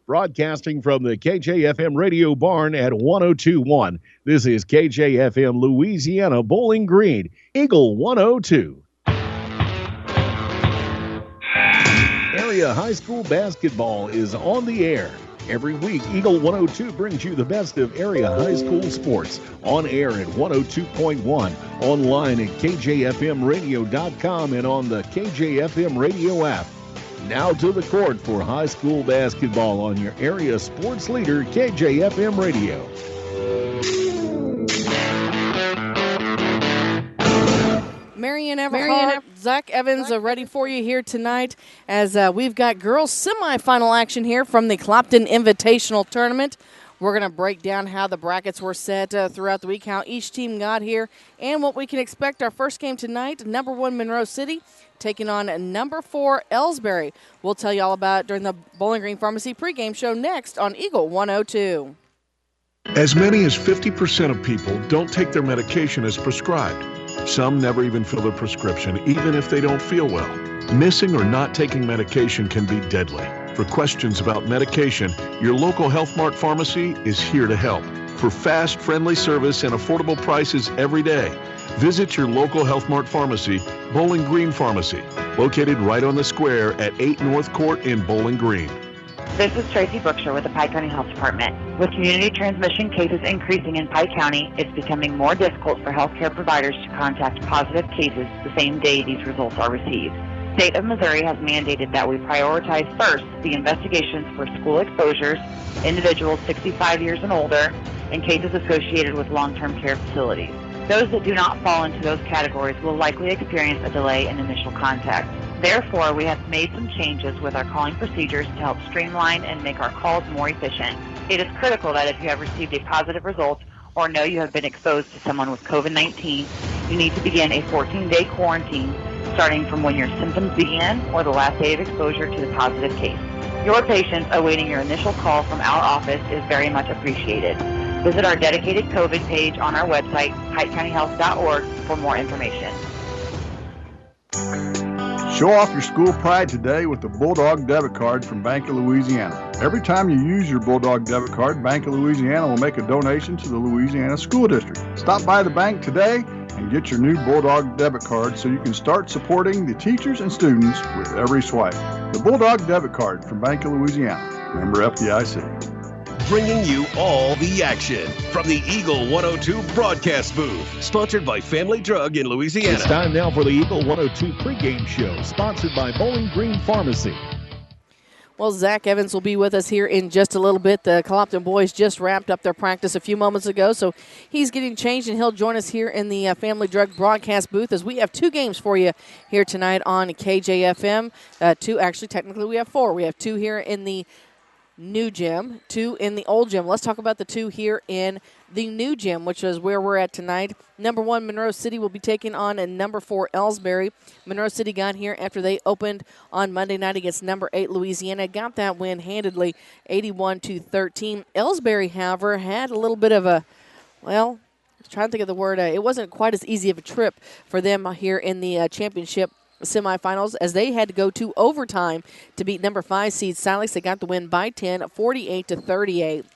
Broadcasting from the KJFM radio barn at 1021. This is KJFM Louisiana Bowling Green, Eagle 102. Area high school basketball is on the air. Every week, Eagle 102 brings you the best of area high school sports. On air at 102.1, online at kjfmradio.com, and on the KJFM radio app. Now to the court for high school basketball on your area sports leader, KJFM Radio. Marion Everhart, Zach Evans are ready for you here tonight as we've got girls semifinal action here from the Clopton Invitational Tournament. We're going to break down how the brackets were set throughout the week, how each team got here, and what we can expect. Our first game tonight, number 1 Monroe City taking on number 4 Elsberry. We'll tell you all about it during the Bowling Green Pharmacy pregame show next on Eagle 102. As many as 50% of people don't take their medication as prescribed. Some never even fill their prescription, even if they don't feel well. Missing or not taking medication can be deadly. For questions about medication, your local Health Mart pharmacy is here to help. For fast, friendly service and affordable prices every day, visit your local Health Mart pharmacy, Bowling Green Pharmacy, located right on the square at 8 North Court in Bowling Green. This is Tracy Brookshire with the Pike County Health Department. With community transmission cases increasing in Pike County, it's becoming more difficult for healthcare providers to contact positive cases the same day these results are received. The state of Missouri has mandated that we prioritize first the investigations for school exposures, individuals 65 years and older, and cases associated with long-term care facilities. Those that do not fall into those categories will likely experience a delay in initial contact. Therefore, we have made some changes with our calling procedures to help streamline and make our calls more efficient. It is critical that if you have received a positive result or know you have been exposed to someone with COVID-19, you need to begin a 14-day quarantine starting from when your symptoms began or the last day of exposure to the positive case. Your patience awaiting your initial call from our office is very much appreciated. Visit our dedicated COVID page on our website, pikecountyhealth.org, for more information. Show off your school pride today with the Bulldog debit card from Bank of Louisiana. Every time you use your Bulldog debit card, Bank of Louisiana will make a donation to the Louisiana School District. Stop by the bank today and get your new Bulldog debit card so you can start supporting the teachers and students with every swipe. The Bulldog debit card from Bank of Louisiana. Member FDIC. Bringing you all the action from the Eagle 102 broadcast booth, sponsored by Family Drug in Louisiana. It's time now for the Eagle 102 pregame show, sponsored by Bowling Green Pharmacy. Well, Zach Evans will be with us here in just a little bit. The Clopton boys just wrapped up their practice a few moments ago, so he's getting changed, and he'll join us here in the Family Drug broadcast booth as we have 2 games for you here tonight on KJFM. 2, actually, technically we have 4. We have 2 here in the new gym, 2 in the old gym. Let's talk about the 2 here in the new gym, which is where we're at tonight. Number 1, Monroe City will be taking on number 4, Elsberry. Monroe City got here after they opened on Monday night against number 8, Louisiana. Got that win handedly, 81-13. Elsberry, however, had a little bit of a, well, I'm trying to think of the word. It wasn't quite as easy of a trip for them here in the championship semifinals, as they had to go to overtime to beat number 5 seed Silex. They got the win by 10, 48-38.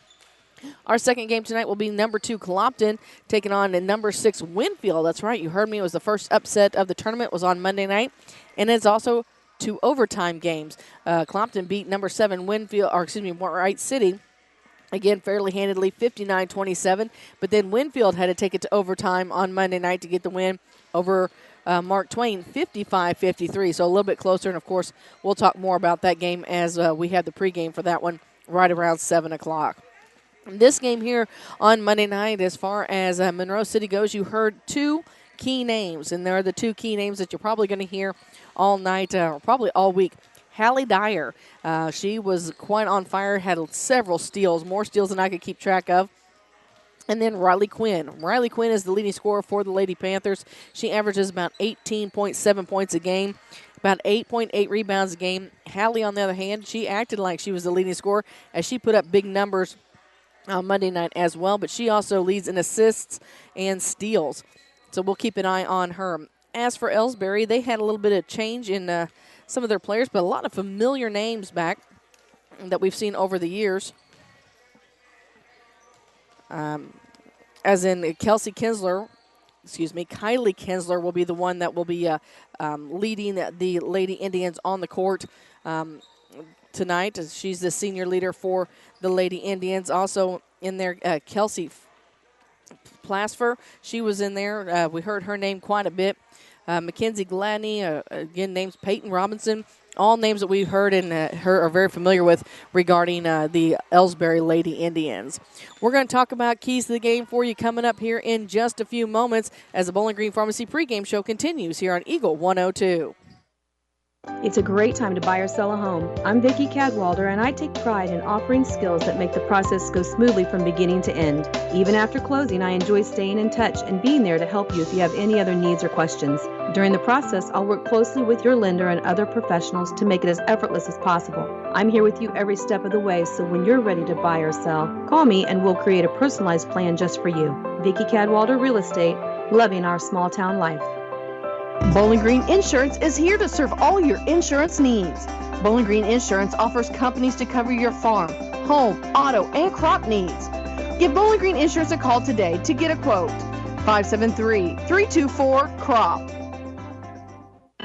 Our second game tonight will be number 2 Clopton taking on number 6 Winfield. That's right, you heard me. It was the first upset of the tournament. It was on Monday night, and it's also 2 overtime games. Clopton beat number 7 Wright City. Again, fairly handedly, 59-27. But then Winfield had to take it to overtime on Monday night to get the win over Mark Twain, 55-53. So a little bit closer. And, of course, we'll talk more about that game as we have the pregame for that one right around 7 o'clock. This game here on Monday night, as far as Monroe City goes, you heard 2 key names. And there are the 2 key names that you're probably going to hear all night, or probably all week. Hallie Dyer, she was quite on fire, had several steals, more steals than I could keep track of. And then Riley Quinn. Riley Quinn is the leading scorer for the Lady Panthers. She averages about 18.7 points a game, about 8.8 rebounds a game. Hallie, on the other hand, she acted like she was the leading scorer as she put up big numbers on Monday night as well. But she also leads in assists and steals. So we'll keep an eye on her. As for Elsberry, they had a little bit of change in some of their players, but a lot of familiar names back. that we've seen over the years. As in Kylie Kinsler will be the one that will be leading the Lady Indians on the court tonight. She's the senior leader for the Lady Indians. Also in there, Kelsey Plasfer, she was in there. We heard her name quite a bit. Mackenzie Gladney, again, names Peyton Robinson, all names that we've heard and her are very familiar with regarding the Elsberry Lady Indians. We're going to talk about keys to the game for you coming up here in just a few moments as the Bowling Green Pharmacy pregame show continues here on Eagle 102. It's a great time to buy or sell a home. I'm Vicki Cadwalder, and I take pride in offering skills that make the process go smoothly from beginning to end. Even after closing, I enjoy staying in touch and being there to help you if you have any other needs or questions. During the process, I'll work closely with your lender and other professionals to make it as effortless as possible. I'm here with you every step of the way, so when you're ready to buy or sell, call me and we'll create a personalized plan just for you. Vicki Cadwalder Real Estate, loving our small town life. Bowling Green Insurance is here to serve all your insurance needs. Bowling Green Insurance offers companies to cover your farm, home, auto, and crop needs. Give Bowling Green Insurance a call today to get a quote. 573-324-CROP.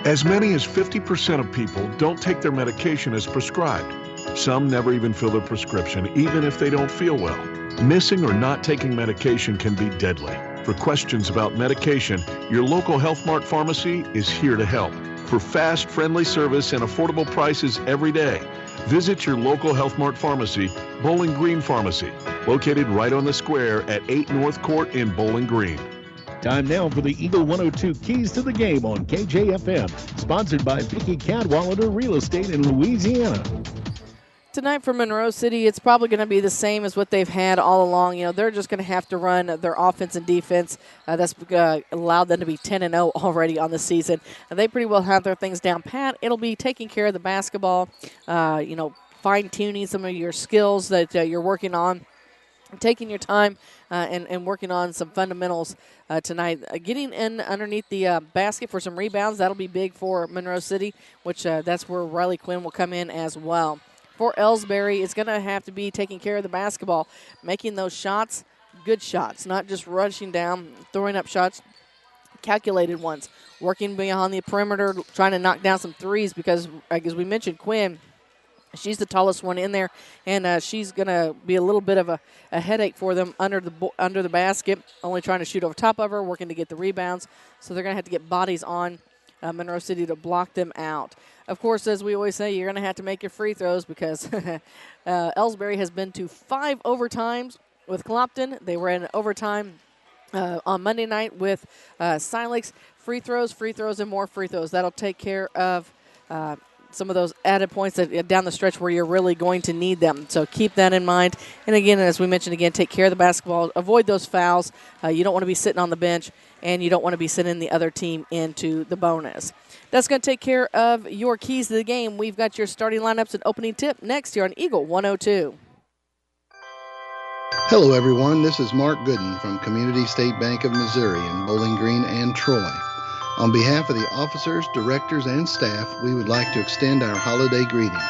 As many as 50% of people don't take their medication as prescribed. Some never even fill their prescription, even if they don't feel well. Missing or not taking medication can be deadly. For questions about medication, your local Health Mart pharmacy is here to help. For fast, friendly service and affordable prices every day, visit your local Health Mart pharmacy, Bowling Green Pharmacy, located right on the square at 8 North Court in Bowling Green. Time now for the Eagle 102 Keys to the Game on KJFM, sponsored by Vicki Cadwalder Real Estate in Louisiana. Tonight for Monroe City, it's probably going to be the same as what they've had all along. You know, they're just going to have to run their offense and defense. That's allowed them to be 10-0 already on the season. They pretty well have their things down pat. It'll be taking care of the basketball, fine-tuning some of your skills that you're working on, taking your time and working on some fundamentals tonight. Getting in underneath the basket for some rebounds, that'll be big for Monroe City, which that's where Riley Quinn will come in as well. For Elsberry, it's going to have to be taking care of the basketball, making those shots, good shots, not just rushing down, throwing up shots, calculated ones, working beyond the perimeter, trying to knock down some threes because, as we mentioned, Quinn, she's the tallest one in there, and she's going to be a little bit of a headache for them under the basket, only trying to shoot over top of her, working to get the rebounds. So they're going to have to get bodies on Monroe City to block them out. Of course, as we always say, you're going to have to make your free throws because Elsberry has been to 5 overtimes with Clopton. They were in overtime on Monday night with Silex. Free throws, and more free throws. That'll take care of some of those added points that down the stretch where you're really going to need them. So keep that in mind. And again, as we mentioned again, take care of the basketball. Avoid those fouls. You don't want to be sitting on the bench, and you don't want to be sending the other team into the bonus. That's going to take care of your keys to the game. We've got your starting lineups and opening tip next here on Eagle 102. Hello, everyone. This is Mark Gooden from Community State Bank of Missouri in Bowling Green and Troy. On behalf of the officers, directors, and staff, we would like to extend our holiday greetings.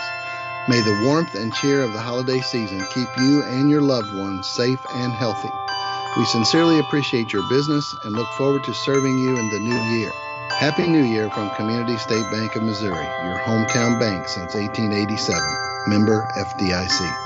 May the warmth and cheer of the holiday season keep you and your loved ones safe and healthy. We sincerely appreciate your business and look forward to serving you in the new year. Happy New Year from Community State Bank of Missouri, your hometown bank since 1887. Member FDIC.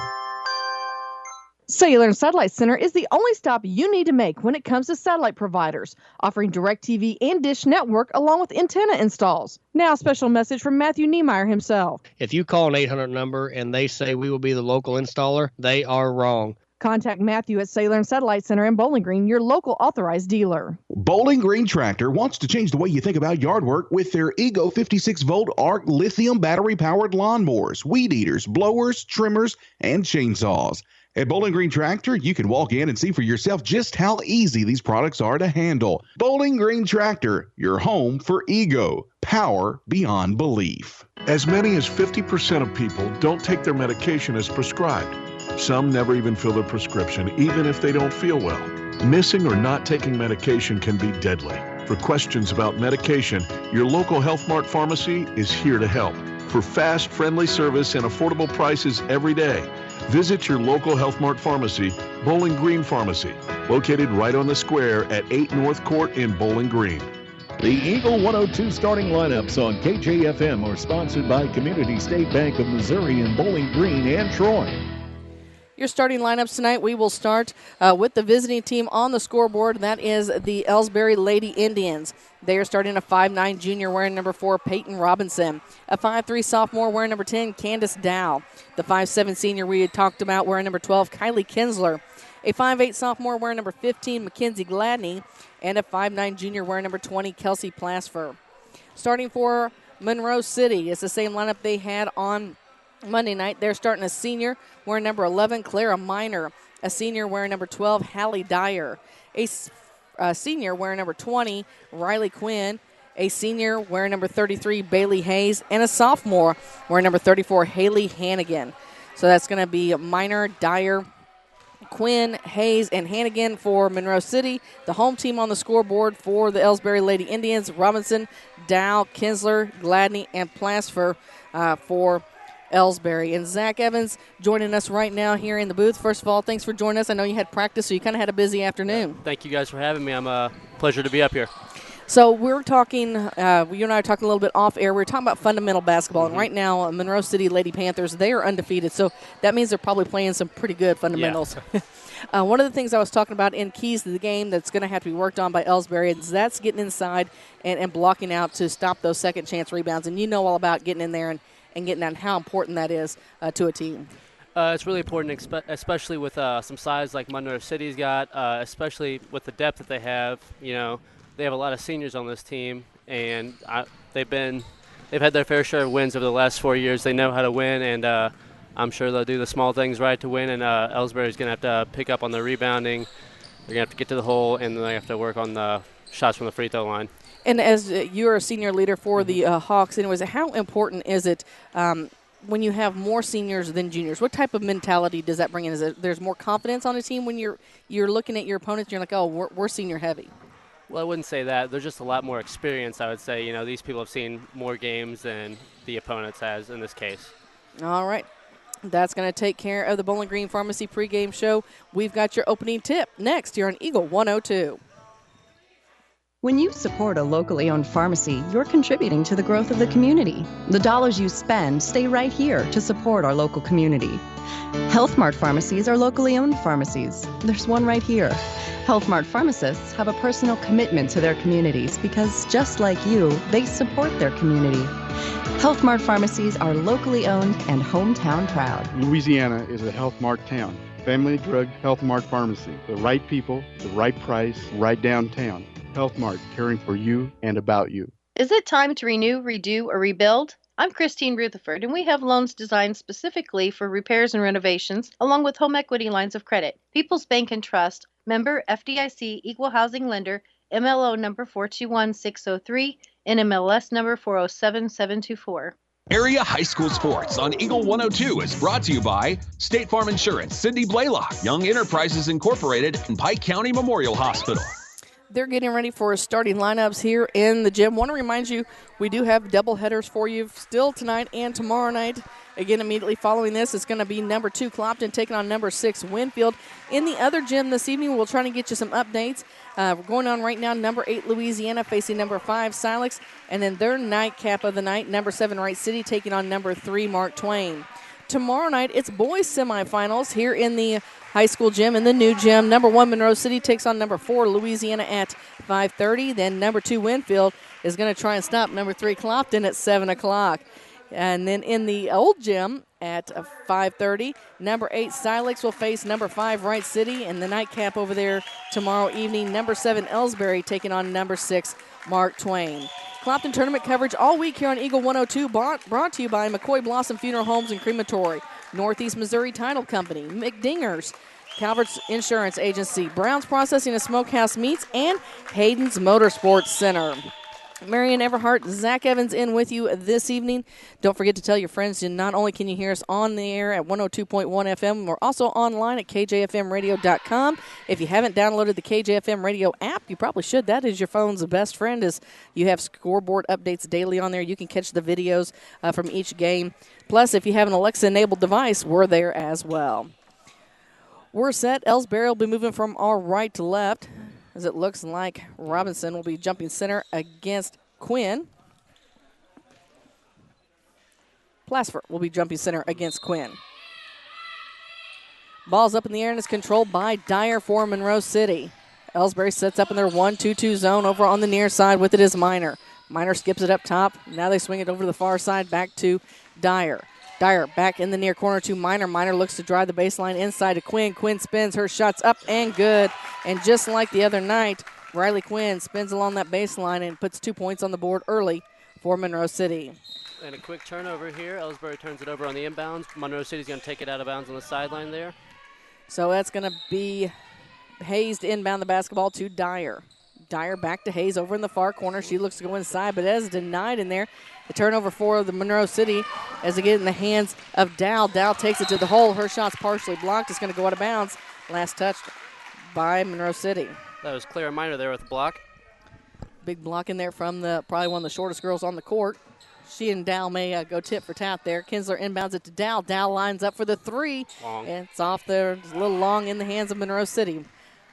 Cellular and Satellite Center is the only stop you need to make when it comes to satellite providers, offering DirecTV and Dish Network along with antenna installs. Now a special message from Matthew Niemeyer himself. If you call an 800 number and they say we will be the local installer, they are wrong. Contact Matthew at Cellular and Satellite Center in Bowling Green, your local authorized dealer. Bowling Green Tractor wants to change the way you think about yard work with their Ego 56-volt ARC lithium battery-powered lawnmowers, weed eaters, blowers, trimmers, and chainsaws. At Bowling Green Tractor, you can walk in and see for yourself just how easy these products are to handle. Bowling Green Tractor, your home for Ego. Power beyond belief. As many as 50% of people don't take their medication as prescribed. Some never even fill their prescription, even if they don't feel well. Missing or not taking medication can be deadly. For questions about medication, your local Health Mart pharmacy is here to help. for fast, friendly service and affordable prices every day. Visit your local Health Mart pharmacy, Bowling Green Pharmacy, located right on the square at 8 North Court in Bowling Green. The Eagle 102 starting lineups on KJFM are sponsored by Community State Bank of Missouri in Bowling Green and Troy. Your starting lineups tonight, we will start with the visiting team on the scoreboard. That is the Elsberry Lady Indians. They are starting a 5'9" junior wearing number 4, Peyton Robinson. A 5'3" sophomore wearing number 10, Candace Dow. The 5'7" senior we had talked about wearing number 12, Kylie Kinsler. A 5'8" sophomore wearing number 15, Mackenzie Gladney. And a 5'9" junior wearing number 20, Kelsey Plasfer. Starting for Monroe City, it's the same lineup they had on Monday night. They're starting a senior wearing number 11, Clara Miner. A senior wearing number 12, Hallie Dyer. A senior wearing number 20, Riley Quinn. A senior wearing number 33, Bailey Hayes. And a sophomore wearing number 34, Haley Hannigan. So that's going to be Miner, Dyer, Quinn, Hayes, and Hannigan for Monroe City. The home team on the scoreboard for the Elsberry Lady Indians, Robinson, Dow, Kinsler, Gladney, and Plasfer for Elsberry. And Zach Evans joining us right now here in the booth. First of all, thanks for joining us. I know you had practice, so you kind of had a busy afternoon. Thank you guys for having me. I'm a pleasure to be up here. So we're talking, you and I are talking a little bit off air. We're talking about fundamental basketball, and right now, Monroe City Lady Panthers, they are undefeated. So that means they're probably playing some pretty good fundamentals. Yeah. One of the things I was talking about in keys to the game that's going to have to be worked on by Elsberry is that's getting inside and blocking out to stop those second chance rebounds. And you know all about getting in there and getting out and how important that is to a team. It's really important, especially with some size like Monroe City's got, especially with the depth that they have. You know, they have a lot of seniors on this team, and they've had their fair share of wins over the last 4 years. They know how to win, and I'm sure they'll do the small things right to win. And Elsberry's going to have to pick up on the rebounding. They're going to have to get to the hole, and then they have to work on the shots from the free throw line. And as you're a senior leader for the Hawks, anyways, how important is it when you have more seniors than juniors? What type of mentality does that bring in? Is it there's more confidence on a team when you're looking at your opponents and you're like, oh, we're senior heavy? Well, I wouldn't say that. There's just a lot more experience, I would say. You know, these people have seen more games than the opponents has in this case. All right. That's going to take care of the Bowling Green Pharmacy pregame show. We've got your opening tip next here on Eagle 102. When you support a locally owned pharmacy, you're contributing to the growth of the community. The dollars you spend stay right here to support our local community. Health Mart pharmacies are locally owned pharmacies. There's one right here. Health Mart pharmacists have a personal commitment to their communities because, just like you, they support their community. Health Mart pharmacies are locally owned and hometown proud. Louisiana is a Health Mart town. Family Drug Health Mart Pharmacy. The right people, the right price, right downtown. Health Mart, caring for you and about you. Is it time to renew, redo, or rebuild? I'm Christine Rutherford, and we have loans designed specifically for repairs and renovations, along with home equity lines of credit. People's Bank and Trust, member FDIC, equal housing lender, MLO number 421603, NMLS number 407724. Area High School Sports on Eagle 102 is brought to you by State Farm Insurance, Cindy Blaylock, Young Enterprises Incorporated, and Pike County Memorial Hospital. They're getting ready for starting lineups here in the gym. Want to remind you, we do have double headers for you still tonight and tomorrow night. Again, immediately following this, it's going to be number 2 Clopton taking on number 6 Winfield. In the other gym this evening, we'll try to get you some updates. We're going on right now, number 8 Louisiana facing number 5 Silex. And then their nightcap of the night, number 7 Wright City taking on number 3 Mark Twain. Tomorrow night, it's boys semifinals here in the high school gym, in the new gym. Number 1 Monroe City takes on number 4 Louisiana at 5:30. Then number 2 Winfield is going to try and stop number 3 Clopton at 7 o'clock. And then in the old gym at 5:30, number 8 Silex will face number 5 Wright City. And the nightcap over there tomorrow evening, number 7 Elsberry taking on number 6 Mark Twain. Clopton tournament coverage all week here on Eagle 102, brought to you by McCoy Blossom Funeral Homes and Crematory, Northeast Missouri Title Company, McDingers, Calvert's Insurance Agency, Brown's Processing and Smokehouse Meats, and Hayden's Motorsports Center. Marion Everhart, Zach Evans in with you this evening. Don't forget to tell your friends, and not only can you hear us on the air at 102.1 FM, we're also online at kjfmradio.com. If you haven't downloaded the KJFM Radio app, you probably should. That is your phone's best friend, as you have scoreboard updates daily on there. You can catch the videos from each game. Plus, if you have an Alexa-enabled device, we're there as well. We're set. Elsberry will be moving from our right to left, as it looks like Robinson will be jumping center against Quinn. Plasford will be jumping center against Quinn. Ball's up in the air and is controlled by Dyer for Monroe City. Elsberry sets up in their 1-2-2 zone. Over on the near side with it is Minor. Minor skips it up top. Now they swing it over to the far side back to Dyer. Dyer back in the near corner to Minor. Minor looks to drive the baseline inside to Quinn. Quinn spins. Her shot's up and good. And just like the other night, Riley Quinn spins along that baseline and puts 2 points on the board early for Monroe City. And a quick turnover here. Elsberry turns it over on the inbounds. Monroe City's going to take it out of bounds on the sideline there. So that's going to be Hayes to inbound the basketball to Dyer. Dyer back to Hayes over in the far corner. She looks to go inside, but that is denied in there. The turnover for the Monroe City as they get in the hands of Dow. Dow takes it to the hole. Her shot's partially blocked. It's going to go out of bounds. Last touched by Monroe City. That was Clara Minor there with the block. Big block in there from probably one of the shortest girls on the court. She and Dow may go tip for tap there. Kinsler inbounds it to Dow. Dow lines up for the three. Long. And it's off there. It's a little long in the hands of Monroe City.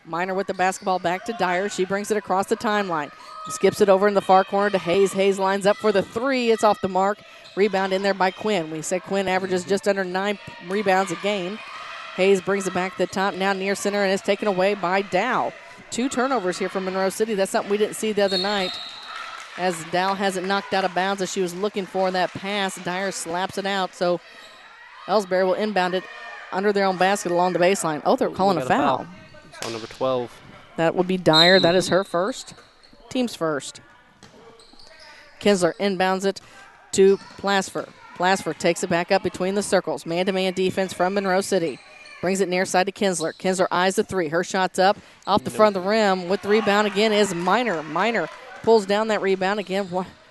Minor with the basketball back to Dyer. She brings it across the timeline. Skips it over in the far corner to Hayes. Hayes lines up for the three. It's off the mark. Rebound in there by Quinn. We said Quinn averages just under 9 rebounds a game. Hayes brings it back to the top, now near center, and is taken away by Dow. 2 turnovers here from Monroe City. That's something we didn't see the other night, as Dow has it knocked out of bounds as she was looking for that pass. Dyer slaps it out, so Elsberry will inbound it under their own basket along the baseline. Oh, they're calling a foul. On number 12. That would be Dyer. That is her first. Team's first. Kinsler inbounds it to Plasford. Plasford takes it back up between the circles. Man-to-man defense from Monroe City. Brings it near side to Kinsler. Kinsler eyes the three. Her shot's up off the front of the rim. With the rebound again is Minor. Minor pulls down that rebound again.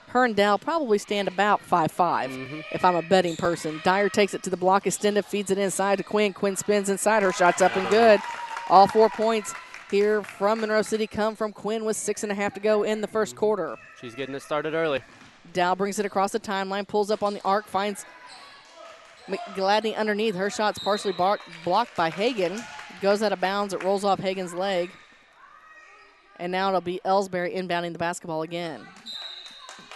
Her and Dow probably stand about 5'5", if I'm a betting person. Dyer takes it to the block, extended, feeds it inside to Quinn. Quinn spins inside. Her shot's up and good. All 4 points here from Monroe City come from Quinn with 6.5 to go in the first quarter. She's getting it started early. Dow brings it across the timeline, pulls up on the arc, finds Gladney underneath. Her shot's partially blocked by Hagan. Goes out of bounds. It rolls off Hagan's leg. And now it'll be Elsberry inbounding the basketball again.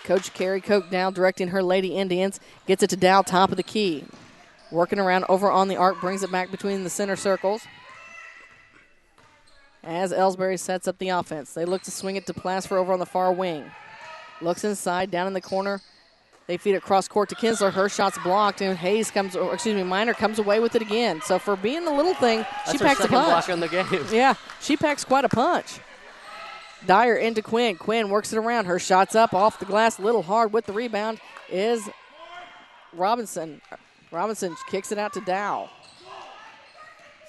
Coach Carrie Koch now directing her Lady Indians. Gets it to Dow, top of the key. Working around over on the arc, brings it back between the center circles. As Elsberry sets up the offense, they look to swing it to Plasford over on the far wing. Looks inside, down in the corner. They feed it cross court to Kinsler. Her shot's blocked, and Minor comes away with it again. So for being the little thing, she packs a punch. Block in the game. Yeah, she packs quite a punch. Dyer into Quinn. Quinn works it around. Her shot's up off the glass, a little hard with the rebound is Robinson. Robinson kicks it out to Dow.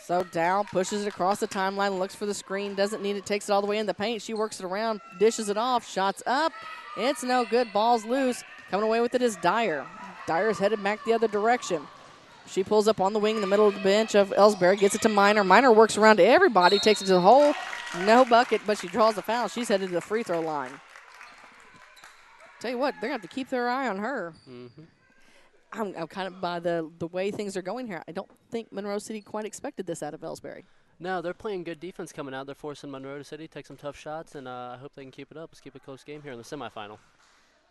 So Dow pushes it across the timeline, looks for the screen, doesn't need it, takes it all the way in the paint. She works it around, dishes it off, shots up. It's no good, ball's loose. Coming away with it is Dyer. Dyer's headed back the other direction. She pulls up on the wing in the middle of the bench of Elsberry, gets it to Minor. Minor works around to everybody, takes it to the hole. No bucket, but she draws the foul. She's headed to the free throw line. Tell you what, they're going to have to keep their eye on her. I'm kind of by the way things are going here. I don't think Monroe City quite expected this out of Elsberry. No, they're playing good defense coming out. They're forcing Monroe City to take some tough shots, and I hope they can keep it up. Let's keep a close game here in the semifinal.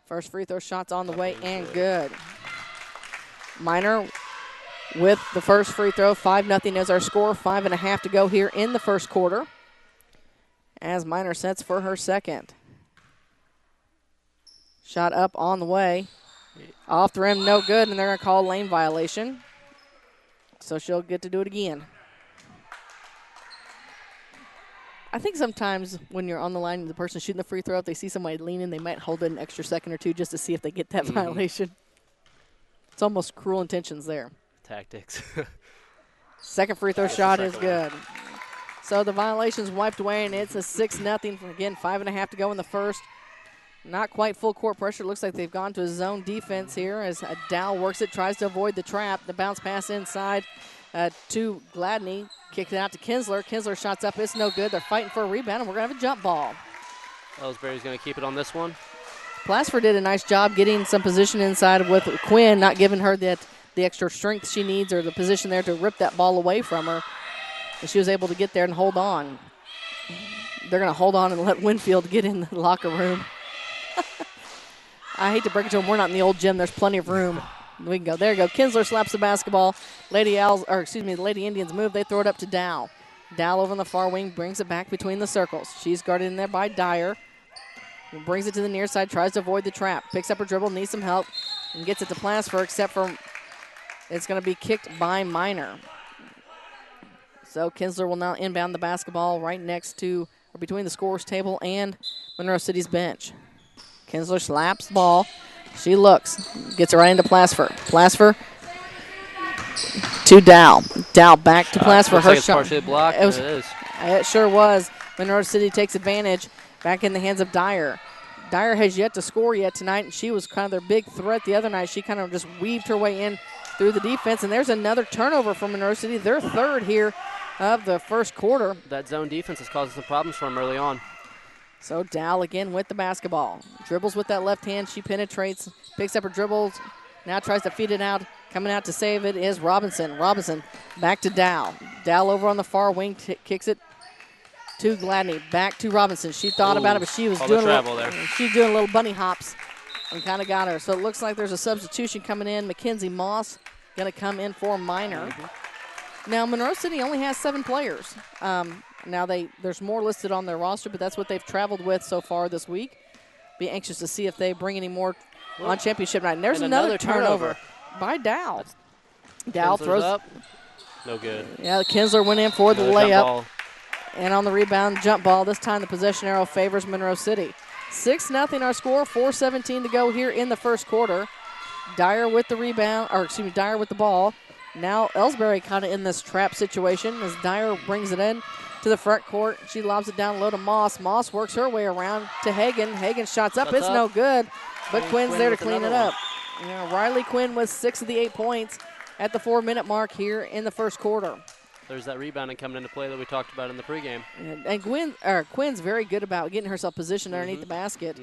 First free throw shot's on the way and good. Minor with the first free throw. 5-0 is our score. 5.5 to go here in the first quarter, as Minor sets for her second. Shot up on the way. Off the rim, no good, and they're going to call a lane violation. So she'll get to do it again. I think sometimes when you're on the line, the person shooting the free throw, if they see somebody leaning, they might hold it an extra second or two just to see if they get that violation. It's almost cruel intentions there. Tactics. Second free throw shot is good. So the violation's wiped away, and it's a 6-0. Again, 5.5 to go in the first. Not quite full court pressure. Looks like they've gone to a zone defense here as Dow works it, tries to avoid the trap. The bounce pass inside to Gladney. Kicks it out to Kinsler. Kinsler shots up. It's no good. They're fighting for a rebound, and we're going to have a jump ball. Elsberry's going to keep it on this one. Plassford did a nice job getting some position inside with Quinn, not giving her the extra strength she needs or the position there to rip that ball away from her. And she was able to get there and hold on. They're going to hold on and let Winfield get in the locker room. I hate to break it to them. We're not in the old gym. There's plenty of room. We can go. There you go. Kinsler slaps the basketball. the Lady Indians move. They throw it up to Dow. Dow over on the far wing brings it back between the circles. She's guarded in there by Dyer. Brings it to the near side, tries to avoid the trap. Picks up her dribble, needs some help, and gets it to Plassford, except for it's going to be kicked by Minor. So Kinsler will now inbound the basketball right next to, or between the scorer's table and Monroe City's bench. Kinsler slaps the ball. She looks, gets it right into Plassford. Plassford to Dow. Dow back to Plassford. Her shot. Partially blocked. It is. It sure was. Monroe City takes advantage. Back in the hands of Dyer. Dyer has yet to score yet tonight, and she was kind of their big threat the other night. She kind of just weaved her way in through the defense, and there's another turnover from Monroe City. Their third here of the first quarter. That zone defense is causing some problems for them early on. So Dow again with the basketball. Dribbles with that left hand. She penetrates, picks up her dribbles, now tries to feed it out. Coming out to save it is Robinson. Robinson back to Dow. Dow over on the far wing, kicks it to Gladney. Back to Robinson. She thought about it, but she was doing a little bunny hops and kind of got her. So it looks like there's a substitution coming in. Mackenzie Moss going to come in for Minor. Now, Monroe City only has 7 players. Now, there's more listed on their roster, but that's what they've traveled with so far this week. Be anxious to see if they bring any more on championship night. And there's another turnover by Dow. Dow throws up. No good. Yeah, Kinsler went in for the layup. And on the rebound, jump ball. This time the possession arrow favors Monroe City. 6-0 our score, 4:17 to go here in the first quarter. Dyer with the rebound, Dyer with the ball. Now Elsberry kind of in this trap situation as Dyer brings it in to the front court. She lobs it down low to Moss. Moss works her way around to Hagan. Hagan shots up. It's no good, but Quinn's there to clean it up. Riley Quinn with 6 of the 8 points at the 4-minute mark here in the first quarter. There's that rebounding coming into play that we talked about in the pregame. And Quinn's very good about getting herself positioned underneath the basket.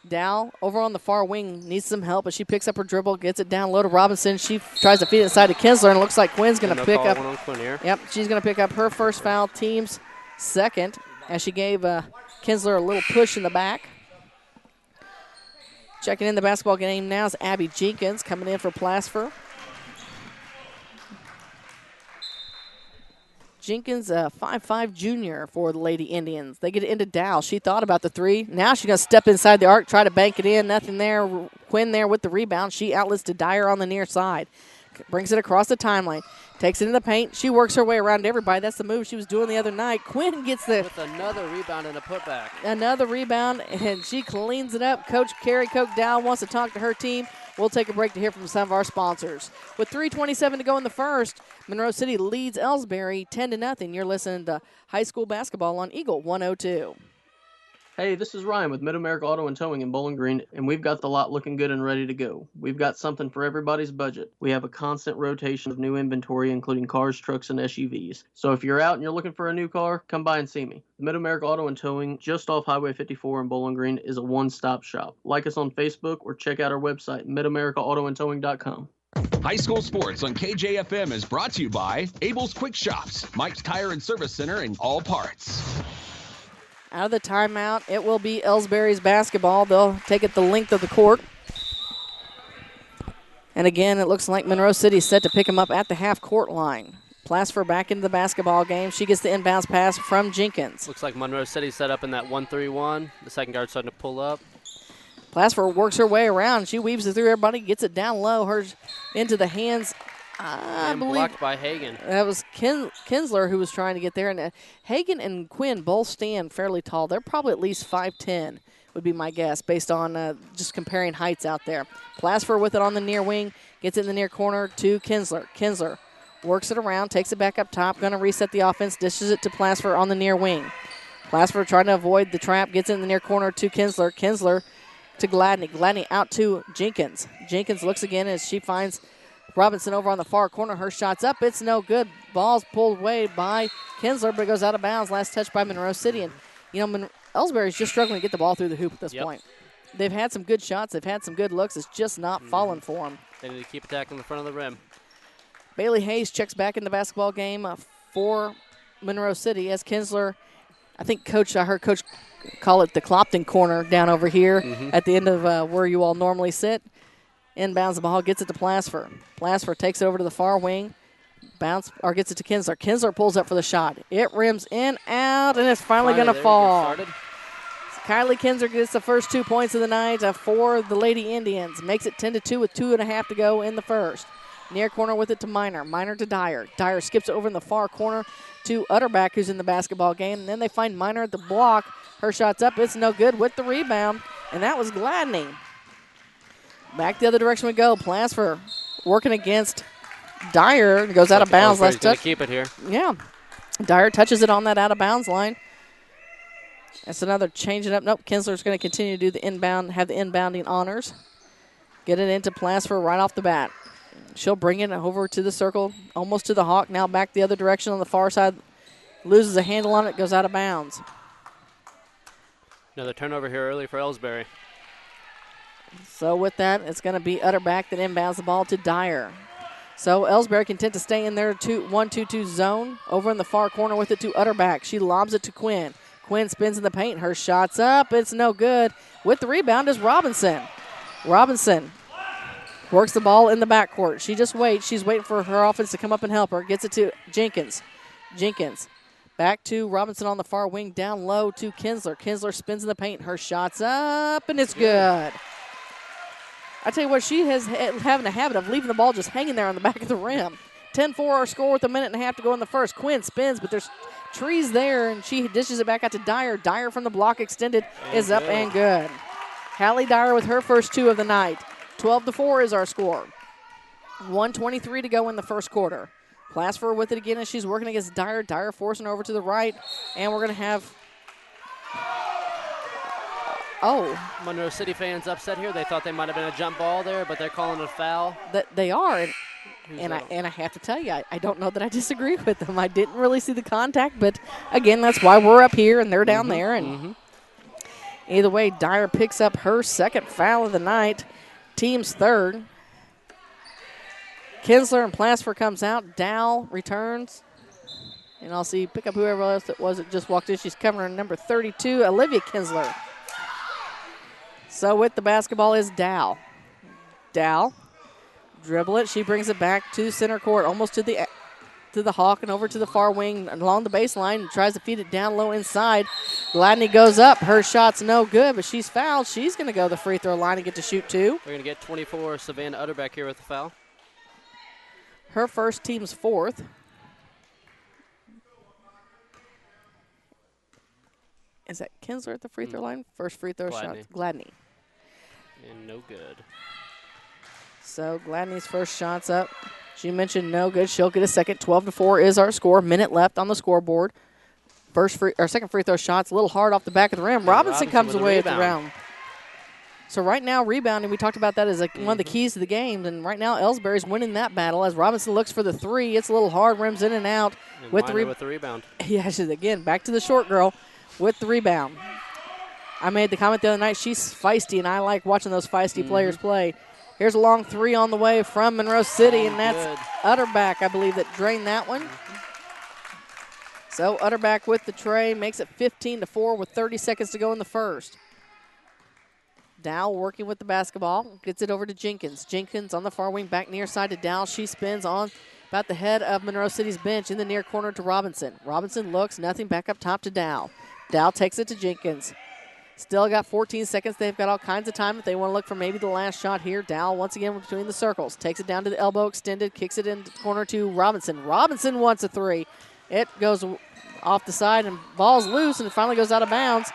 Dow over on the far wing needs some help, but she picks up her dribble, gets it down low to Robinson. She tries to feed it inside to Kinsler, and it looks like Quinn's going to pick up. Yep, she's going to pick up her first foul, team's second, as she gave Kinsler a little push in the back. Checking in the basketball game now is Abby Jenkins coming in for Plassford. Jenkins, a 5'5" junior for the Lady Indians. They get it into Dow. She thought about the three. Now she's going to step inside the arc, try to bank it in. Nothing there. Quinn there with the rebound. She outlets to Dyer on the near side. Brings it across the timeline. Takes it in the paint. She works her way around everybody. That's the move she was doing the other night. Quinn gets with another rebound and a putback. Another rebound, and she cleans it up. Coach Carrie Coke Dow wants to talk to her team. We'll take a break to hear from some of our sponsors. With 3:27 to go in the first, Monroe City leads Elsberry 10-0. You're listening to high school basketball on Eagle 102. Hey, this is Ryan with Mid-America Auto and Towing in Bowling Green, and we've got the lot looking good and ready to go. We've got something for everybody's budget. We have a constant rotation of new inventory, including cars, trucks, and SUVs. So if you're out and you're looking for a new car, come by and see me. Mid-America Auto and Towing, just off Highway 54 in Bowling Green, is a one-stop shop. Like us on Facebook or check out our website, midamericaautoandtowing.com. High school sports on KJFM is brought to you by Abel's Quick Shops, Mike's Tire and Service Center, and All Parts. Out of the timeout, it will be Elsberry's basketball. They'll take it the length of the court. And again, it looks like Monroe City set to pick him up at the half-court line. Plassford back into the basketball game. She gets the inbounds pass from Jenkins. Looks like Monroe City set up in that 1-3-1. The second guard starting to pull up. Plassford works her way around. She weaves it through everybody, gets it down low, hers into the hands. I believe blocked by Hagan. That was Kinsler who was trying to get there. And Hagan and Quinn both stand fairly tall. They're probably at least 5'10", would be my guess, based on just comparing heights out there. Plassford with it on the near wing, gets it in the near corner to Kinsler. Kinsler works it around, takes it back up top, going to reset the offense, dishes it to Plassford on the near wing. Plassford trying to avoid the trap, gets it in the near corner to Kinsler. Kinsler to Gladney. Gladney out to Jenkins. Jenkins looks again as she finds Robinson over on the far corner. Her shot's up. It's no good. Ball's pulled away by Kinsler, but it goes out of bounds. Last touch by Monroe City. And, Elsberry's just struggling to get the ball through the hoop at this point. They've had some good shots. They've had some good looks. It's just not falling for them. They need to keep attacking the front of the rim. Bailey Hayes checks back in the basketball game for Monroe City as Kinsler, I heard Coach call it the Clopton corner down over here at the end of where you all normally sit. Inbounds the ball, gets it to Plasfer. Plasfer takes it over to the far wing, gets it to Kinsler. Kinsler pulls up for the shot. It rims in, out, and it's finally going to fall. Kylie Kinsler gets the first 2 points of the night for the Lady Indians. Makes it 10-2 with 2.5 to go in the first. Near corner with it to Minor. Minor to Dyer. Dyer skips over in the far corner to Utterback, who's in the basketball game. And then they find Minor at the block. Her shot's up. It's no good with the rebound. And that was Gladney. Back the other direction we go. Plasfer working against Dyer. Goes out of bounds. Last touch. Keep it here. Yeah. Dyer touches it on that out of bounds line. That's another change it up. Nope. Kinsler's going to continue to do the inbound, have the inbounding honors. Get it into Plasfer right off the bat. She'll bring it over to the circle, almost to the Hawk. Now back the other direction on the far side. Loses a handle on it, goes out of bounds. Another turnover here early for Elsberry. So with that, it's going to be Utterback that inbounds the ball to Dyer. So Elsberry content to stay in their 1-2-2 zone. Over in the far corner with it to Utterback. She lobs it to Quinn. Quinn spins in the paint. Her shot's up. It's no good. With the rebound is Robinson. Robinson works the ball in the backcourt. She just waits. She's waiting for her offense to come up and help her. Gets it to Jenkins. Jenkins back to Robinson on the far wing. Down low to Kinsler. Kinsler spins in the paint. Her shot's up, and it's good. I tell you what, she has having a habit of leaving the ball just hanging there on the back of the rim. 10-4 our score with 1.5 to go in the first. Quinn spins, but there's trees there, and she dishes it back out to Dyer. Dyer from the block extended is up and good. Hallie Dyer with her first 2 of the night. 12-4 is our score. 1:23 to go in the first quarter. Plasfer with it again as she's working against Dyer. Dyer forcing over to the right, and we're going to have Monroe City fans upset here. They thought they might have been a jump ball there, but they're calling it a foul. They are, and I have to tell you, I don't know that I disagree with them. I didn't really see the contact, but again, that's why we're up here and they're down there. And either way, Dyer picks up her second foul of the night, team's third. Kinsler and Plasfer comes out. Dow returns. And I'll see pick up whoever else it was that just walked in. She's covering number 32, Olivia Kinsler. So with the basketball is Dow. Dow, dribble it. She brings it back to center court, almost to the Hawk and over to the far wing along the baseline and tries to feed it down low inside. Gladney goes up. Her shot's no good, but she's fouled. She's going to go to the free throw line and get to shoot 2. We're going to get 24, Savannah Utterback here with the foul. Her first, team's 4th. Is that Kinsler at the free throw line? First free throw shot, Gladney. And no good. So Gladney's first shot's up. She mentioned no good. She'll get a second. 12-4 is our score. Minute left on the scoreboard. Second free throw shot's a little hard off the back of the rim. Robinson comes away at the round. So right now, rebounding, we talked about that as one of the keys to the game. And right now, Elsberry's winning that battle as Robinson looks for the 3. It's a little hard, rims in and out. And with the rebound. Yeah, again, back to the short girl with the rebound. I made the comment the other night, she's feisty, and I like watching those feisty players play. Here's a long 3 on the way from Monroe City, and that's Utterback, I believe, that drained that one. So Utterback with the tray makes it 15-4 with 30 seconds to go in the first. Dow working with the basketball, gets it over to Jenkins. Jenkins on the far wing, back near side to Dow. She spins on about the head of Monroe City's bench in the near corner to Robinson. Robinson looks, nothing, back up top to Dow. Dow takes it to Jenkins. Still got 14 seconds. They've got all kinds of time if they want to look for maybe the last shot here. Dow once again between the circles. Takes it down to the elbow, extended, kicks it in the corner to Robinson. Robinson wants a 3. It goes off the side and ball's loose and it finally goes out of bounds.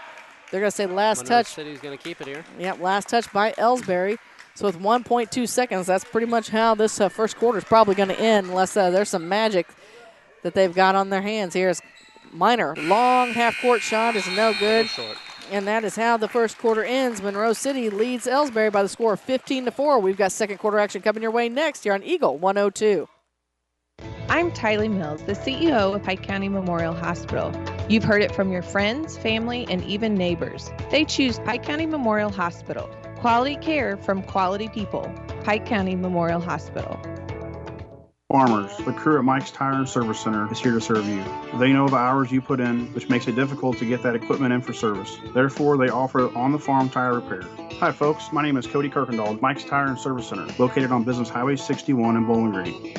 They're going to say last Monroe touch. City's going to keep it here. Yep, last touch by Elsberry. So with 1.2 seconds, that's pretty much how this first quarter is probably going to end unless there's some magic that they've got on their hands. Here's Minor. Long half-court shot is no good. And that is how the first quarter ends. Monroe City leads Elsberry by the score of 15-4. We've got second quarter action coming your way next here on Eagle 102. I'm Tylee Mills, the CEO of Pike County Memorial Hospital. You've heard it from your friends, family, and even neighbors. They choose Pike County Memorial Hospital. Quality care from quality people. Pike County Memorial Hospital. Farmers, the crew at Mike's Tire and Service Center is here to serve you. They know the hours you put in, which makes it difficult to get that equipment in for service. Therefore, they offer on-the-farm tire repair. Hi folks, my name is Cody Kirkendall, Mike's Tire and Service Center, located on Business Highway 61 in Bowling Green.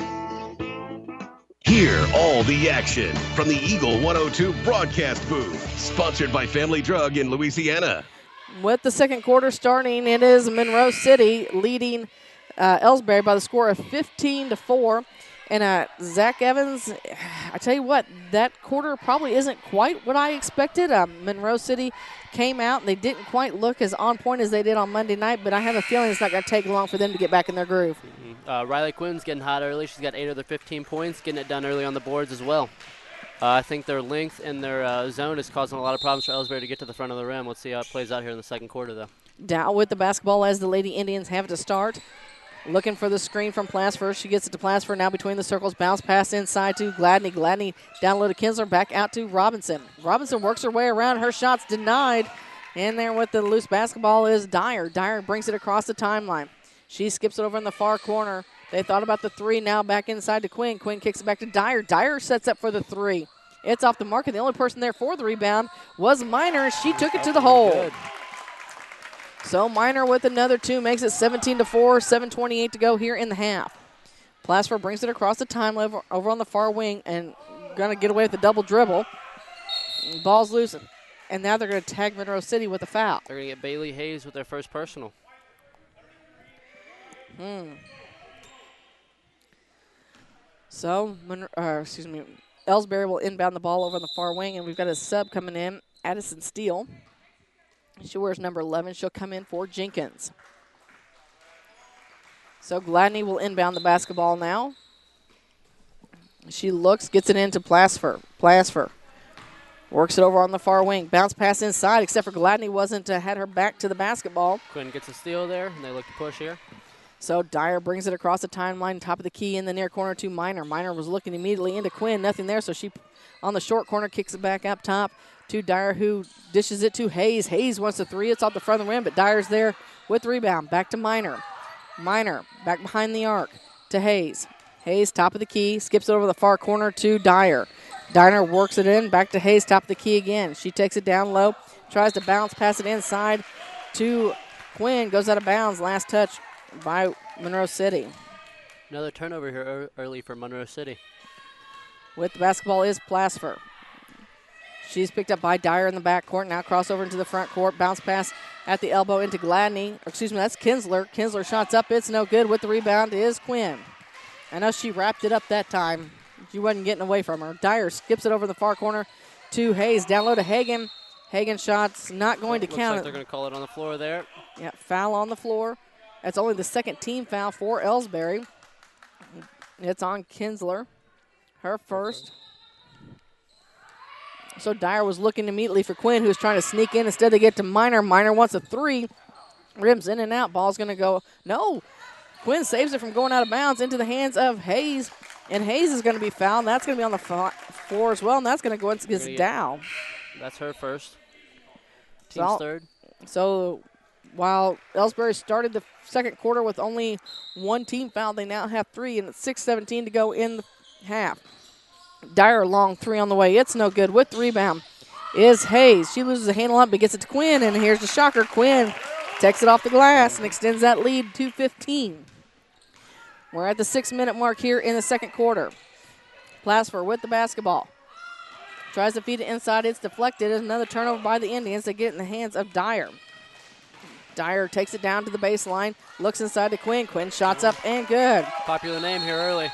Hear all the action from the Eagle 102 broadcast booth, sponsored by Family Drug in Louisiana. With the second quarter starting, it is Monroe City leading Elsberry by the score of 15-4. And Zach Evans, I tell you what, that quarter probably isn't quite what I expected. Monroe City came out, and they didn't quite look as on point as they did on Monday night, but I have a feeling it's not going to take long for them to get back in their groove. Riley Quinn's getting hot early. She's got 8 of their 15 points, getting it done early on the boards as well. I think their length and their zone is causing a lot of problems for Elsberry to get to the front of the rim. Let's see how it plays out here in the second quarter, though. Down with the basketball as the Lady Indians have to start. Looking for the screen from Plasfer. She gets it to Plasfer now between the circles. Bounce pass inside to Gladney. Gladney down low to Kinsler. Back out to Robinson. Robinson works her way around. Her shot's denied. And there with the loose basketball is Dyer. Dyer brings it across the timeline. She skips it over in the far corner. They thought about the three. Now back inside to Quinn. Quinn kicks it back to Dyer. Dyer sets up for the three. It's off the mark, and the only person there for the rebound was Miner. She took it to the hole. Good. So Miner with another two makes it 17-4, 7:28 to go here in the half. Plasfer brings it across the timeline over on the far wing and going to get away with the double dribble. Ball's loose, and now they're going to tag Monroe City with a foul. They're going to get Bailey Hayes with their first personal. So, Elsberry will inbound the ball over on the far wing, and we've got a sub coming in, Addison Steele. She wears number 11. She'll come in for Jenkins. So Gladney will inbound the basketball now. She looks, gets it into Plasfer. Plasfer works it over on the far wing. Bounce pass inside, except for Gladney had her back to the basketball. Quinn gets a steal there, and they look to push here. So Dyer brings it across the timeline, top of the key in the near corner to Miner. Miner was looking immediately into Quinn. Nothing there, so she, on the short corner, kicks it back up top to Dyer, who dishes it to Hayes. Hayes wants a three. It's off the front of the rim, but Dyer's there with the rebound. Back to Miner. Miner back behind the arc to Hayes. Hayes, top of the key, skips it over the far corner to Dyer. Dyer works it in, back to Hayes, top of the key again. She takes it down low, tries to bounce, pass it inside to Quinn. Goes out of bounds. Last touch by Monroe City. Another turnover here early for Monroe City. With the basketball is Plasfer. She's picked up by Dyer in the backcourt. Now crossover into the front court. Bounce pass at the elbow into Gladney. That's Kinsler. Kinsler shots up. It's no good. With the rebound is Quinn. I know she wrapped it up that time. She wasn't getting away from her. Dyer skips it over the far corner to Hayes. Down low to Hagan. Hagan shot's not going to count. Looks like they're going to call it on the floor there. Yeah, foul on the floor. That's only the second team foul for Elsberry. It's on Kinsler. Her first. So Dyer was looking immediately for Quinn, who was trying to sneak in. Instead, they get to Miner. Miner wants a three. Rims in and out. Ball's going to go. No. Quinn saves it from going out of bounds into the hands of Hayes. And Hayes is going to be fouled. That's going to be on the floor as well. And that's going to go against Dow. That's her first. Team's third. So while Elsberry started the second quarter with only one team foul, they now have three. And it's 6:17 to go in the half. Dyer long three on the way. It's no good. With the rebound is Hayes. She loses the handle up but gets it to Quinn, and here's the shocker. Quinn takes it off the glass and extends that lead to 15. We're at the 6-minute mark here in the second quarter. Plasfer with the basketball. Tries to feed it inside. It's deflected. Another turnover by the Indians. They get it in the hands of Dyer. Dyer takes it down to the baseline. Looks inside to Quinn. Quinn shots up and good. Popular name here early.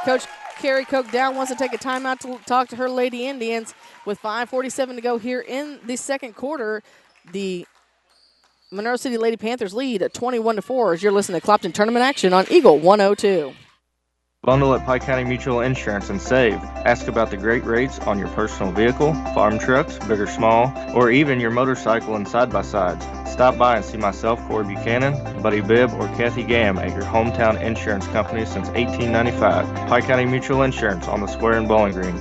Coach Carrie Koch down wants to take a timeout to talk to her Lady Indians. With 5:47 to go here in the second quarter, the Monroe City Lady Panthers lead at 21-4 as you're listening to Clopton Tournament Action on Eagle 102. Bundle at Pike County Mutual Insurance and save. Ask about the great rates on your personal vehicle, farm trucks, big or small, or even your motorcycle and side-by-sides. Stop by and see myself, Corey Buchanan, Buddy Bibb, or Kathy Gam at your hometown insurance company since 1895. Pike County Mutual Insurance on the square in Bowling Green.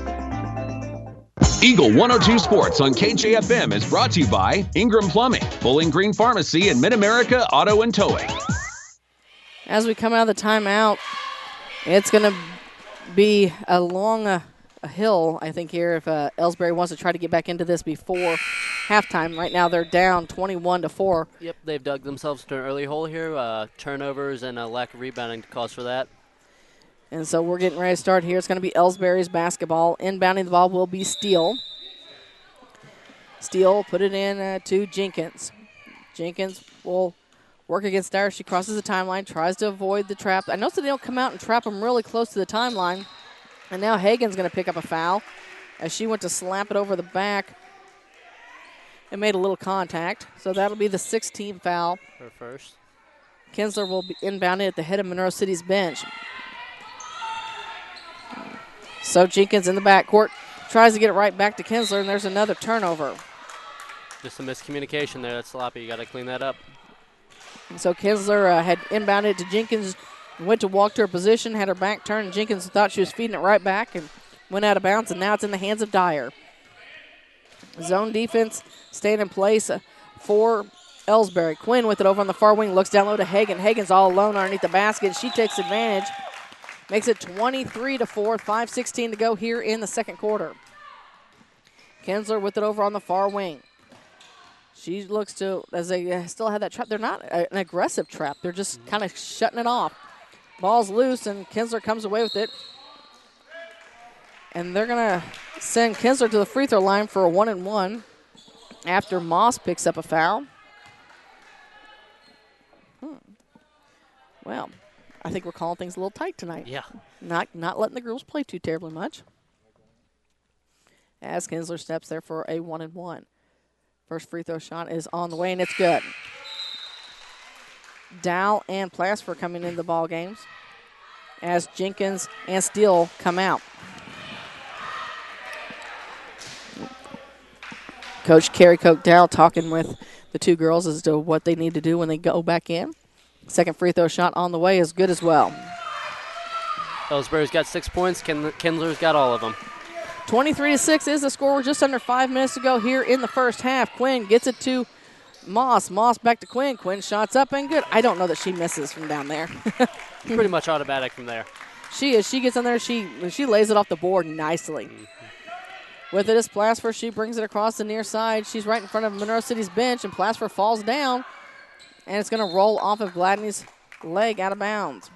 Eagle 102 Sports on KJFM is brought to you by Ingram Plumbing, Bowling Green Pharmacy, and Mid-America Auto and Towing. As we come out of the timeout, it's going to be along a hill, I think, here if Elsberry wants to try to get back into this before halftime. Right now they're down 21-4. Yep, they've dug themselves to an early hole here. Turnovers and a lack of rebounding cause for that. And so we're getting ready to start here. It's going to be Elsberry's basketball. Inbounding the ball will be Steele. Steele put it in to Jenkins. Jenkins will work against Dyer. She crosses the timeline, tries to avoid the trap. I noticed that they don't come out and trap them really close to the timeline. And now Hagen's going to pick up a foul as she went to slap it over the back and made a little contact. So that'll be the 16th foul. Her first. Kinsler will be inbounded at the head of Monroe City's bench. So Jenkins in the backcourt tries to get it right back to Kinsler, and there's another turnover. Just a miscommunication there. That's sloppy. You got to clean that up. And so Kinsler had inbounded to Jenkins, went to walk to her position, had her back turned, and Jenkins thought she was feeding it right back and went out of bounds, and now it's in the hands of Dyer. Zone defense staying in place for Elsberry. Quinn with it over on the far wing, looks down low to Hagen. Hagen's all alone underneath the basket. She takes advantage. Makes it 23-4, 5:16 to go here in the second quarter. Kinsler with it over on the far wing. She looks to, as they still have that trap, they're not an aggressive trap. They're just kind of shutting it off. Ball's loose, and Kinsler comes away with it. And they're going to send Kinsler to the free throw line for a 1-and-1 after Moss picks up a foul. Well, I think we're calling things a little tight tonight. Yeah. Not letting the girls play too terribly much. As Kinsler steps there for a 1-and-1. First free throw shot is on the way, and it's good. Dow and Plasper coming in the ball games as Jenkins and Steele come out. Coach Carrie Coke Dow talking with the two girls as to what they need to do when they go back in. Second free throw shot on the way is good as well. Elsberry's got 6 points. Kinsler's got all of them. 23-6 is the score. We're just under 5 minutes to go here in the first half. Quinn gets it to Moss. Moss back to Quinn. Quinn shots up and good. I don't know that she misses from down there. Pretty much automatic from there. She is. She gets in there. She lays it off the board nicely. With it is Plasper. She brings it across the near side. She's right in front of Monroe City's bench, and Plasper falls down, and it's going to roll off of Gladney's leg out of bounds.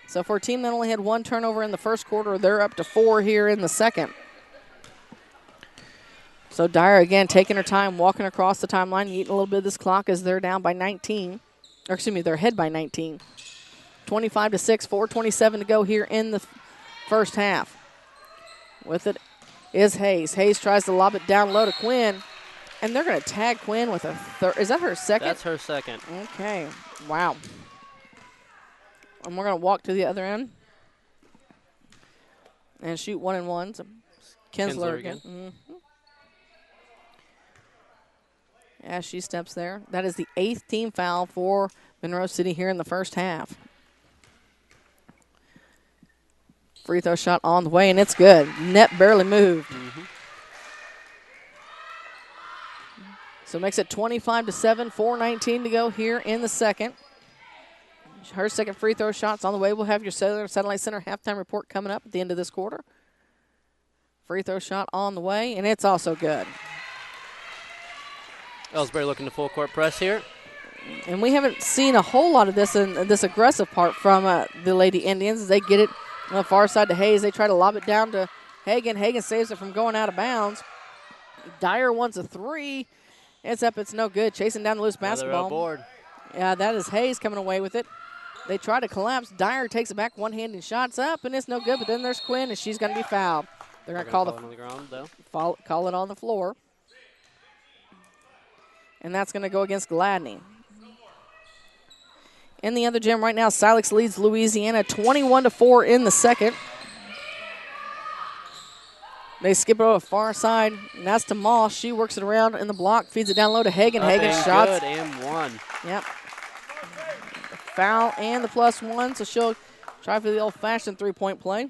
So for a team that only had one turnover in the first quarter, they're up to 4 here in the second. So Dyer again taking her time, walking across the timeline, eating a little bit of this clock as they're down by 19. Or excuse me, they're ahead by 19. 25-6, 4:27 to go here in the first half. With it is Hayes. Hayes tries to lob it down low to Quinn, and they're going to tag Quinn with a third. Is that her second? That's her second. Okay. Wow. And we're going to walk to the other end and shoot 1-and-1. So Kinsler again. Mm-hmm. As she steps there. That is the 8th team foul for Monroe City here in the first half. Free throw shot on the way, and it's good. Net barely moved. Mm-hmm. So it makes it 25-7, 4:19 to go here in the second. Her second free throw shot's on the way. We'll have your Satellite Center halftime report coming up at the end of this quarter. Free throw shot on the way, and it's also good. Elsberry looking to full court press here. And we haven't seen a whole lot of this in this aggressive part from the Lady Indians. They get it on the far side to Hayes. They try to lob it down to Hagen. Hagen saves it from going out of bounds. Dyer wants a three. It's up. It's no good. Chasing down the loose basketball. Board. Yeah, that is Hayes coming away with it. They try to collapse. Dyer takes it back, one-handed shots up, and it's no good. But then there's Quinn, and she's going to be fouled. They're going to call it on the ground, though. Call it on the floor. And that's going to go against Gladney. In the other gym right now, Silex leads Louisiana 21-4 in the second. They skip it over the far side, and that's to Moss. She works it around in the block, feeds it down low to Hagan. Hagan shots. Good, and one. Yep. Foul and the +1, so she'll try for the old-fashioned three-point play.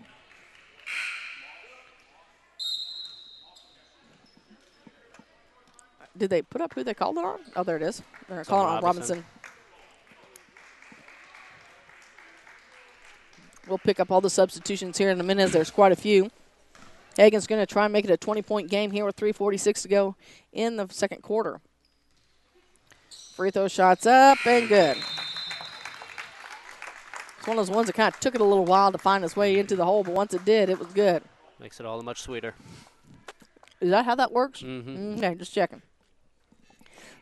Did they put up who they called it on? Oh, there it is. They're calling it on Robinson. We'll pick up all the substitutions here in a minute. There's quite a few. Hagan's going to try and make it a 20-point game here with 3:46 to go in the second quarter. Free throw shots up and good. It's one of those ones that kind of took it a little while to find its way into the hole, but once it did, it was good. Makes it all much sweeter. Is that how that works? Mm-hmm. Okay, just checking.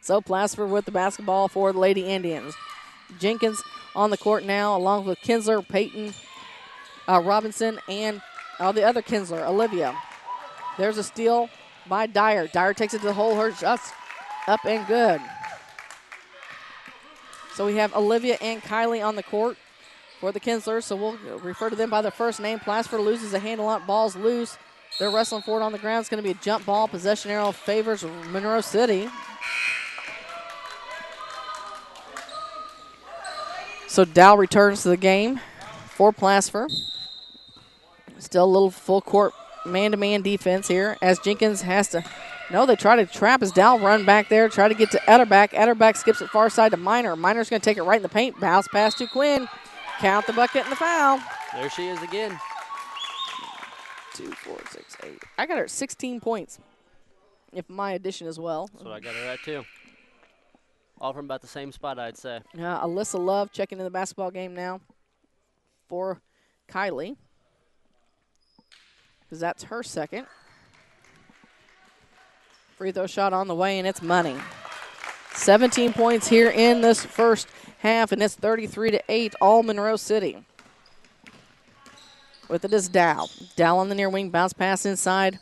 So Plassford with the basketball for the Lady Indians. Jenkins on the court now, along with Kinsler, Peyton, Robinson, and the other Kinsler, Olivia. There's a steal by Dyer. Dyer takes it to the hole. Her shots up and good. So we have Olivia and Kylie on the court for the Kinslers, so we'll refer to them by their first name. Plassford loses a handle on it. Ball's loose. They're wrestling for it on the ground. It's going to be a jump ball. Possession arrow favors Monroe City. So Dow returns to the game for Plassford. Still a little full court man-to-man defense here as Jenkins has to, no, they try to trap as Dow run back there, try to get to Etterback. Etterback skips it far side to Minor. Minor's going to take it right in the paint. Bounce pass to Quinn. Count the bucket and the foul. There she is again. 2, 4, 6, 8. I got her at 16 points, if my addition as well. That's what I got her at too. All from about the same spot, I'd say. Alyssa Love checking in the basketball game now for Kylie, because that's her second. Free throw shot on the way, and it's money. 17 points here in this first half, and it's 33-8, all Monroe City. With it is Dow. Dow on the near wing, bounce pass inside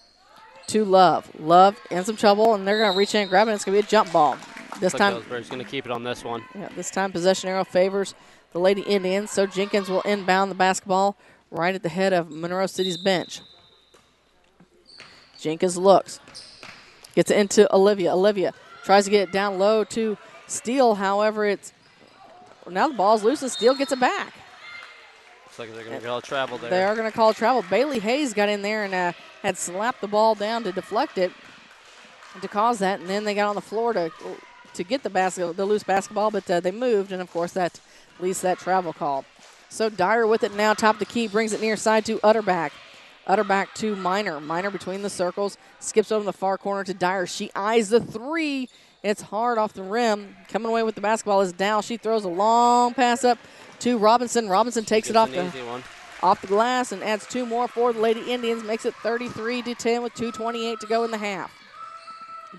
to Love. Love in some trouble, and they're going to reach in and grab it, and it's going to be a jump ball. This time, Elsberry's going to keep it on this one. Yeah, this time possession arrow favors the Lady Indians, so Jenkins will inbound the basketball right at the head of Monroe City's bench. Jenkins looks. Gets it into Olivia. Olivia tries to get it down low to Steele. However, now the ball's loose and Steele gets it back. Looks like they're going to call travel there. They are going to call travel. Bailey Hayes got in there and had slapped the ball down to deflect it to cause that, and then they got on the floor to get the loose basketball, but they moved, and of course that leads to that travel call. So Dyer with it now, top of the key, brings it near side to Utterback. Utterback to Minor. Minor between the circles, skips over the far corner to Dyer. She eyes the three. It's hard off the rim. Coming away with the basketball is Dow. She throws a long pass up to Robinson. Robinson takes it off the glass and adds two more for the Lady Indians. Makes it 33-10 with 2:28 to go in the half.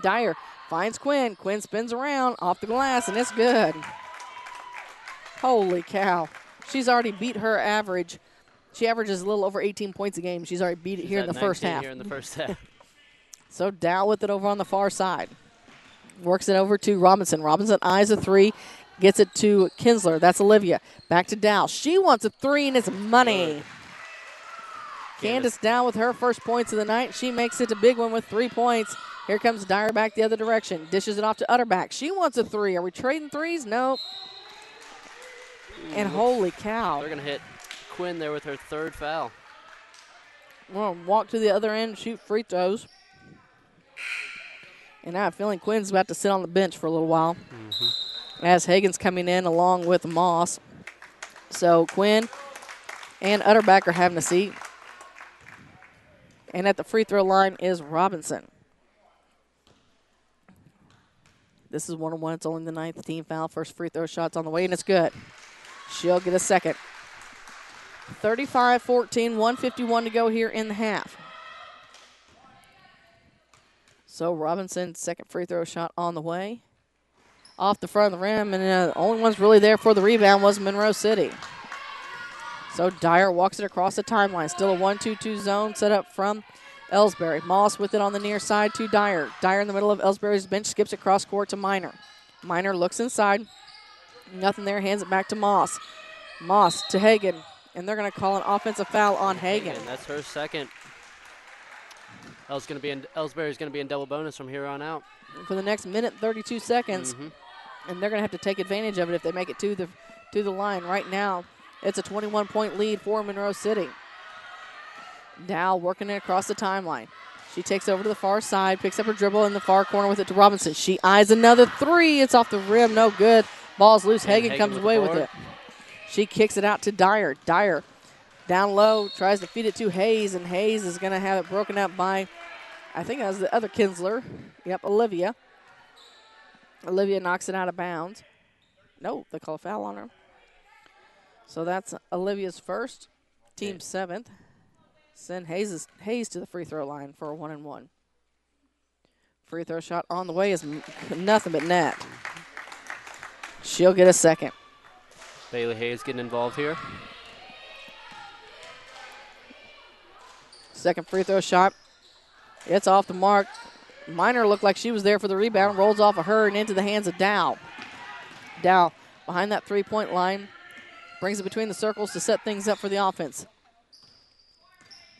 Dyer finds Quinn. Quinn spins around off the glass, and it's good. Holy cow. She's already beat her average. She averages a little over 18 points a game. She's already beat it here in the first half. Here in the first half. So Dow with it over on the far side. Works it over to Robinson. Robinson eyes a three. Gets it to Kinsler. That's Olivia. Back to Dow. She wants a three, and it's money. Candace Dow with her first points of the night. She makes it a big one with 3 points. Here comes Dyer back the other direction. Dishes it off to Utterback. She wants a three. Are we trading threes? Nope. And holy cow. They're going to hit Quinn there with her third foul. Well, walk to the other end, shoot free throws. And I have a feeling Quinn's about to sit on the bench for a little while. As Hagen's coming in along with Moss. So Quinn and Utterback are having a seat. And at the free throw line is Robinson. This is 1-1. It's only the ninth team foul. First free throw shot's on the way, and it's good. She'll get a second. 35-14, 1:51 to go here in the half. So Robinson's second free throw shot on the way. Off the front of the rim, and the only one's really there for the rebound was Monroe City. So Dyer walks it across the timeline. Still a 1-2-2 zone set up from Elsberry. Moss with it on the near side to Dyer. Dyer in the middle of Elsberry's bench, skips across court to Minor. Minor looks inside. Nothing there, hands it back to Moss. Moss to Hagan, and they're going to call an offensive foul on Hagan. That's her second. Elsberry's going to be in double bonus from here on out. For the next minute, 32 seconds, and they're going to have to take advantage of it if they make it to the line. Right now, it's a 21-point lead for Monroe City. Dow working it across the timeline. She takes over to the far side, picks up her dribble in the far corner with it to Robinson. She eyes another three. It's off the rim, no good. Ball's loose. Hagan comes away with it. She kicks it out to Dyer. Dyer down low, tries to feed it to Hayes, and Hayes is going to have it broken up by, I think that was the other Kinsler. Yep, Olivia. Olivia knocks it out of bounds. No, they call a foul on her. So that's Olivia's first, team seventh. Send Hayes to the free throw line for a 1-and-1. Free throw shot on the way is nothing but net. She'll get a second. Bailey Hayes getting involved here. Second free throw shot. It's off the mark. Miner looked like she was there for the rebound. Rolls off of her and into the hands of Dow. Dow behind that three-point line. Brings it between the circles to set things up for the offense.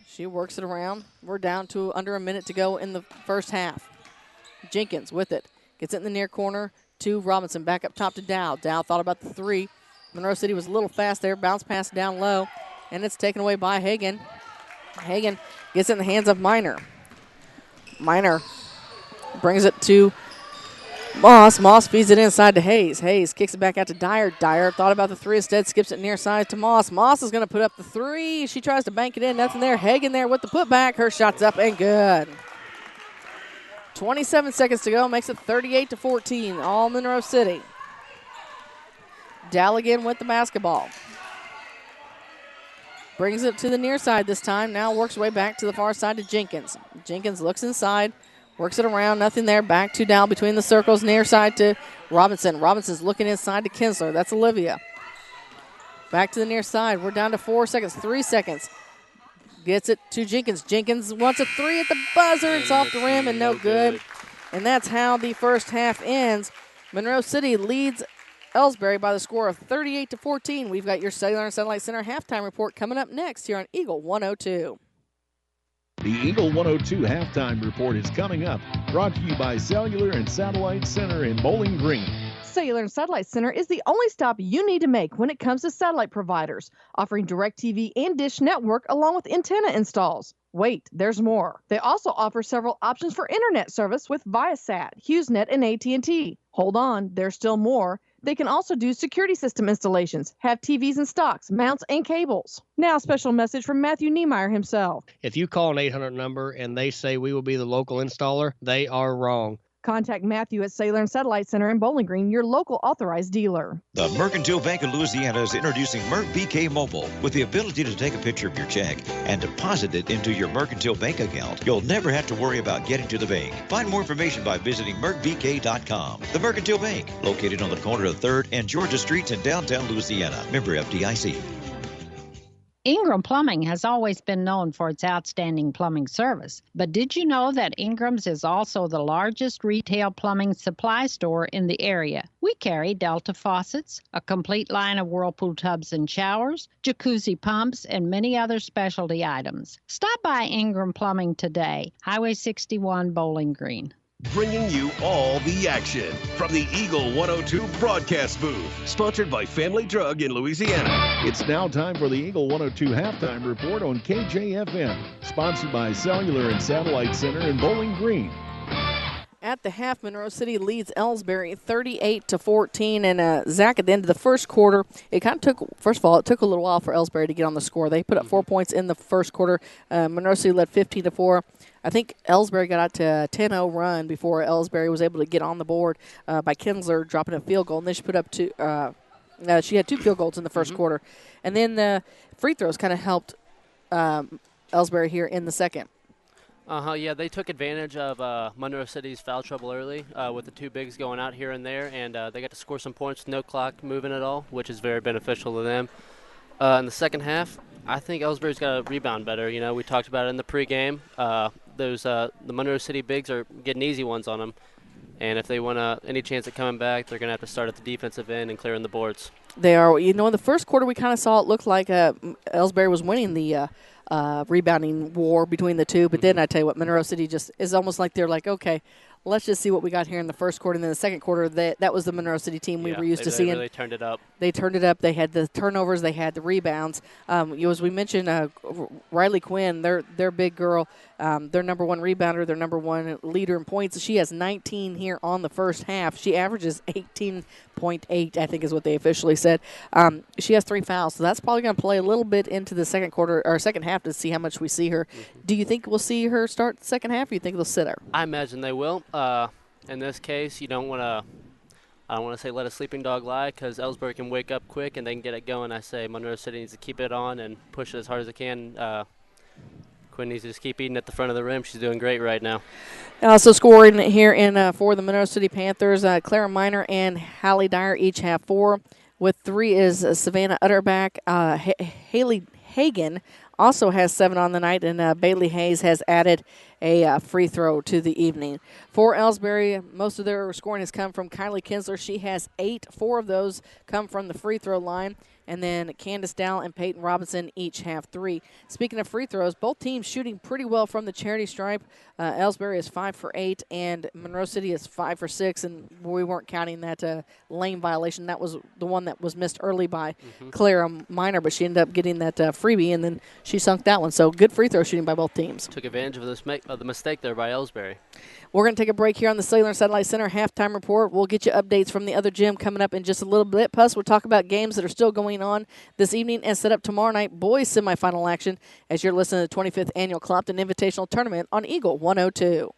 She works it around. We're down to under a minute to go in the first half. Jenkins with it. Gets it in the near corner to Robinson. Back up top to Dow. Dow thought about the three. Monroe City was a little fast there. Bounce pass down low. And it's taken away by Hagan. Hagan gets it in the hands of Miner. Miner brings it to Moss. Moss feeds it inside to Hayes. Hayes kicks it back out to Dyer. Dyer thought about the three instead, skips it near side to Moss. Moss is going to put up the three. She tries to bank it in. Nothing there. Hagan there with the putback. Her shot's up and good. 27 seconds to go. Makes it 38-14. All Monroe City. Dalligan with the basketball. Brings it to the near side this time. Now works way back to the far side to Jenkins. Jenkins looks inside. Works it around, nothing there. Back to Dow between the circles, near side to Robinson. Robinson's looking inside to Kinsler. That's Olivia. Back to the near side. We're down to 4 seconds, 3 seconds. Gets it to Jenkins. Jenkins wants a three at the buzzer. It's off the rim and no good. And that's how the first half ends. Monroe City leads Elsberry by the score of 38-14. We've got your Cellular and Satellite Center halftime report coming up next here on Eagle 102. The Eagle 102 halftime report is coming up, brought to you by Cellular and Satellite Center in Bowling Green. Cellular and Satellite Center is the only stop you need to make when it comes to satellite providers, offering DirecTV and Dish Network along with antenna installs. Wait, there's more. They also offer several options for internet service with Viasat, HughesNet, and AT&T. Hold on, there's still more. They can also do security system installations, have TVs in stocks, mounts, and cables. Now, a special message from Matthew Niemeyer himself. If you call an 800 number and they say we will be the local installer, they are wrong. Contact Matthew at Cellular and Satellite Center in Bowling Green, your local authorized dealer. The Mercantile Bank of Louisiana is introducing Merc BK Mobile with the ability to take a picture of your check and deposit it into your Mercantile Bank account. You'll never have to worry about getting to the bank. Find more information by visiting mercbk.com. The Mercantile Bank, located on the corner of 3rd and Georgia Streets in downtown Louisiana. Member FDIC. Ingram Plumbing has always been known for its outstanding plumbing service. But did you know that Ingram's is also the largest retail plumbing supply store in the area? We carry Delta faucets, a complete line of Whirlpool tubs and showers, jacuzzi pumps, and many other specialty items. Stop by Ingram Plumbing today, Highway 61, Bowling Green. Bringing you all the action from the Eagle 102 broadcast booth, sponsored by Family Drug in Louisiana. It's now time for the Eagle 102 halftime report on KJFM, sponsored by Cellular and Satellite Center in Bowling Green. At the half, Monroe City leads Elsberry 38-14. And Zach, at the end of the first quarter, it kind of took, first of all, it took a little while for Elsberry to get on the score. They put up 4 points in the first quarter. Monroe City led 15-4. I think Elsberry got out to a 10-0 run before Elsberry was able to get on the board by Kinsler dropping a field goal. And then she put up she had 2 field goals in the first quarter. And then the free throws kind of helped Elsberry here in the second. Yeah, they took advantage of Monroe City's foul trouble early with the 2 bigs going out here and there, and they got to score some points, no clock moving at all, which is very beneficial to them. In the second half, I think Elsberry's got to rebound better. You know, we talked about it in the pregame. The Monroe City bigs are getting easy ones on them. And if they want any chance at coming back, they're going to have to start at the defensive end and clearing the boards. They are. In the first quarter, we kind of saw it look like Elsberry was winning the rebounding war between the two. But then I tell you what, Monroe City just is almost like they're like, okay, let's just see what we got here in the first quarter. And then the second quarter, that was the Monroe City team we were used to seeing. They really turned it up. They turned it up. They had the turnovers. They had the rebounds. As we mentioned, Riley Quinn, their big girl, their number one rebounder, their number one leader in points. She has 19 here on the first half. She averages 18.8, I think is what they officially said. She has 3 fouls, so that's probably going to play a little bit into the second quarter or second half to see how much we see her. Do you think we'll see her start the second half, or you think they'll sit her? I imagine they will. In this case, you don't want to. I don't want to say let a sleeping dog lie, because Elsberry can wake up quick and they can get it going. I say Monroe City needs to keep it on and push it as hard as it can. Quinn needs to just keep eating at the front of the rim. She's doing great right now. Also scoring here for the Monroe City Panthers, Clara Miner and Hallie Dyer each have 4. With 3 is Savannah Utterback. Haley Hagan also has 7 on the night, and Bailey Hayes has added a free throw to the evening. For Elsberry, most of their scoring has come from Kylie Kinsler. She has 8. 4 of those come from the free throw line. And then Candace Dow and Peyton Robinson each have 3. Speaking of free throws, both teams shooting pretty well from the charity stripe. Elsberry is 5 for 8, and Monroe City is 5 for 6. And we weren't counting that lane violation. That was the one that was missed early by Clara Miner, but she ended up getting that freebie, and then she sunk that one. So good free throw shooting by both teams. Took advantage of the mistake there by Elsberry. We're going to take a break here on the Cellular Satellite Center halftime report. We'll get you updates from the other gym coming up in just a little bit. Plus, we'll talk about games that are still going on this evening and set up tomorrow night boys semifinal action as you're listening to the 25th Annual Clopton Invitational Tournament on Eagle 102.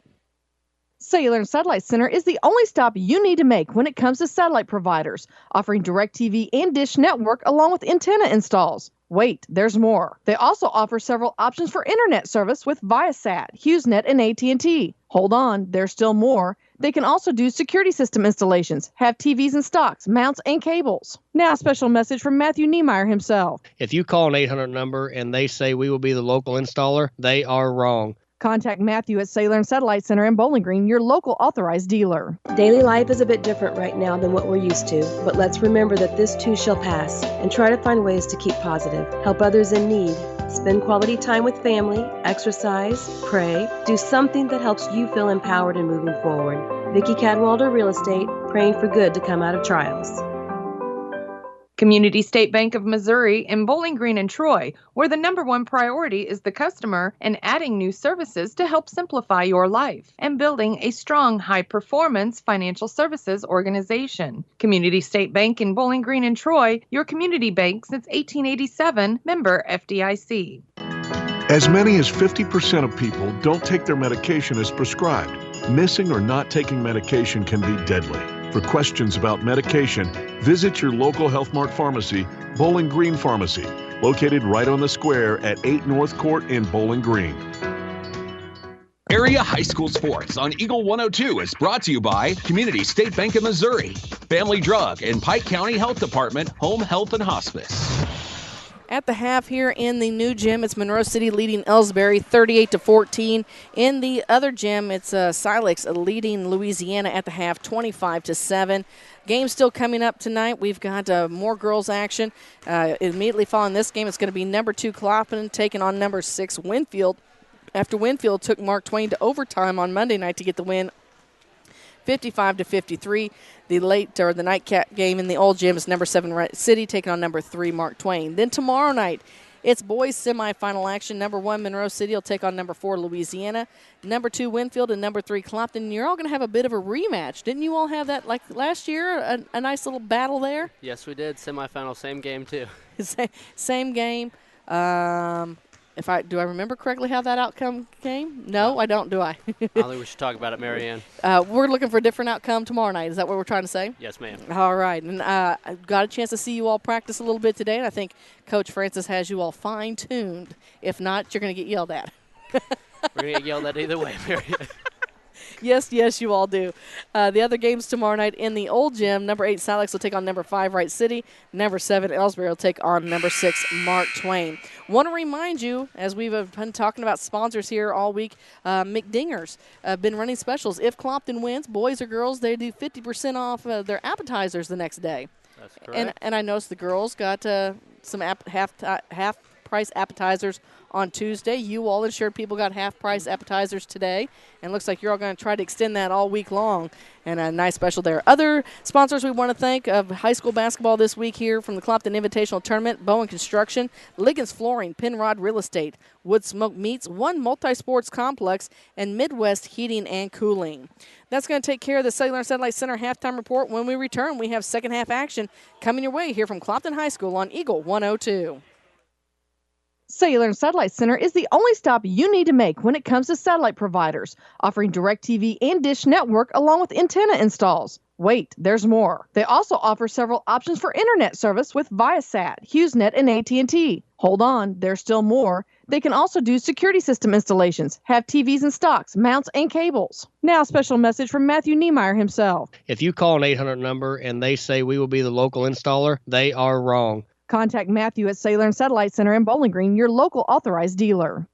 Cellular Satellite Center is the only stop you need to make when it comes to satellite providers, offering DirecTV and Dish Network along with antenna installs. Wait, there's more. They also offer several options for internet service with Viasat, HughesNet, and AT&T. Hold on, there's still more. They can also do security system installations, have TVs in stocks, mounts, and cables. Now a special message from Matthew Niemeyer himself. If you call an 800 number and they say we will be the local installer, they are wrong. Contact Matthew at Cellular and Satellite Center in Bowling Green, your local authorized dealer. Daily life is a bit different right now than what we're used to, but let's remember that this too shall pass and try to find ways to keep positive, help others in need, spend quality time with family, exercise, pray, do something that helps you feel empowered and moving forward. Vicki Cadwalder, Real Estate, praying for good to come out of trials. Community State Bank of Missouri in Bowling Green and Troy, where the number one priority is the customer and adding new services to help simplify your life and building a strong, high-performance financial services organization. Community State Bank in Bowling Green and Troy, your community bank since 1887, member FDIC. As many as 50% of people don't take their medication as prescribed. Missing or not taking medication can be deadly. For questions about medication, visit your local Health Mart pharmacy, Bowling Green Pharmacy, located right on the square at 8 North Court in Bowling Green. Area High School Sports on Eagle 102 is brought to you by Community State Bank of Missouri, Family Drug, and Pike County Health Department, Home Health and Hospice. At the half here in the new gym, it's Monroe City leading Elsberry 38-14. In the other gym, it's Silex leading Louisiana at the half 25-7. Game still coming up tonight. We've got more girls action. Immediately following this game, it's going to be number 2 Clopton taking on number 6 Winfield. After Winfield took Mark Twain to overtime on Monday night to get the win, 55-53. The nightcap game in the old gym is number 7 Red City taking on number 3 Mark Twain. Then tomorrow night, it's boys semifinal action. Number 1 Monroe City will take on number 4 Louisiana, number 2 Winfield, and number 3 Clopton. You're all going to have a bit of a rematch. Didn't you all have that like last year? A nice little battle there. Yes, we did. Semifinal, same game too. Same game. Do I remember correctly how that outcome came? No, I don't, do I? I think we should talk about it, Marianne. We're looking for a different outcome tomorrow night. Is that what we're trying to say? Yes, ma'am. All right. And I got a chance to see you all practice a little bit today, and I think Coach Francis has you all fine-tuned. If not, you're going to get yelled at. We're going to get yelled at either way, Marianne. Yes, you all do. The other games tomorrow night in the old gym, number 8 Silex will take on number 5 Wright City. Number 7 Elsberry will take on number 6 Mark Twain. Want to remind you, as we've been talking about sponsors here all week, McDinger's been running specials. If Clopton wins, boys or girls, they do 50% off their appetizers the next day. That's correct. And I noticed the girls got some half-price appetizers on Tuesday. You all insured people got half-price appetizers today, and looks like you're all going to try to extend that all week long. And a nice special there. Other sponsors we want to thank of high school basketball this week here from the Clopton Invitational Tournament: Bowen Construction, Liggins Flooring, Penrod Real Estate, Wood Smoke Meats, One Multi-Sports Complex, and Midwest Heating and Cooling. That's going to take care of the Cellular and Satellite Center halftime report. When we return, we have second half action coming your way here from Clopton High School on Eagle 102. Cellular and Satellite Center is the only stop you need to make when it comes to satellite providers, offering DirecTV and Dish Network along with antenna installs. Wait, there's more. They also offer several options for internet service with Viasat, HughesNet, and AT&T. Hold on, there's still more. They can also do security system installations, have TVs in stocks, mounts, and cables. Now, a special message from Matthew Niemeyer himself. If you call an 800 number and they say we will be the local installer, they are wrong. Contact Matthew at Cellular and Satellite Center in Bowling Green, your local authorized dealer.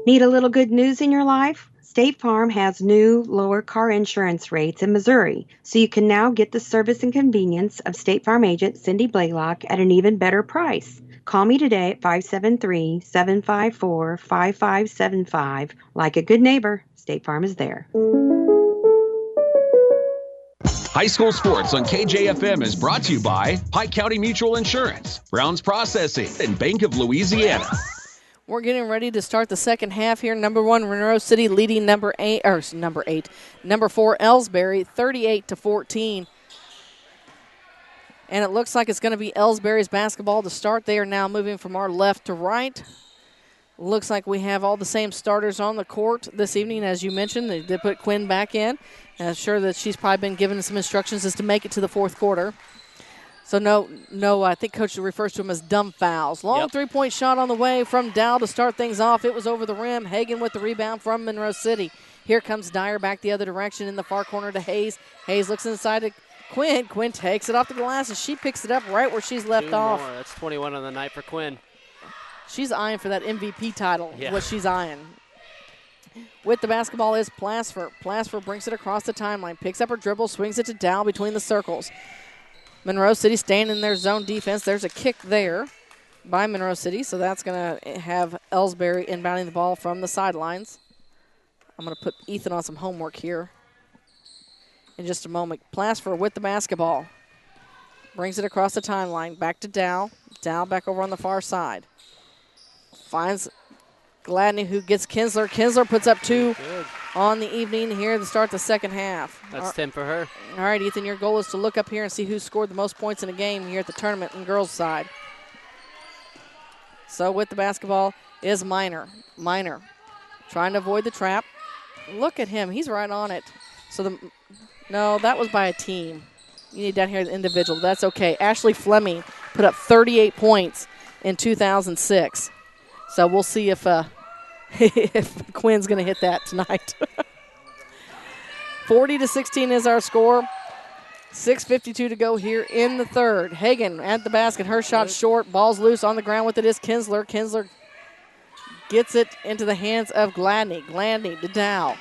Need a little good news in your life? State Farm has new, lower car insurance rates in Missouri, so you can now get the service and convenience of State Farm agent Cindy Blaylock at an even better price. Call me today at 573-754-5575. Like a good neighbor, State Farm is there. High School Sports on KJFM is brought to you by Pike County Mutual Insurance, Browns Processing, and Bank of Louisiana. We're getting ready to start the second half here. Number 1, Monroe City leading number 4, Elsberry, 38-14. And it looks like it's going to be Elsberry's basketball to start. They are now moving from our left to right. Looks like we have all the same starters on the court this evening. As you mentioned, they did put Quinn back in. And I'm sure that she's probably been given some instructions as to make it to the fourth quarter. So no, I think Coach refers to them as dumb fouls. Long three-point shot on the way from Dow to start things off. It was over the rim. Hagan with the rebound from Monroe City. Here comes Dyer back the other direction in the far corner to Hayes. Hayes looks inside to Quinn. Quinn takes it off the glass, and she picks it up right where she's left off. That's 21 on the night for Quinn. She's eyeing for that MVP title, yeah. What she's eyeing. With the basketball is Plasfer. Plasfer brings it across the timeline, picks up her dribble, swings it to Dow between the circles. Monroe City staying in their zone defense. There's a kick there by Monroe City, so that's going to have Elsberry inbounding the ball from the sidelines. I'm going to put Ethan on some homework here in just a moment. Plasfer with the basketball. Brings it across the timeline, back to Dow. Dow back over on the far side. Finds Gladney, who gets Kinsler. Kinsler puts up 2 on the evening here to start the second half. That's 10 for her. All right, Ethan, your goal is to look up here and see who scored the most points in a game here at the tournament on girls' side. So with the basketball is Minor. Minor trying to avoid the trap. Look at him. He's right on it. So no, that was by a team. You need down here the individual. That's okay. Ashley Fleming put up 38 points in 2006. So we'll see if Quinn's going to hit that tonight. 40-16 is our score. 6:52 to go here in the third. Hagan at the basket. Her shot short. Ball's loose on the ground with it is Kinsler. Kinsler gets it into the hands of Gladney. Gladney to Dow.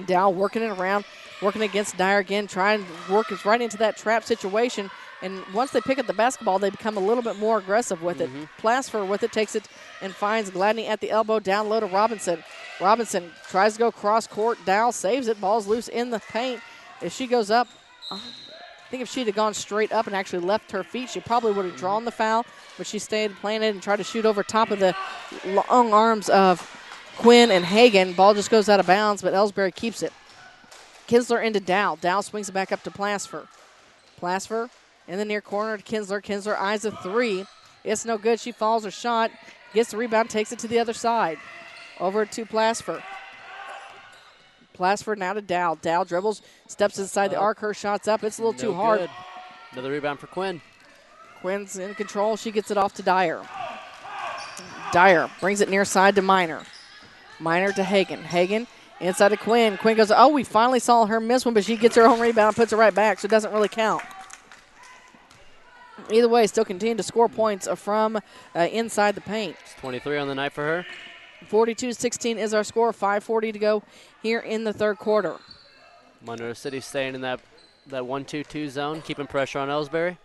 Dow working it around, working against Dyer again, trying to work it right into that trap situation. And once they pick up the basketball, they become a little bit more aggressive with it. Plasfer with it, takes it and finds Gladney at the elbow, down low to Robinson. Robinson tries to go cross court. Dow saves it. Ball's loose in the paint. If she goes up, I think if she'd have gone straight up and actually left her feet, she probably would have drawn the foul. But she stayed planted and tried to shoot over top of the long arms of Quinn and Hagan. Ball just goes out of bounds, but Elsberry keeps it. Kinsler into Dow. Dow swings it back up to Plasfer. Plasfer in the near corner to Kinsler. Kinsler eyes a 3. It's no good. She follows her shot, gets the rebound, takes it to the other side. Over to Plasfer. Plasfer now to Dow. Dow dribbles, steps inside the arc. Her shot's up. It's a little too hard. Good. Another rebound for Quinn. Quinn's in control. She gets it off to Dyer. Dyer brings it near side to Minor. Minor to Hagan. Hagan Inside to Quinn. Quinn goes, oh, we finally saw her miss one, but she gets her own rebound and puts it right back, so it doesn't really count. Either way, still continue to score points from inside the paint. It's 23 on the night for her. 42-16 is our score. 5:40 to go here in the third quarter. Monroe City staying in that 1-2-2 zone, keeping pressure on Elsberry.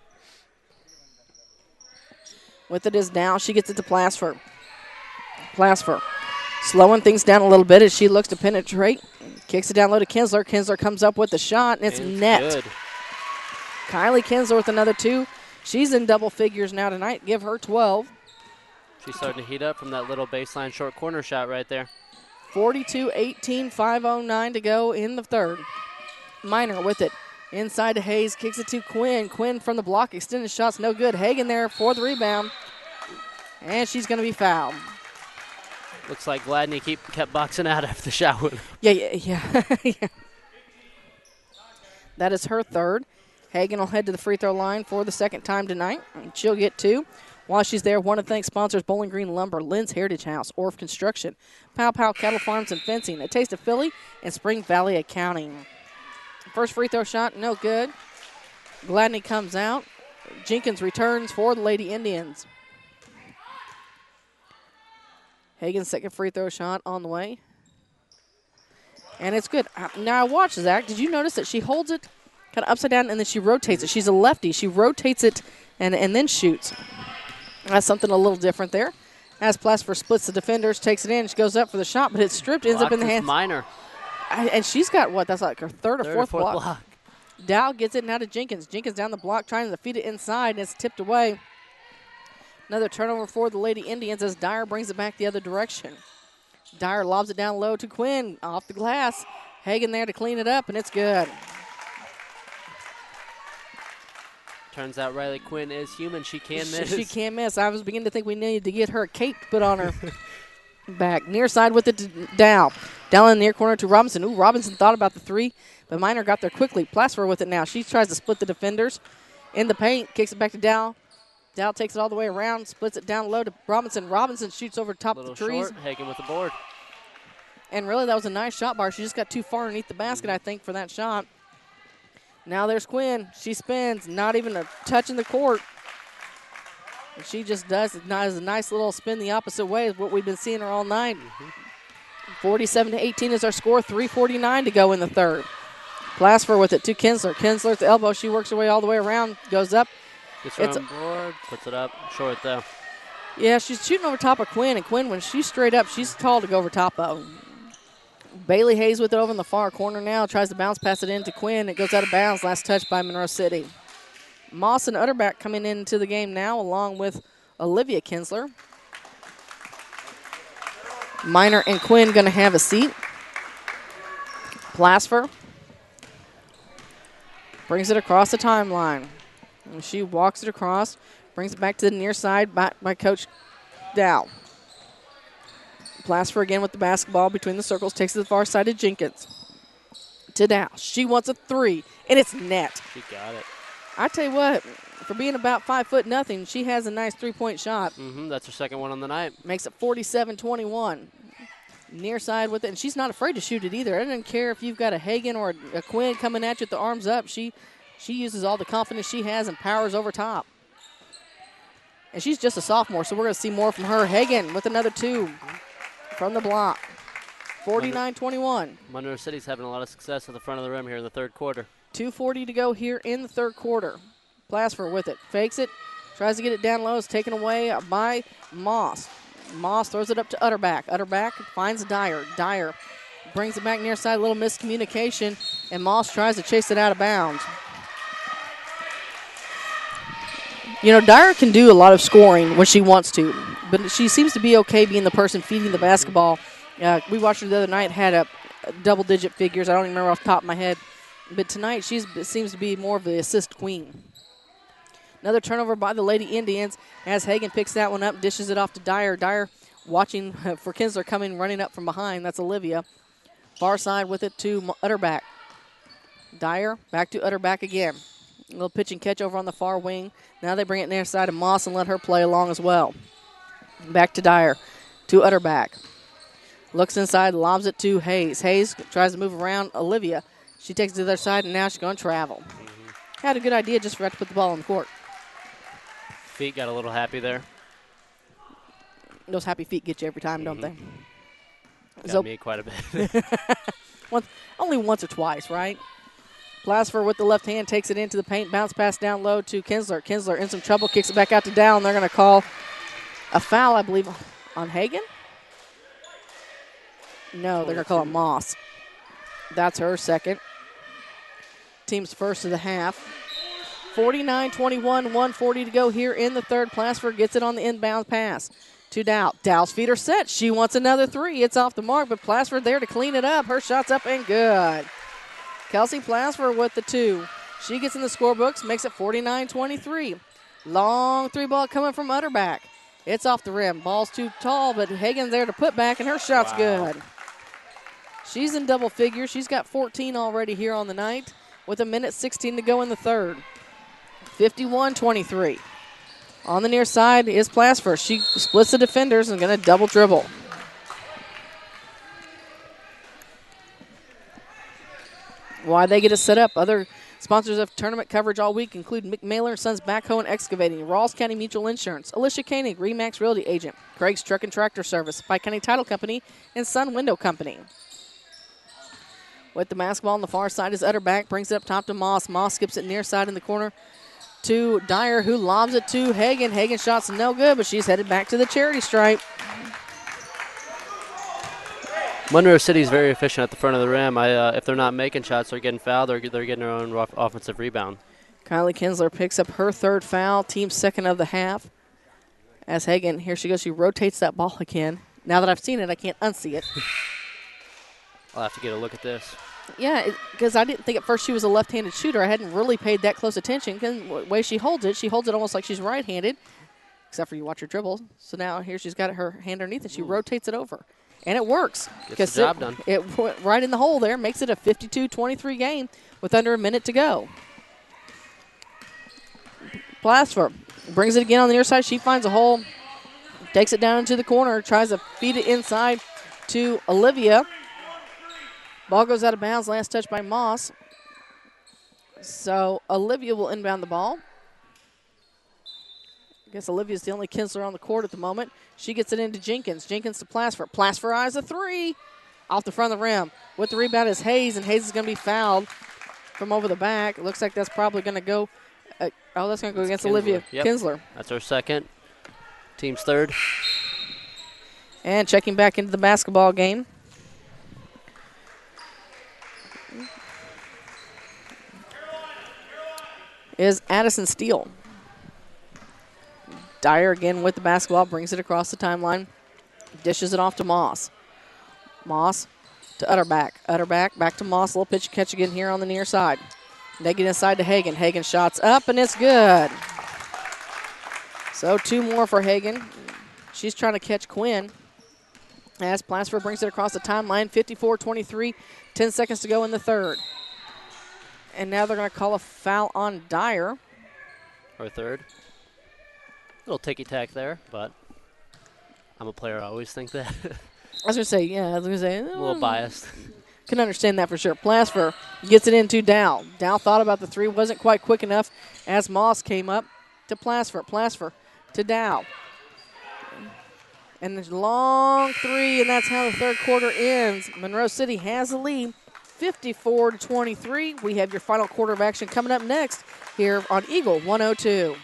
With it is now. She gets it to Plasfer. Plasfer slowing things down a little bit as she looks to penetrate. Kicks it down low to Kinsler. Kinsler comes up with the shot, and it's net. Good. Kylie Kinsler with another 2. She's in double figures now tonight. Give her 12. She's starting to heat up from that little baseline short corner shot right there. 42-18, 5:09 to go in the third. Minor with it. Inside to Hayes, kicks it to Quinn. Quinn from the block, extended shots, no good. Hagan there for the rebound, and she's going to be fouled. Looks like Gladney kept boxing out after the shot. Yeah. That is her third. Hagan will head to the free throw line for the second time tonight. She'll get 2. While she's there, want to thank sponsors Bowling Green Lumber, Lynn's Heritage House, Orff Construction, Pow Pow Cattle Farms and Fencing, A Taste of Philly, and Spring Valley Accounting. First free throw shot, no good. Gladney comes out. Jenkins returns for the Lady Indians. Hagan's second free throw shot on the way. And it's good. Now watch, Zach. Did you notice that she holds it kind of upside down and then she rotates it? She's a lefty. She rotates it and then shoots. That's something a little different there. As Plasper splits the defenders, takes it in. She goes up for the shot, but it's stripped, ends up in the hands. Minor. And she's got what? That's like her third or fourth block. Dow gets it now to Jenkins. Jenkins down the block trying to feed it inside, and it's tipped away. Another turnover for the Lady Indians as Dyer brings it back the other direction. Dyer lobs it down low to Quinn off the glass. Hagan there to clean it up, and it's good. Turns out Riley Quinn is human. She can miss. She can miss. I was beginning to think we needed to get her a cape put on her back. Near side with it to Dow. Down in the near corner to Robinson. Ooh, Robinson thought about the 3, but Minor got there quickly. Plasper with it now. She tries to split the defenders in the paint. Kicks it back to Dow. Dow takes it all the way around. Splits it down low to Robinson. Robinson shoots over top of the trees. Short, Hagan with the board. And really, that was a nice shot bar. She just got too far underneath the basket, I think, for that shot. Now there's Quinn. She spins, not even a touch in the court. And she just does a nice little spin the opposite way is what we've been seeing her all night. 47-18 is our score. 3:49 to go in the third. Plasper with it to Kinsler. Kinsler at the elbow. She works her way all the way around, goes up. Gets her on board, puts it up short though. Yeah, she's shooting over top of Quinn, and Quinn, when she's straight up, she's tall to go over top of. Bailey Hayes with it over in the far corner now. Tries to bounce pass it in to Quinn. It goes out of bounds. Last touch by Monroe City. Moss and Utterback coming into the game now along with Olivia Kinsler. Minor and Quinn going to have a seat. Plasper brings it across the timeline. And she walks it across, brings it back to the near side by Coach Dow. Plasper again with the basketball between the circles, takes it to the far side to Jenkins. To Dow. She wants a 3, and it's net. She got it. I tell you what, for being about 5'0", she has a nice 3-point shot. That's her second one on the night. Makes it 47-21. Near side with it, and she's not afraid to shoot it either. I don't care if you've got a Hagan or a Quinn coming at you with the arms up. She uses all the confidence she has and powers over top. And she's just a sophomore, so we're going to see more from her. Hagan with another 2 from the block. 49-21. Monroe City's having a lot of success at the front of the rim here in the third quarter. 2:40 to go here in the third quarter. Plasper with it. Fakes it. Tries to get it down low. It's taken away by Moss. Moss throws it up to Utterback. Utterback finds Dyer. Dyer brings it back near side. A little miscommunication. And Moss tries to chase it out of bounds. You know, Dyer can do a lot of scoring when she wants to. But she seems to be okay being the person feeding the basketball. We watched her the other night. Had a double-digit figures. I don't even remember off the top of my head. But tonight, she seems to be more of the assist queen. Another turnover by the Lady Indians as Hagan picks that one up, dishes it off to Dyer. Dyer watching for Kinsler coming, running up from behind. That's Olivia. Far side with it to Utterback. Dyer back to Utterback again. A little pitch and catch over on the far wing. Now they bring it near side to Moss and let her play along as well. Back to Dyer to Utterback. Looks inside, lobs it to Hayes. Hayes tries to move around Olivia. She takes it to the other side, and now she's going to travel. Had a good idea, just forgot to put the ball on the court. Feet got a little happy there. Those happy feet get you every time, don't they? Got me quite a bit. Only once or twice, right? Plasfer with the left hand takes it into the paint. Bounce pass down low to Kinsler. Kinsler in some trouble, kicks it back out to Down. They're going to call a foul, I believe, on Hagan. No, they're going to call it Moss. That's her second. Team's first of the half. 49-21, 1:40 to go here in the third. Plasfer gets it on the inbound pass to Dow. Dow's feet are set. She wants another three. It's off the mark, but Plasfer there to clean it up. Her shot's up and good. Kelsey Plasfer with the 2. She gets in the scorebooks, makes it 49-23. Long three ball coming from Utterback. It's off the rim. Ball's too tall, but Hagen's there to put back, and her shot's good. She's in double figures. She's got 14 already here on the night with 1:16 to go in the third. 51-23. On the near side is Plasfer. She splits the defenders and going to double dribble. Why they get it set up. Other sponsors of tournament coverage all week include McMailer & Sons Backhoe and Excavating, Rawls County Mutual Insurance, Alicia Koenig, Remax Realty Agent, Craig's Truck and Tractor Service, Pike County Title Company, and Sun Window Company. With the basketball on the far side is Utterback, brings it up top to Moss. Moss skips it near side in the corner to Dyer, who lobs it to Hagan. Hagan's shot's no good, but she's headed back to the charity stripe. Monroe City's very efficient at the front of the rim. If they're not making shots, they're getting fouled. They're getting their own offensive rebound. Kylie Kinsler picks up her third foul, team second of the half. As Hagan, here she goes, she rotates that ball again. Now that I've seen it, I can't unsee it. I'll have to get a look at this. Yeah, because I didn't think at first she was a left-handed shooter. I hadn't really paid that close attention. Because the way she holds it almost like she's right-handed, except for you watch her dribble. So now here she's got her hand underneath and she rotates it over. And it works. Gets the job done. It went right in the hole there, makes it a 52-23 game with under a minute to go. Plasfer brings it again on the near side. She finds a hole, takes it down into the corner, tries to feed it inside to Olivia. Ball goes out of bounds, last touch by Moss. So Olivia will inbound the ball. I guess Olivia's the only Kinsler on the court at the moment. She gets it into Jenkins. Jenkins to Plasfer. Plasfer eyes a three off the front of the rim. With the rebound is Hayes, and Hayes is going to be fouled from over the back. It looks like that's probably going to go. That's going to go against Kinsler. Olivia Yep. Kinsler. That's her second. Team's third. And checking back into the basketball game is Addison Steele. Dyer again with the basketball, brings it across the timeline, dishes it off to Moss. Moss to Utterback. Utterback back to Moss. Little pitch catch again here on the near side. They get inside to Hagan. Hagan shots up, and it's good. So 2 more for Hagan. She's trying to catch Quinn. As Plasfer brings it across the timeline, 54-23, 10 seconds to go in the third. And now they're going to call a foul on Dyer. Her third. Little ticky-tack there, but I'm a player. I always think that. I was going to say, yeah, a little biased. Can understand that for sure. Plasfer gets it into Dow. Dow thought about the three, wasn't quite quick enough as Moss came up to Plasfer. Plasfer to Dow. And there's a long three, and that's how the third quarter ends. Monroe City has the lead, 54-23. We have your final quarter of action coming up next here on Eagle 102.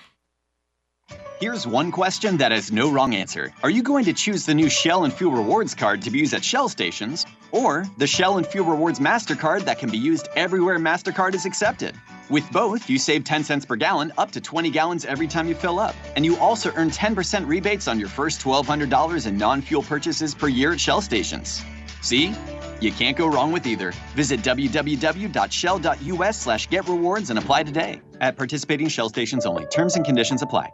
Here's one question that has no wrong answer. Are you going to choose the new Shell and Fuel Rewards card to be used at Shell stations, or the Shell and Fuel Rewards MasterCard that can be used everywhere MasterCard is accepted? With both, you save 10 cents per gallon, up to 20 gallons every time you fill up. And you also earn 10% rebates on your first $1,200 in non-fuel purchases per year at Shell stations. See? You can't go wrong with either. Visit www.shell.us/getrewards and apply today. At participating Shell stations only. Terms and conditions apply.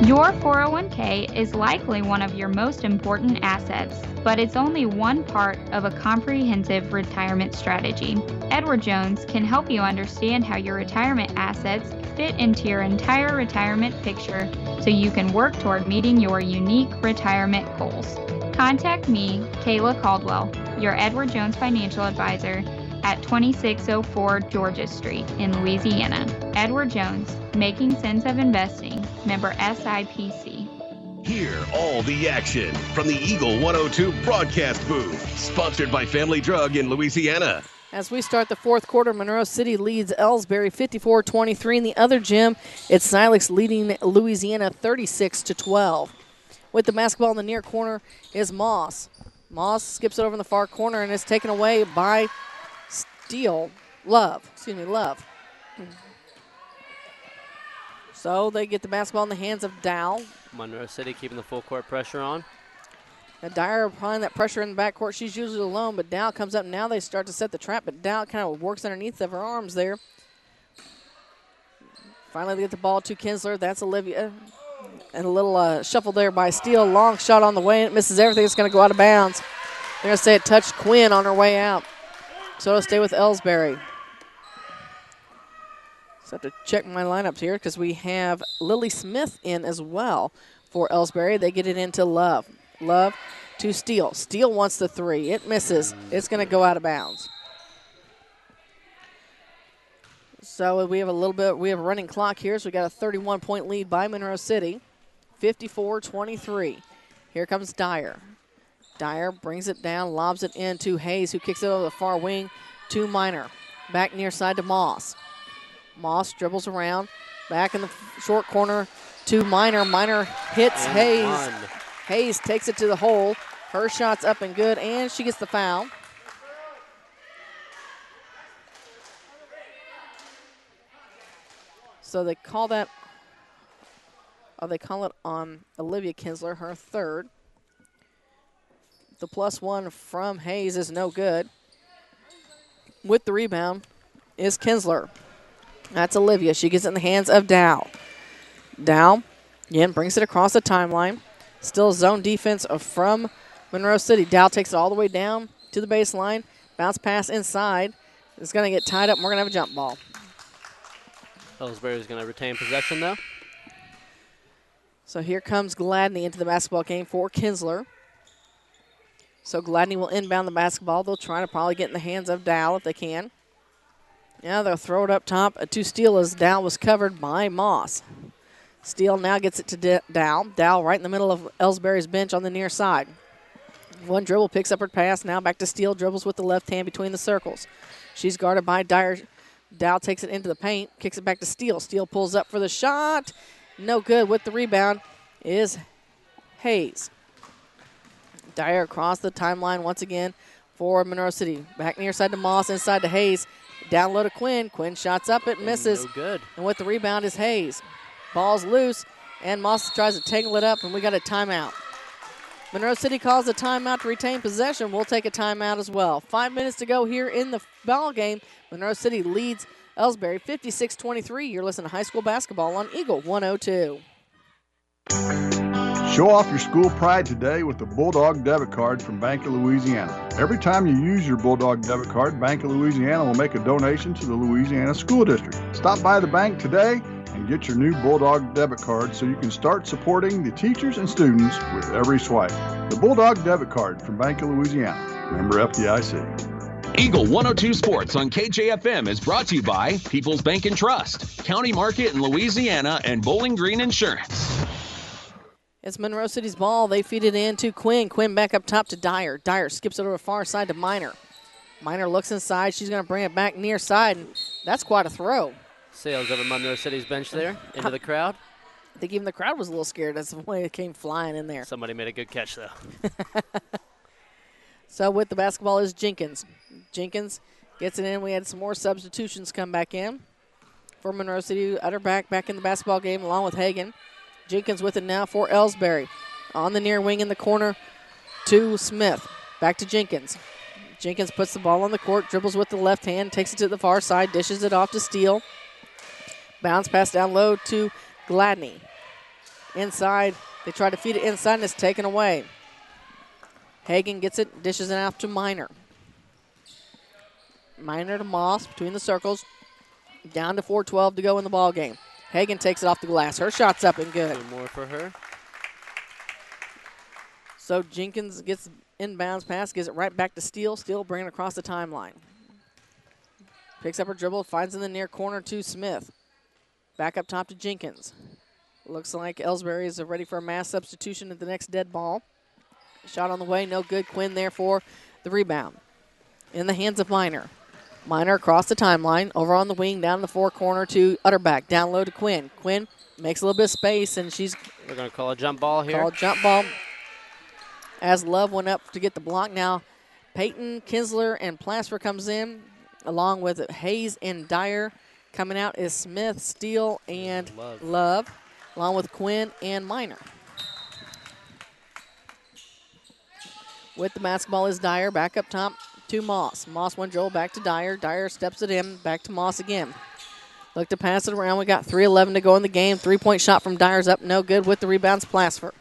Your 401k is likely one of your most important assets, but it's only one part of a comprehensive retirement strategy. Edward Jones can help you understand how your retirement assets fit into your entire retirement picture so you can work toward meeting your unique retirement goals. Contact me, Kayla Caldwell, your Edward Jones financial advisor, at 2604 Georgia Street in Louisiana. Edward Jones, making sense of investing, member SIPC. Hear all the action from the Eagle 102 broadcast booth, sponsored by Family Drug in Louisiana. As we start the fourth quarter, Monroe City leads Elsberry 54-23. In the other gym, it's Silex leading Louisiana 36-12. With the basketball in the near corner is Moss. Moss skips it over in the far corner and is taken away by Love. So they get the basketball in the hands of Dow. Monroe City keeping the full court pressure on. Now Dyer applying that pressure in the backcourt. She's usually alone, but Dow comes up. Now they start to set the trap, but Dow kind of works underneath of her arms there. Finally they get the ball to Kinsler. That's Olivia. And a little shuffle there by Steele. Long shot on the way. It misses everything. It's going to go out of bounds. They're going to say it touched Quinn on her way out. So it'll stay with Elsberry. Just have to check my lineups here because we have Lily Smith in as well for Elsberry. They get it into Love. Love to Steele. Steele wants the three. It misses. It's going to go out of bounds. So we have we have a running clock here, so we got a 31-point lead by Monroe City. 54-23. Here comes Dyer. Dyer brings it down, lobs it in to Hayes, who kicks it over the far wing to Minor. Back near side to Moss. Moss dribbles around. Back in the short corner to Minor. Minor hits And Hayes. one. Hayes takes it to the hole. Her shot's up and good, and she gets the foul. So they call that, they call it on Olivia Kinsler, her third. The +1 from Hayes is no good. With the rebound is Kinsler. That's Olivia. She gets it in the hands of Dow. Dow, again, brings it across the timeline. Still zone defense from Monroe City. Dow takes it all the way down to the baseline. Bounce pass inside. It's going to get tied up, and we're going to have a jump ball. Elsberry is going to retain possession, though. So here comes Gladney into the basketball game for Kinsler. So Gladney will inbound the basketball. They'll try to probably get in the hands of Dow if they can. Now they'll throw it up top to Steele as Dow was covered by Moss. Steele now gets it to Dow. Dow right in the middle of Elsberry's bench on the near side. One dribble, picks up her pass. Now back to Steele, dribbles with the left hand between the circles. She's guarded by Dyer. Dow takes it into the paint, kicks it back to Steele. Steele pulls up for the shot. No good. With the rebound is Hayes. Dyer across the timeline once again for Monroe City. Back near side to Moss, inside to Hayes. Down low to Quinn. Quinn shots up, it misses. No good. And with the rebound is Hayes. Ball's loose, and Moss tries to tangle it up, and we got a timeout. Monroe City calls a timeout to retain possession. We'll take a timeout as well. 5 minutes to go here in the ball game. Monroe City leads Elsberry 56-23. You're listening to high school basketball on Eagle 102. Show off your school pride today with the Bulldog debit card from Bank of Louisiana. Every time you use your Bulldog debit card, Bank of Louisiana will make a donation to the Louisiana School District. Stop by the bank today and get your new Bulldog debit card so you can start supporting the teachers and students with every swipe. The Bulldog debit card from Bank of Louisiana. Member FDIC. Eagle 102 Sports on KJFM is brought to you by People's Bank and Trust, County Market in Louisiana, and Bowling Green Insurance. It's Monroe City's ball. They feed it in to Quinn. Quinn back up top to Dyer. Dyer skips it over the far side to Minor. Minor looks inside. She's going to bring it back near side, and that's quite a throw. Sails over Monroe City's bench there into the crowd. I think even the crowd was a little scared. That's the way it came flying in there. Somebody made a good catch, though. So with the basketball is Jenkins. Jenkins gets it in. We had some more substitutions come back in for Monroe City. Utterback back in the basketball game along with Hagan. Jenkins with it now for Elsberry. On the near wing in the corner to Smith. Back to Jenkins. Jenkins puts the ball on the court, dribbles with the left hand, takes it to the far side, dishes it off to Steele. Bounce pass down low to Gladney. Inside, they try to feed it inside, and it's taken away. Hagan gets it, dishes it off to Minor. Minor to Moss between the circles. Down to 4:12 to go in the ball game. Hagan takes it off the glass. Her shot's up and good. Two more for her. So Jenkins gets inbounds pass, gives it right back to Steele. Steele bringing it across the timeline. Picks up her dribble, finds in the near corner to Smith. Back up top to Jenkins. Looks like Elsberry is ready for a mass substitution at the next dead ball. Shot on the way, no good. Quinn there for the rebound. In the hands of Minor. Minor across the timeline, over on the wing, down in the four corner to Utterback. Down low to Quinn. Quinn makes a little bit of space, and We're going to call a jump ball here. Call a jump ball. As Love went up to get the block. Now Peyton, Kinsler, and Plasper comes in, along with Hayes and Dyer. Coming out is Smith, Steele, and Love, along with Quinn and Minor. With the basketball is Dyer. Back up top to Moss. Moss one dribble back to Dyer. Dyer steps it in. Back to Moss again. Look to pass it around. We got 3:11 to go in the game. 3-point shot from Dyer's up. No good. With the rebounds, Plasper.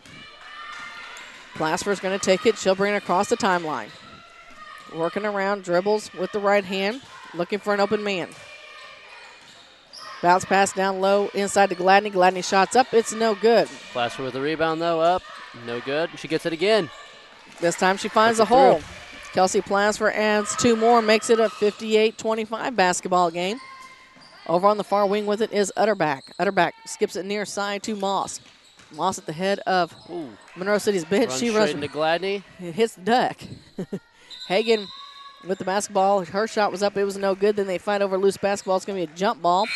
Plasper's going to take it. She'll bring it across the timeline. Working around. Dribbles with the right hand. Looking for an open man. Bounce pass down low inside to Gladney. Gladney shots up. It's no good. Plasper with the rebound, though, up. No good. She gets it again. This time she finds a hole. Kelsey Plasper adds two more, makes it a 58-25 basketball game. Over on the far wing with it is Utterback. Utterback skips it near side to Moss. Moss at the head of Monroe City's bench. She runs into Gladney. It hits the deck. Hagan with the basketball. Her shot was up. It was no good. Then they fight over loose basketball. It's going to be a jump ball.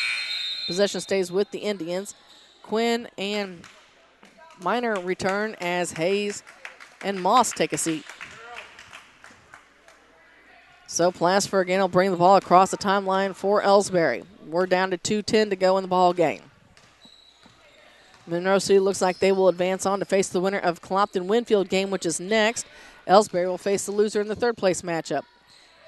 Possession stays with the Indians. Quinn and Minor return as Hayes and Moss take a seat. So Plasper again will bring the ball across the timeline for Elsberry. We're down to 2:10 to go in the ball game. Monroe City looks like they will advance on to face the winner of Clopton Winfield game, which is next. Elsberry will face the loser in the third place matchup.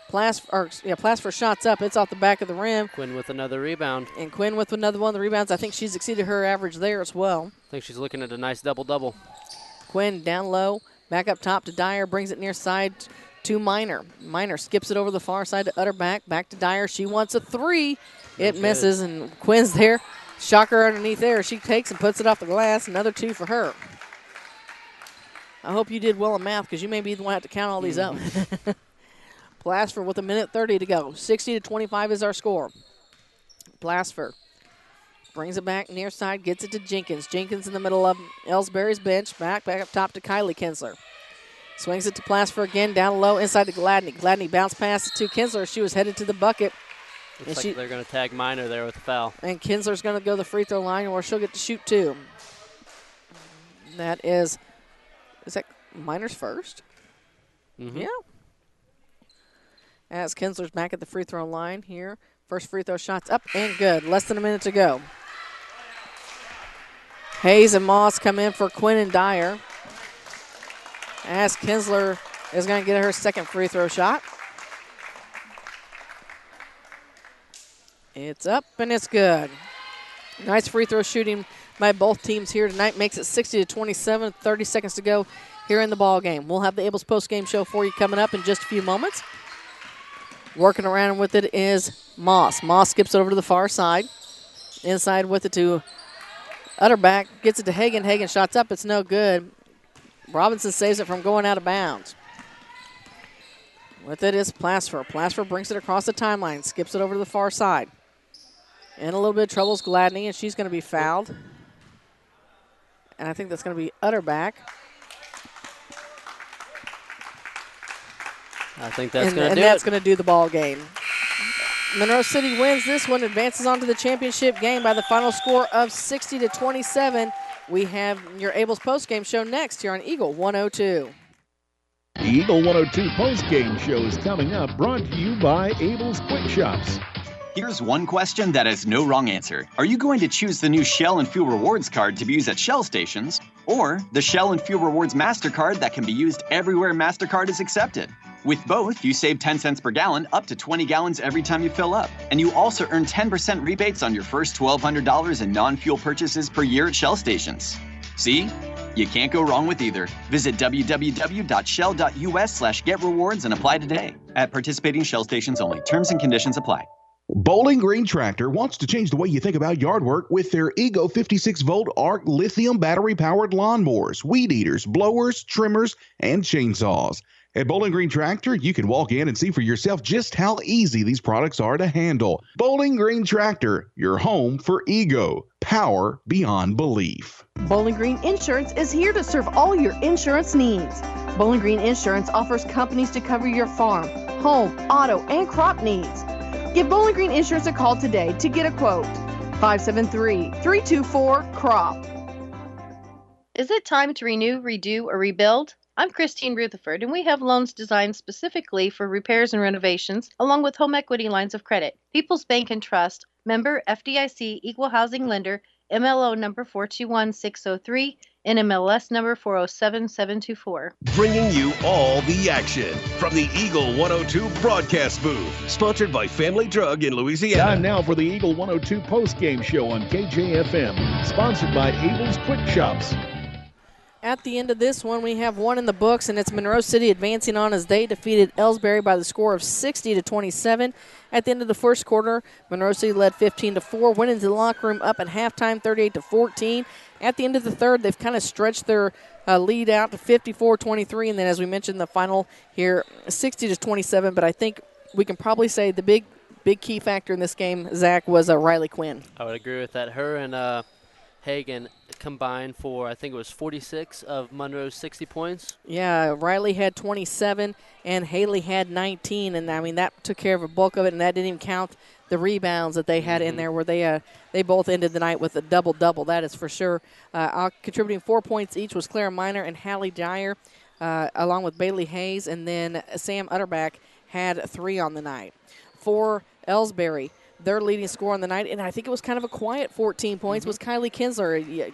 Plasper shots up. It's off the back of the rim. Quinn with another rebound. And Quinn with another one of the rebounds. I think she's exceeded her average there as well. I think she's looking at a nice double-double. Quinn down low. Back up top to Dyer. Brings it near side to Minor. Minor skips it over the far side to Utterback. Back to Dyer. She wants a three. It misses, and Quinn's there. Shocker underneath there. She takes and puts it off the glass. Another two for her. I hope you did well in math because you may be the one to have to count all these up. Plasper with 1:30 to go. 60-25 is our score. Plasper brings it back near side, gets it to Jenkins. Jenkins in the middle of Elsberry's bench. Back up top to Kylie Kinsler. Swings it to Plasper again, down low, inside to Gladney. Gladney bounce pass to Kinsler. She was headed to the bucket. Looks like they're going to tag Minor there with a foul. And Kinsler's going to go to the free throw line, or she'll get to shoot two. That is that Minor's first? Mm-hmm. Yeah. As Kinsler's back at the free throw line here. First free throw shot's up and good. Less than a minute to go. Hayes and Moss come in for Quinn and Dyer. As Kinsler is going to get her second free throw shot. It's up and it's good. Nice free throw shooting by both teams here tonight. Makes it 60-27, 30 seconds to go here in the ball game. We'll have the Abel's post-game show for you coming up in just a few moments. Working around with it is Moss. Moss skips it over to the far side. Inside with it to Utterback. Gets it to Hagan. Hagan shots up. It's no good. Robinson saves it from going out of bounds. With it is Plasper. Plasper brings it across the timeline. Skips it over to the far side. In a little bit of trouble is Gladney, and she's going to be fouled. And I think that's going to be Utterback. I think that's going to do it. And that's going to do the ball game. Monroe City wins this one, advances on to the championship game by the final score of 60-27. We have your Abel's postgame show next here on Eagle 102. The Eagle 102 postgame show is coming up, brought to you by Abel's Quick Shops. Here's one question that has no wrong answer. Are you going to choose the new Shell and Fuel Rewards card to be used at Shell stations, or the Shell and Fuel Rewards MasterCard that can be used everywhere MasterCard is accepted? With both, you save 10 cents per gallon, up to 20 gallons every time you fill up. And you also earn 10% rebates on your first $1,200 in non-fuel purchases per year at Shell stations. See? You can't go wrong with either. Visit www.shell.us/getrewards and apply today. At participating Shell stations only. Terms and conditions apply. Bowling Green Tractor wants to change the way you think about yard work with their Ego 56-volt ARC lithium battery-powered lawnmowers, weed eaters, blowers, trimmers, and chainsaws. At Bowling Green Tractor, you can walk in and see for yourself just how easy these products are to handle. Bowling Green Tractor, your home for Ego. Power beyond belief. Bowling Green Insurance is here to serve all your insurance needs. Bowling Green Insurance offers companies to cover your farm, home, auto, and crop needs. Give Bowling Green Insurance a call today to get a quote. 573-324-CROP. Is it time to renew, redo, or rebuild? I'm Christine Rutherford, and we have loans designed specifically for repairs and renovations, along with home equity lines of credit. People's Bank and Trust, member FDIC, equal housing lender, MLO number 421603, NMLS number 407724. Bringing you all the action from the Eagle 102 broadcast booth. Sponsored by Family Drug in Louisiana. Time now for the Eagle 102 postgame show on KJFM. Sponsored by Abel's Quick Shops. At the end of this one, we have one in the books, and it's Monroe City advancing on as they defeated Elsberry by the score of 60-27. At the end of the first quarter, Monroe City led 15-4, went into the locker room up at halftime 38-14. At the end of the third, they've kind of stretched their lead out to 54-23, and then as we mentioned, the final here, 60-27. But I think we can probably say the big key factor in this game, Zach, was Riley Quinn. I would agree with that. Her and Hagan combined for, I think it was 46 of Monroe's 60 points. Yeah, Riley had 27 and Haley had 19, and I mean that took care of a bulk of it, and that didn't even count the rebounds that they had in there where they both ended the night with a double-double, that is for sure. Contributing 4 points each was Clara Miner and Hallie Dyer, along with Bailey Hayes, and then Sam Utterback had 3 on the night. For Elsberry, their leading scorer on the night, and I think it was kind of a quiet 14 points, was Kylie Kinsler. It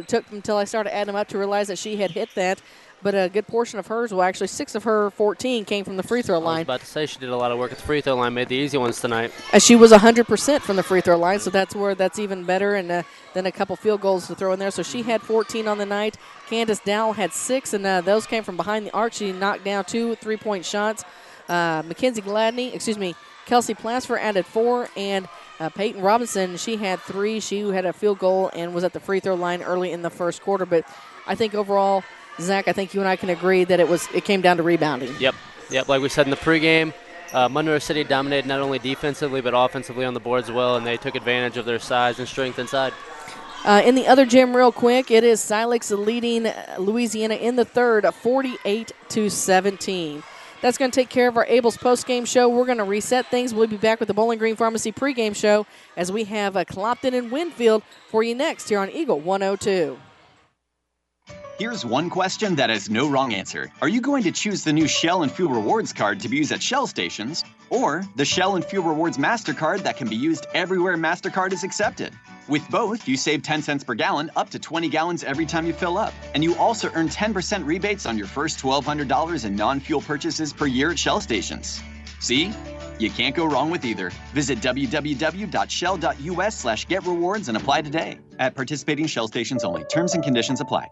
took until I started adding them up to realize that she had hit that, but a good portion of hers, well, actually 6 of her 14 came from the free throw line. I was about to say she did a lot of work at the free throw line, made the easy ones tonight. She was 100% from the free throw line, so that's even better, and then a couple field goals to throw in there. So she had 14 on the night. Candace Dowell had 6, and those came from behind the arc. She knocked down 2 3-point shots. Kelsey Plasfer added 4, and Peyton Robinson, she had 3. She had a field goal and was at the free throw line early in the first quarter. But I think overall, Zach, I think you and I can agree that it came down to rebounding. Yep. Like we said in the pregame, Monroe City dominated not only defensively but offensively on the boards as well, and they took advantage of their size and strength inside. In the other gym, real quick, it is Silex leading Louisiana in the third, 48-17. That's going to take care of our Abel's postgame show. We're going to reset things. We'll be back with the Bowling Green Pharmacy pregame show as we have Clopton and Winfield for you next here on Eagle 102. Here's one question that has no wrong answer. Are you going to choose the new Shell and Fuel Rewards card to be used at Shell stations, or the Shell and Fuel Rewards MasterCard that can be used everywhere MasterCard is accepted? With both, you save 10 cents per gallon, up to 20 gallons every time you fill up. And you also earn 10% rebates on your first $1,200 in non-fuel purchases per year at Shell stations. See? You can't go wrong with either. Visit www.shell.us/getrewards and apply today. At participating Shell stations only. Terms and conditions apply.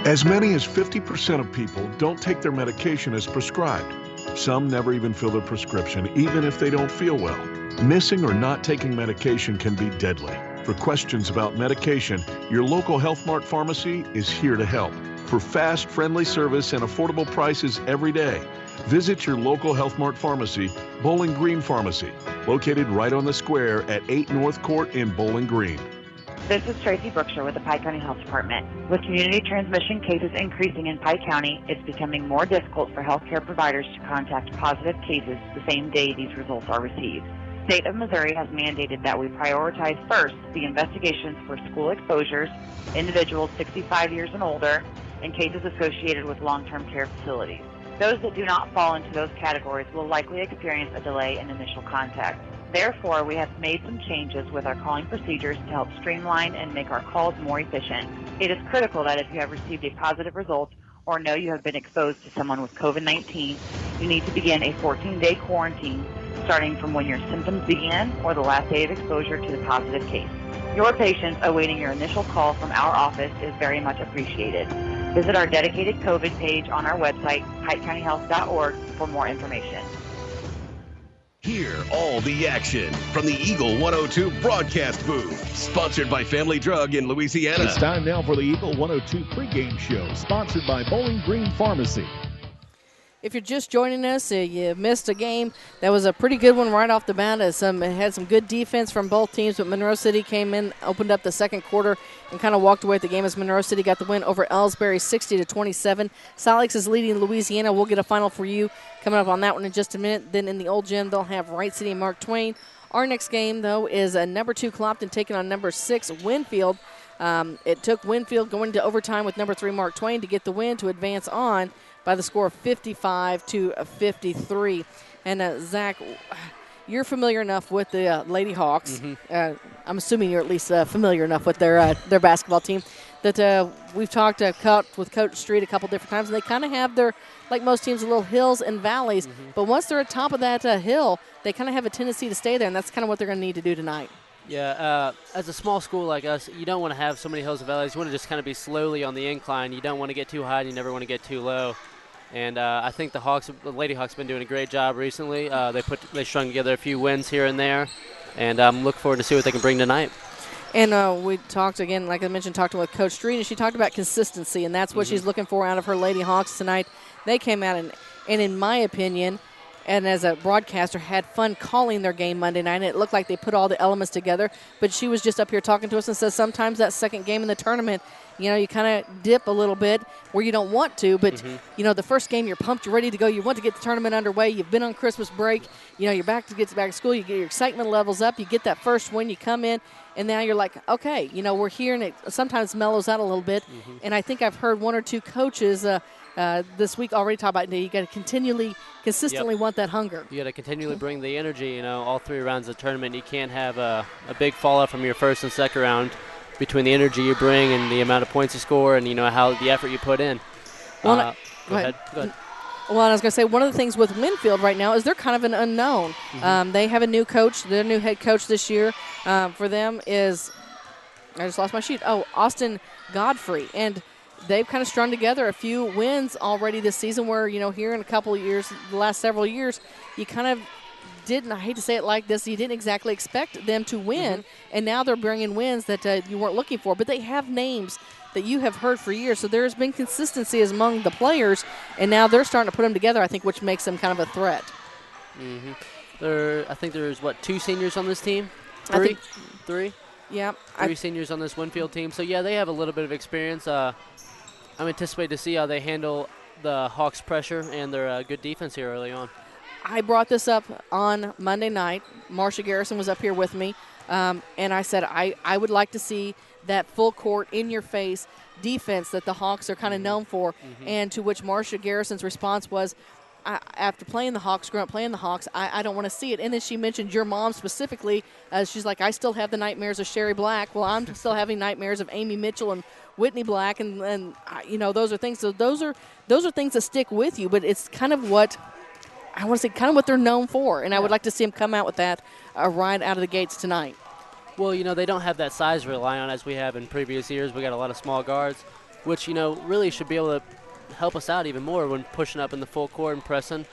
As many as 50% of people don't take their medication as prescribed. Some never even fill their prescription, even if they don't feel well. Missing or not taking medication can be deadly. For questions about medication, your local Health Mart pharmacy is here to help. For fast, friendly service and affordable prices every day, visit your local Health Mart pharmacy, Bowling Green Pharmacy, located right on the square at 8 North Court in Bowling Green. This is Tracy Brookshire with the Pike County Health Department. With community transmission cases increasing in Pike County, it's becoming more difficult for healthcare providers to contact positive cases the same day these results are received. The state of Missouri has mandated that we prioritize first the investigations for school exposures, individuals 65 years and older, and cases associated with long-term care facilities. Those that do not fall into those categories will likely experience a delay in initial contact. Therefore, we have made some changes with our calling procedures to help streamline and make our calls more efficient. It is critical that if you have received a positive result or know you have been exposed to someone with COVID-19, you need to begin a 14-day quarantine starting from when your symptoms began or the last day of exposure to the positive case. Your patience awaiting your initial call from our office is very much appreciated. Visit our dedicated COVID page on our website, PikeCountyHealth.org, for more information. Here hear all the action from the Eagle 102 broadcast booth. Sponsored by Family Drug in Louisiana. It's time now for the Eagle 102 pregame show, sponsored by Bowling Green Pharmacy. If you're just joining us, you missed a game. That was a pretty good one right off the bat. It had some good defense from both teams, but Monroe City came in, opened up the second quarter, and kind of walked away with the game as Monroe City got the win over Elsberry 60-27. Solix is leading Louisiana. We'll get a final for you coming up on that one in just a minute. Then in the old gym, they'll have Wright City and Mark Twain. Our next game, though, is number 2 Clopton taking on number 6 Winfield. It took Winfield going to overtime with number 3 Mark Twain to get the win to advance on by the score of 55-53. And Zach, you're familiar enough with the Lady Hawks. Mm-hmm. I'm assuming you're at least familiar enough with their basketball team that we've talked with Coach Street a couple different times, and they kind of have their, like most teams, little hills and valleys. Mm-hmm. But once they're at top of that hill, they kind of have a tendency to stay there, and that's kind of what they're going to need to do tonight. Yeah, as a small school like us, you don't want to have so many hills and valleys. You want to just kind of be slowly on the incline. You don't want to get too high, and you never want to get too low. And I think the Lady Hawks have been doing a great job recently. They strung together a few wins here and there, and I'm looking forward to see what they can bring tonight. And we talked again, like I mentioned, talked with Coach Street, and she talked about consistency, and that's what she's looking for out of her Lady Hawks tonight. They came out and in my opinion, and as a broadcaster, had fun calling their game Monday night, and it looked like they put all the elements together. But she was just up here talking to us and says sometimes that second game in the tournament, you kind of dip a little bit where you don't want to. But, the first game, you're pumped, you're ready to go. You want to get the tournament underway. You've been on Christmas break. You're back to school. You get your excitement levels up. You get that first win. You come in, and now you're like, okay, we're here, and it sometimes mellows out a little bit. And I think I've heard one or two coaches this week already talk about you got to consistently want that hunger. You got to continually bring the energy, all 3 rounds of the tournament. You can't have a big fallout from your first and second round between the energy you bring and the amount of points you score and, how the effort you put in. Well, go ahead. Well, I was going to say, one of the things with Winfield right now is they're kind of an unknown. They have a new coach. Their new head coach this year for them is, I just lost my sheet. Austin Godfrey. And they've kind of strung together a few wins already this season where, here in a couple of years, the last several years, you kind of didn't, I hate to say it like this, you didn't exactly expect them to win, and now they're bringing wins that you weren't looking for. But they have names that you have heard for years, so there's been consistency among the players, and now they're starting to put them together, I think, which makes them kind of a threat. I think there's, 2 seniors on this team? 3? Yeah. 3 seniors on this Winfield team. So, yeah, they have a little bit of experience. I'm anticipating to see how they handle the Hawks' pressure and their good defense here early on. I brought this up on Monday night. Marcia Garrison was up here with me, and I said I would like to see that full court, in-your-face defense that the Hawks are kind of known for, and to which Marcia Garrison's response was, after playing the Hawks, growing up playing the Hawks, I don't want to see it. And then she mentioned your mom specifically. She's like, I still have the nightmares of Sherry Black. Well, I'm still having nightmares of Amy Mitchell and Whitney Black, and those are things. So those are things that stick with you. But it's kind of what I want to say, kind of what they're known for, and I would like to see them come out with that right out of the gates tonight. Well, they don't have that size to rely on as we have in previous years. We got a lot of small guards, which really should be able to help us out even more when pushing up in the full court and pressing.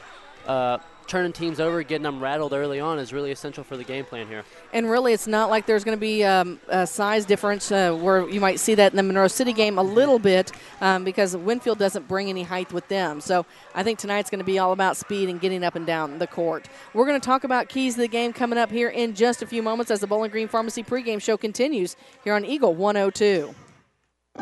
Turning teams over, getting them rattled early on is really essential for the game plan here. And really, it's not like there's going to be a size difference where you might see that in the Monroe City game a little bit because Winfield doesn't bring any height with them. So I think tonight's going to be all about speed and getting up and down the court. We're going to talk about keys to the game coming up here in just a few moments as the Bowling Green Pharmacy pregame show continues here on Eagle 102.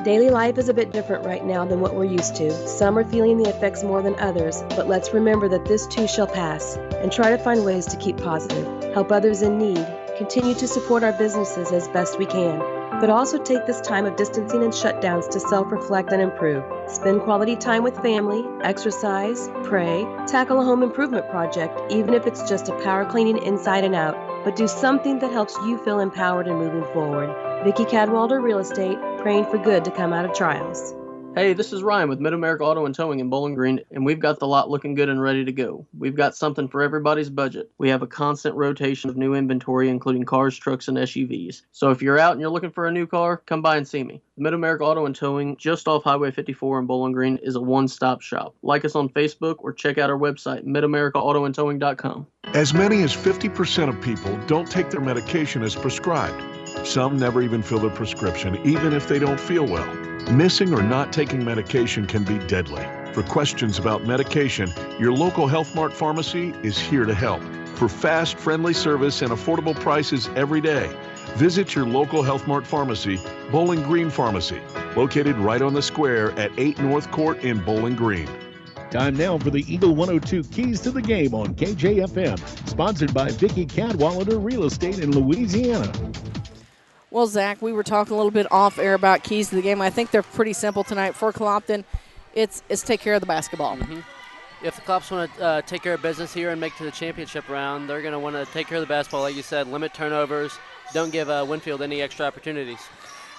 Daily life is a bit different right now than what we're used to. Some are feeling the effects more than others, but let's remember that this too shall pass and try to find ways to keep positive, help others in need, continue to support our businesses as best we can, but also take this time of distancing and shutdowns to self-reflect and improve. Spend quality time with family, exercise, pray, tackle a home improvement project, even if it's just a power cleaning inside and out, but do something that helps you feel empowered and moving forward. Vicki Cadwalder, Real Estate, praying for good to come out of trials. Hey, this is Ryan with Mid-America Auto and Towing in Bowling Green, and we've got the lot looking good and ready to go. We've got something for everybody's budget. We have a constant rotation of new inventory, including cars, trucks, and SUVs. So if you're out and you're looking for a new car, come by and see me. Mid-America Auto and Towing, just off Highway 54 in Bowling Green, is a one-stop shop. Like us on Facebook or check out our website, midamericaautoandtowing.com. As many as 50% of people don't take their medication as prescribed. Some never even fill their prescription, even if they don't feel well. Missing or not taking medication can be deadly. For questions about medication, your local Health Mart pharmacy is here to help. For fast, friendly service and affordable prices every day, visit your local Health Mart pharmacy, Bowling Green Pharmacy, located right on the square at 8 North Court in Bowling Green. Time now for the Eagle 102 Keys to the Game on KJFM, sponsored by Vicki Cadwallader Real Estate in Louisiana. Well, Zach, we were talking a little bit off air about keys to the game. I think they're pretty simple tonight for Clopton. It's take care of the basketball. Mm-hmm. If the Clops want to take care of business here and make it to the championship round, they're going to want to take care of the basketball, like you said, limit turnovers, don't give Winfield any extra opportunities.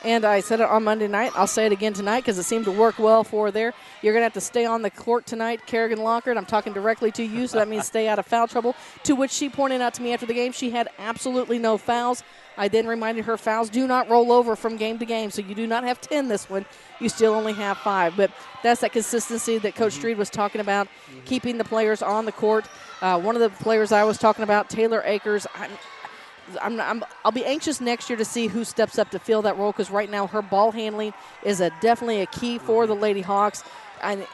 And I said it on Monday night. I'll say it again tonight because it seemed to work well for there. You're going to have to stay on the court tonight, Kerrigan Lockard. I'm talking directly to you, so that means stay out of foul trouble, to which she pointed out to me after the game she had absolutely no fouls. I then reminded her fouls do not roll over from game to game, so you do not have 10 this one. You still only have 5. But that's that consistency that Coach Street was talking about, keeping the players on the court. One of the players I was talking about, Taylor Akers, I'll be anxious next year to see who steps up to fill that role, because right now her ball handling is definitely a key for the Lady Hawks. And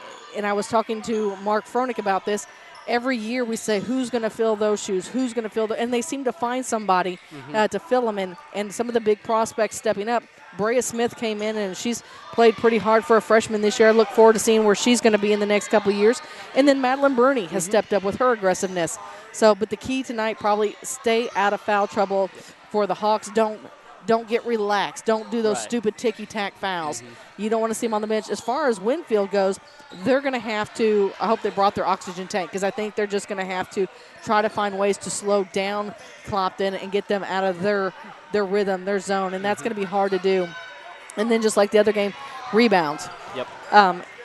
I was talking to Mark Froelich about this. Every year we say, who's going to fill those shoes? Who's going to fill and they seem to find somebody to fill them. And some of the big prospects stepping up. Brea Smith came in, and she's played pretty hard for a freshman this year. I look forward to seeing where she's going to be in the next couple of years. And then Madeline Burney has stepped up with her aggressiveness. So, but the key tonight, probably stay out of foul trouble for the Hawks. Don't get relaxed. Don't do those stupid ticky-tack fouls. You don't want to see them on the bench. As far as Winfield goes, they're going to have to – I hope they brought their oxygen tank, because I think they're just going to have to try to find ways to slow down Clopton and get them out of their rhythm, their zone, and that's going to be hard to do. And then just like the other game, rebounds. Yep.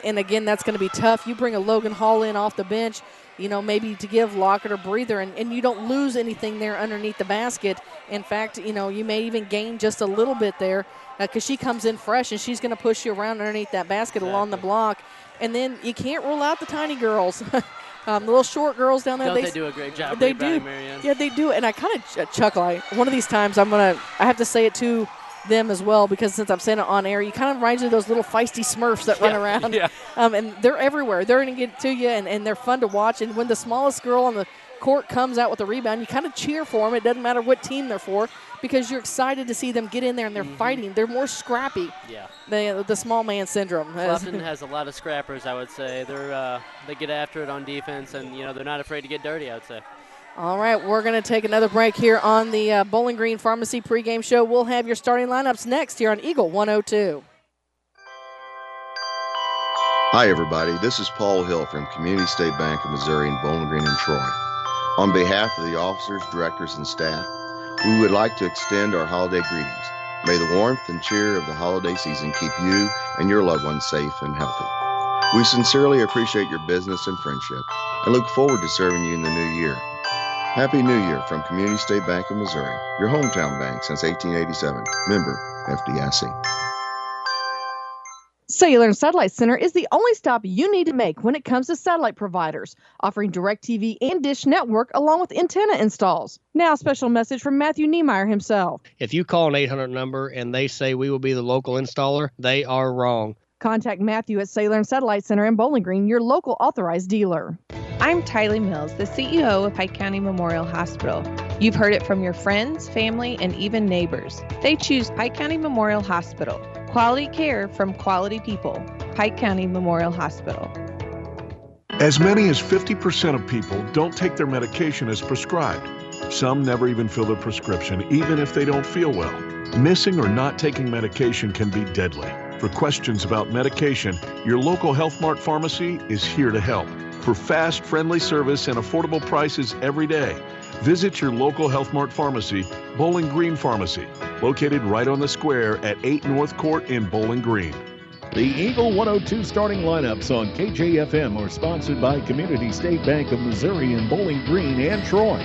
And, again, that's going to be tough. You bring a Logan Hall in off the bench, maybe to give Lockett a breather, and you don't lose anything there underneath the basket. In fact, you may even gain just a little bit there, because she comes in fresh, and she's going to push you around underneath that basket along the block. And then you can't rule out the tiny girls. The little short girls down there. They do a great job. They do. Yeah, they do. And I kind of chuckle. One of these times I have to say it to them as well, because since I'm saying it on air, you kind of remind you of those little feisty Smurfs that run around. Yeah. And they're everywhere. They're going to get to you, and they're fun to watch. And when the smallest girl on the court comes out with a rebound, you kind of cheer for them. It doesn't matter what team they're for, because you're excited to see them get in there and they're fighting. They're more scrappy. Yeah. The small man syndrome. Clopton has a lot of scrappers, I would say. They get after it on defense, and they're not afraid to get dirty, I would say. All right, we're going to take another break here on the Bowling Green Pharmacy pregame show. We'll have your starting lineups next here on Eagle 102. Hi, everybody. This is Paul Hill from Community State Bank of Missouri in Bowling Green and Troy. On behalf of the officers, directors, and staff, we would like to extend our holiday greetings. May the warmth and cheer of the holiday season keep you and your loved ones safe and healthy. We sincerely appreciate your business and friendship and look forward to serving you in the new year. Happy New Year from Community State Bank of Missouri, your hometown bank since 1887, member FDIC. Cellular and Satellite Center is the only stop you need to make when it comes to satellite providers, offering DirecTV and Dish Network along with antenna installs. Now a special message from Matthew Niemeyer himself. If you call an 800 number and they say we will be the local installer, they are wrong. Contact Matthew at Cellular and Satellite Center in Bowling Green, your local authorized dealer. I'm Tylee Mills, the CEO of Pike County Memorial Hospital. You've heard it from your friends, family, and even neighbors. They choose Pike County Memorial Hospital. Quality care from quality people. Pike County Memorial Hospital. As many as 50% of people don't take their medication as prescribed. Some never even fill their prescription, even if they don't feel well. Missing or not taking medication can be deadly. For questions about medication, your local Health Mart pharmacy is here to help. For fast, friendly service and affordable prices every day, visit your local Health Mart pharmacy, Bowling Green Pharmacy, located right on the square at 8 North Court in Bowling Green. The Eagle 102 starting lineups on KJFM are sponsored by Community State Bank of Missouri in Bowling Green and Troy.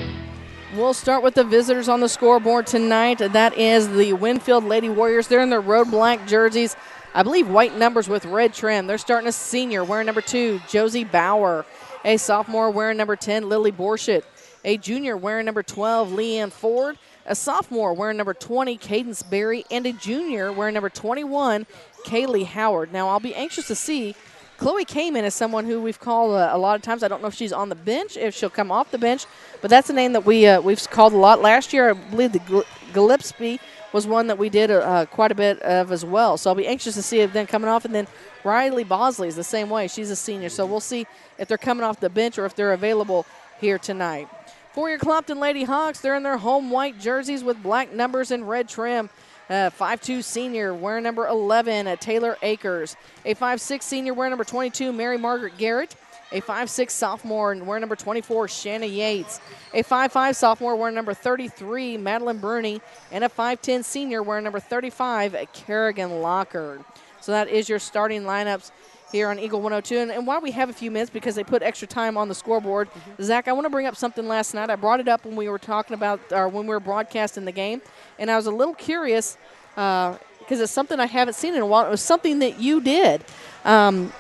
We'll start with the visitors on the scoreboard tonight. That is the Winfield Lady Warriors. They're in their road black jerseys. I believe white numbers with red trim. They're starting a senior wearing number 2, Josie Bauer. A sophomore wearing number 10, Lily Borshett. A junior wearing number 12, Leanne Ford. A sophomore wearing number 20, Cadence Berry. And a junior wearing number 21, Kaylee Howard. Now, I'll be anxious to see. Chloe Kamen is someone who we've called a lot of times. I don't know if she's on the bench, if she'll come off the bench, but that's a name that we've called a lot last year. I believe the Gillespie was one that we did quite a bit of as well. So I'll be anxious to see if then coming off. And then Riley Bosley is the same way. She's a senior. So we'll see if they're coming off the bench or if they're available here tonight. For your Clopton Lady Hawks, they're in their home white jerseys with black numbers and red trim. 5'2" senior wearing number 11, Taylor Akers. A 5'6" senior wearing number 22, Mary Margaret Garrett. A 5'6" sophomore wearing number 24, Shanna Yates. A 5'5" sophomore wearing number 33, Madeline Bruni. And a 5'10" senior wearing number 35, Kerrigan Lockard. So that is your starting lineups here on Eagle 102. And while we have a few minutes, because they put extra time on the scoreboard, Zach, I want to bring up something last night. I brought it up when we were talking about, or when we were broadcasting the game, and I was a little curious because it's something I haven't seen in a while. It was something that you did coming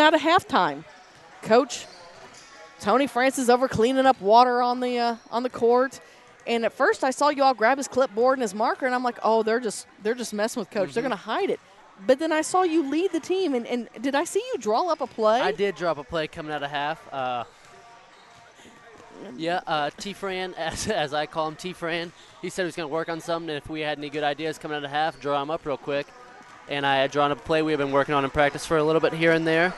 out of halftime. Coach Tony Francis over cleaning up water on the court. And at first I saw you all grab his clipboard and his marker, and I'm like, oh, they're just messing with Coach. They're going to hide it. But then I saw you lead the team, and did I see you draw up a play? I did draw up a play coming out of half. T-Fran, as I call him, T-Fran, he said he was going to work on something, and if we had any good ideas coming out of half, draw them up real quick. And I had drawn up a play we had been working on in practice for a little bit here and there.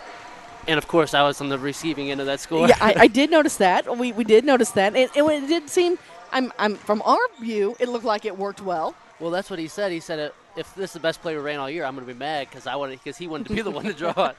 And, of course, I was on the receiving end of that score. Yeah, I did notice that. We did notice that. And it did seem, I'm from our view, it looked like it worked well. Well, that's what he said. He said, if this is the best play we ran all year, I'm going to be mad because he wanted to be the one to draw it.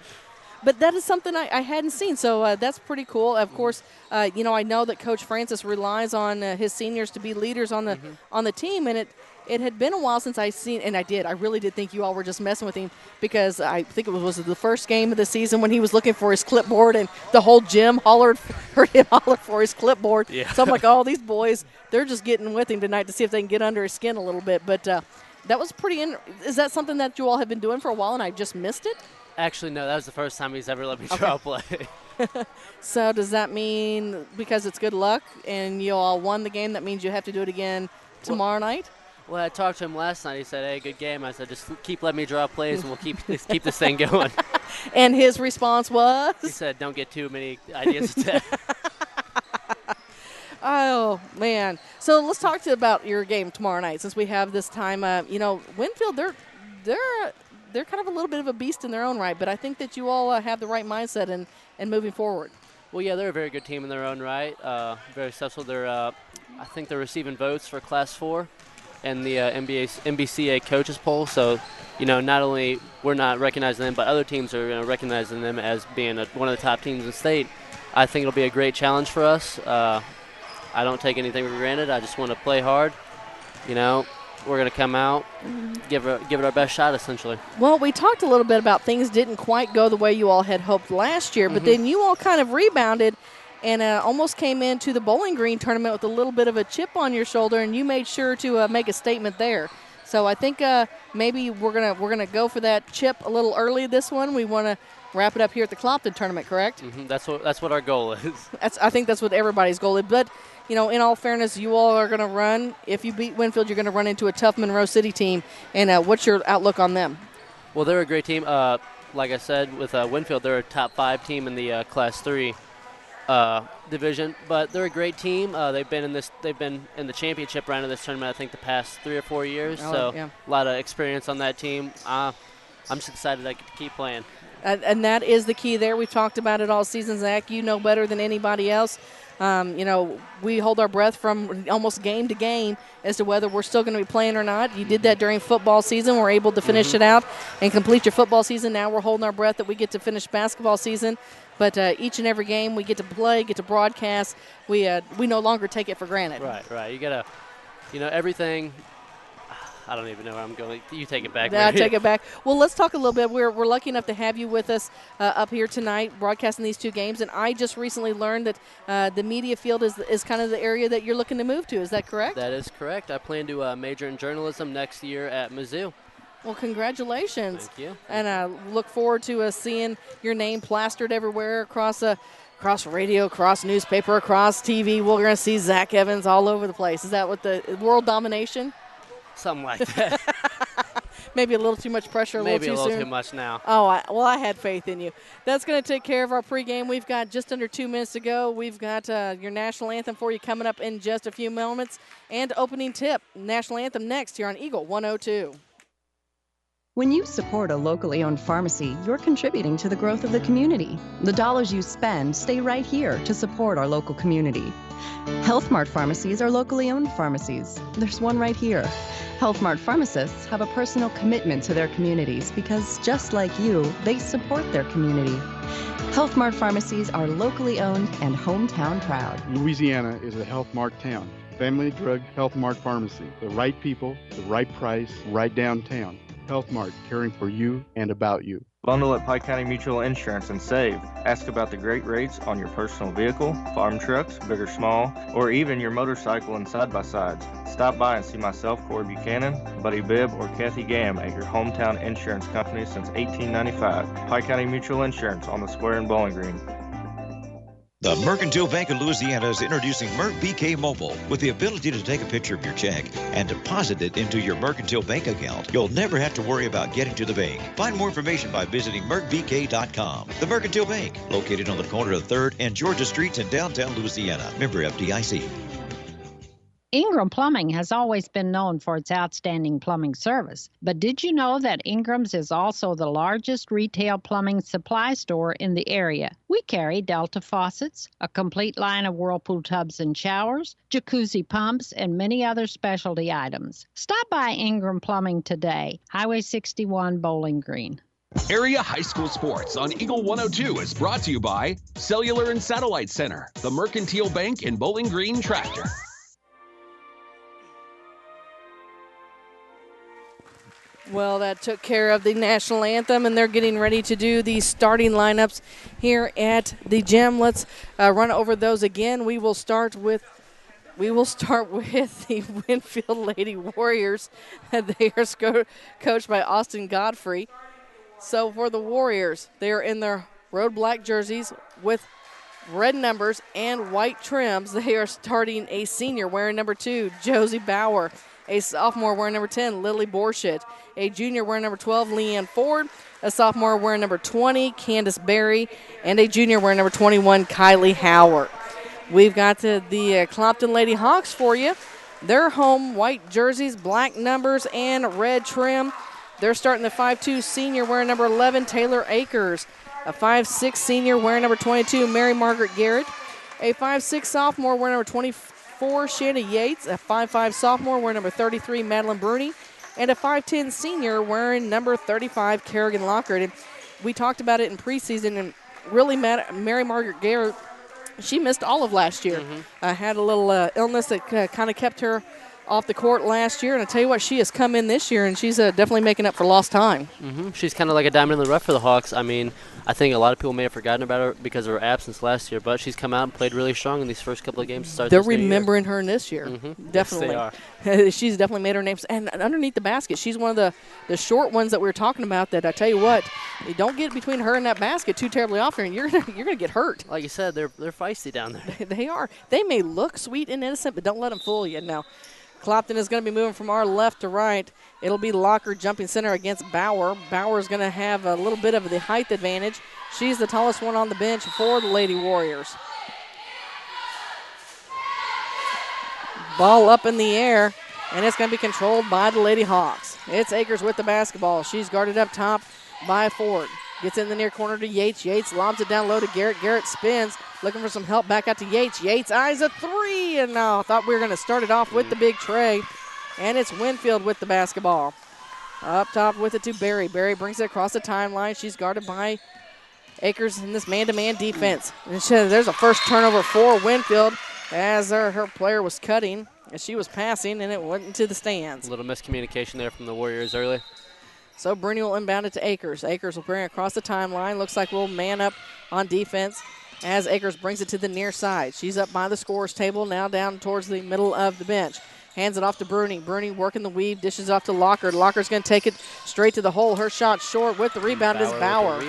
But that is something I hadn't seen, so that's pretty cool. Of course, I know that Coach Francis relies on his seniors to be leaders on the team, and it had been a while since I seen, and I really did think you all were just messing with him because I think it was the first game of the season when he was looking for his clipboard, and the whole gym heard him holler for his clipboard. Yeah. So I'm like, oh, these boys, they're just getting with him tonight to see if they can get under his skin a little bit. But that was pretty. Is that something that you all have been doing for a while, and I just missed it? Actually, no, that was the first time he's ever let me draw a play. So does that mean because it's good luck and you all won the game, that means you have to do it again tomorrow night? Well, I talked to him last night. He said, hey, good game. I said, just keep letting me draw plays, and we'll keep this thing going. And his response was? He said, don't get too many ideas today. Oh, man. So let's talk about your game tomorrow night since we have this time. Winfield, they're kind of a little bit of a beast in their own right, but I think that you all have the right mindset and moving forward. Well, yeah, they're a very good team in their own right. Very successful. I think they're receiving votes for Class 4 and the MBCA coaches poll. So, not only we're not recognizing them, but other teams are recognizing them as being one of the top teams in the state. I think it'll be a great challenge for us. I don't take anything for granted. I just want to play hard. We're going to come out, give it our best shot, essentially. Well, we talked a little bit about things didn't quite go the way you all had hoped last year, but then you all kind of rebounded and almost came into the Bowling Green tournament with a little bit of a chip on your shoulder, and you made sure to make a statement there. So I think maybe we're gonna go for that chip a little early this one. We want to wrap it up here at the Clopton tournament, correct? That's what our goal is. I think that's what everybody's goal is. But in all fairness, you all are going to run. If you beat Winfield, you're going to run into a tough Monroe City team. And what's your outlook on them? Well, they're a great team. Like I said, with Winfield, they're a top 5 team in the Class 3 division. But they're a great team. They've been in the championship round of this tournament, I think, the past 3 or 4 years. A lot of experience on that team. I'm just excited I get to keep playing. And that is the key there. We've talked about it all season, Zach. You know better than anybody else. We hold our breath from almost game to game as to whether we're still going to be playing or not. You did that during football season. We're able to finish it out and complete your football season. Now we're holding our breath that we get to finish basketball season. But each and every game we get to play, get to broadcast. We no longer take it for granted. Right. You got to, everything. I don't even know where I'm going. You take it back. I'll take it back. Well, let's talk a little bit. We're lucky enough to have you with us up here tonight, broadcasting these two games. And I just recently learned that the media field is kind of the area that you're looking to move to. Is that correct? That is correct. I plan to major in journalism next year at Mizzou. Well, congratulations. Thank you. And I look forward to seeing your name plastered everywhere across radio, across newspaper, across TV. We're going to see Zach Evans all over the place. Is that what the world domination? Something like that. Maybe a little too much pressure, Maybe little too soon. a little too much now. Oh, I had faith in you. That's going to take care of our pregame. We've got just under 2 minutes to go. We've got your national anthem for you coming up in just a few moments. And opening tip, national anthem next here on Eagle 102. When you support a locally owned pharmacy, you're contributing to the growth of the community. The dollars you spend stay right here to support our local community. Health Mart pharmacies are locally owned pharmacies. There's one right here. Health Mart pharmacists have a personal commitment to their communities because, just like you, they support their community. Health Mart pharmacies are locally owned and hometown proud. Louisiana is a Health Mart town. Family Drug Health Mart Pharmacy. The right people, the right price, right downtown. Health Mart, caring for you and about you. Bundle at Pike County Mutual Insurance and save. Ask about the great rates on your personal vehicle, farm trucks, big or small, or even your motorcycle and side-by-sides. Stop by and see myself, Corey Buchanan, Buddy Bibb, or Kathy Gam at your hometown insurance company since 1895. Pike County Mutual Insurance on the square in Bowling Green. The Mercantile Bank of Louisiana is introducing MercBK Mobile. With the ability to take a picture of your check and deposit it into your Mercantile Bank account, you'll never have to worry about getting to the bank. Find more information by visiting mercbk.com. The Mercantile Bank, located on the corner of 3rd and Georgia Streets in downtown Louisiana. Member FDIC. Ingram Plumbing has always been known for its outstanding plumbing service. But did you know that Ingram's is also the largest retail plumbing supply store in the area? We carry Delta faucets, a complete line of Whirlpool tubs and showers, jacuzzi pumps, and many other specialty items. Stop by Ingram Plumbing today, Highway 61, Bowling Green. Area High School Sports on Eagle 102 is brought to you by Cellular and Satellite Center, the Mercantile Bank, and Bowling Green Tractor. Well, that took care of the national anthem, and they're getting ready to do the starting lineups here at the gym. Let's run over those again. We will start with the Winfield Lady Warriors. They are coached by Austin Godfrey. So for the Warriors, they are in their road black jerseys with red numbers and white trims. They are starting a senior wearing number 2, Josie Bauer. A sophomore wearing number 10, Lily Borshett. A junior wearing number 12, Leanne Ford. A sophomore wearing number 20, Candace Berry. And a junior wearing number 21, Kylie Howard. We've got the Clopton Lady Hawks for you. Their home white jerseys, black numbers, and red trim. They're starting the 5'2 senior wearing number 11, Taylor Akers. A 5'6 senior wearing number 22, Mary Margaret Garrett. A 5'6 sophomore wearing number 24, Shanna Yates. A 5'5 sophomore wearing number 33, Madeline Bruni. And a 5'10 senior wearing number 35, Kerrigan Lockhart. And we talked about it in preseason, and really Mary Margaret Garrett, she missed all of last year. Had a little illness that kind of kept her off the court last year, and I tell you what, she has come in this year, and she's definitely making up for lost time. She's kind of like a diamond in the rough for the Hawks. I mean, I think a lot of people may have forgotten about her because of her absence last year, but she's come out and played really strong in these first couple of games to start They're this new year. remembering her this year. Definitely. Yes, they are. She's definitely made her name. And underneath the basket, she's one of the short ones that we were talking about that I tell you what, you don't get between her and that basket too terribly often, and you're gonna get hurt. Like you said, they're feisty down there. They are. They may look sweet and innocent, but don't let them fool you. Now, Clopton is going to be moving from our left to right. It'll be Locker jumping center against Bauer. Bauer's going to have a little bit of the height advantage. She's the tallest one on the bench for the Lady Warriors. Ball up in the air, and it's going to be controlled by the Lady Hawks. It's Akers with the basketball. She's guarded up top by Ford. Gets in the near corner to Yates. Yates lobs it down low to Garrett. Garrett spins, looking for some help back out to Yates. Yates eyes a three, and I thought we were going to start it off with the big tray. And it's Winfield with the basketball. Up top with it to Berry. Berry brings it across the timeline. She's guarded by Akers in this man-to-man defense. And there's a first turnover for Winfield as her player was cutting. And she was passing, and it went into the stands. A little miscommunication there from the Warriors early. So Bruni will inbound it to Akers. Akers will bring it across the timeline. Looks like we'll man up on defense as Akers brings it to the near side. She's up by the scorer's table, now down towards the middle of the bench. Hands it off to Bruni. Bruni working the weave, dishes off to Lockard. Locker's going to take it straight to the hole. Her shot short with the rebound is Bauer.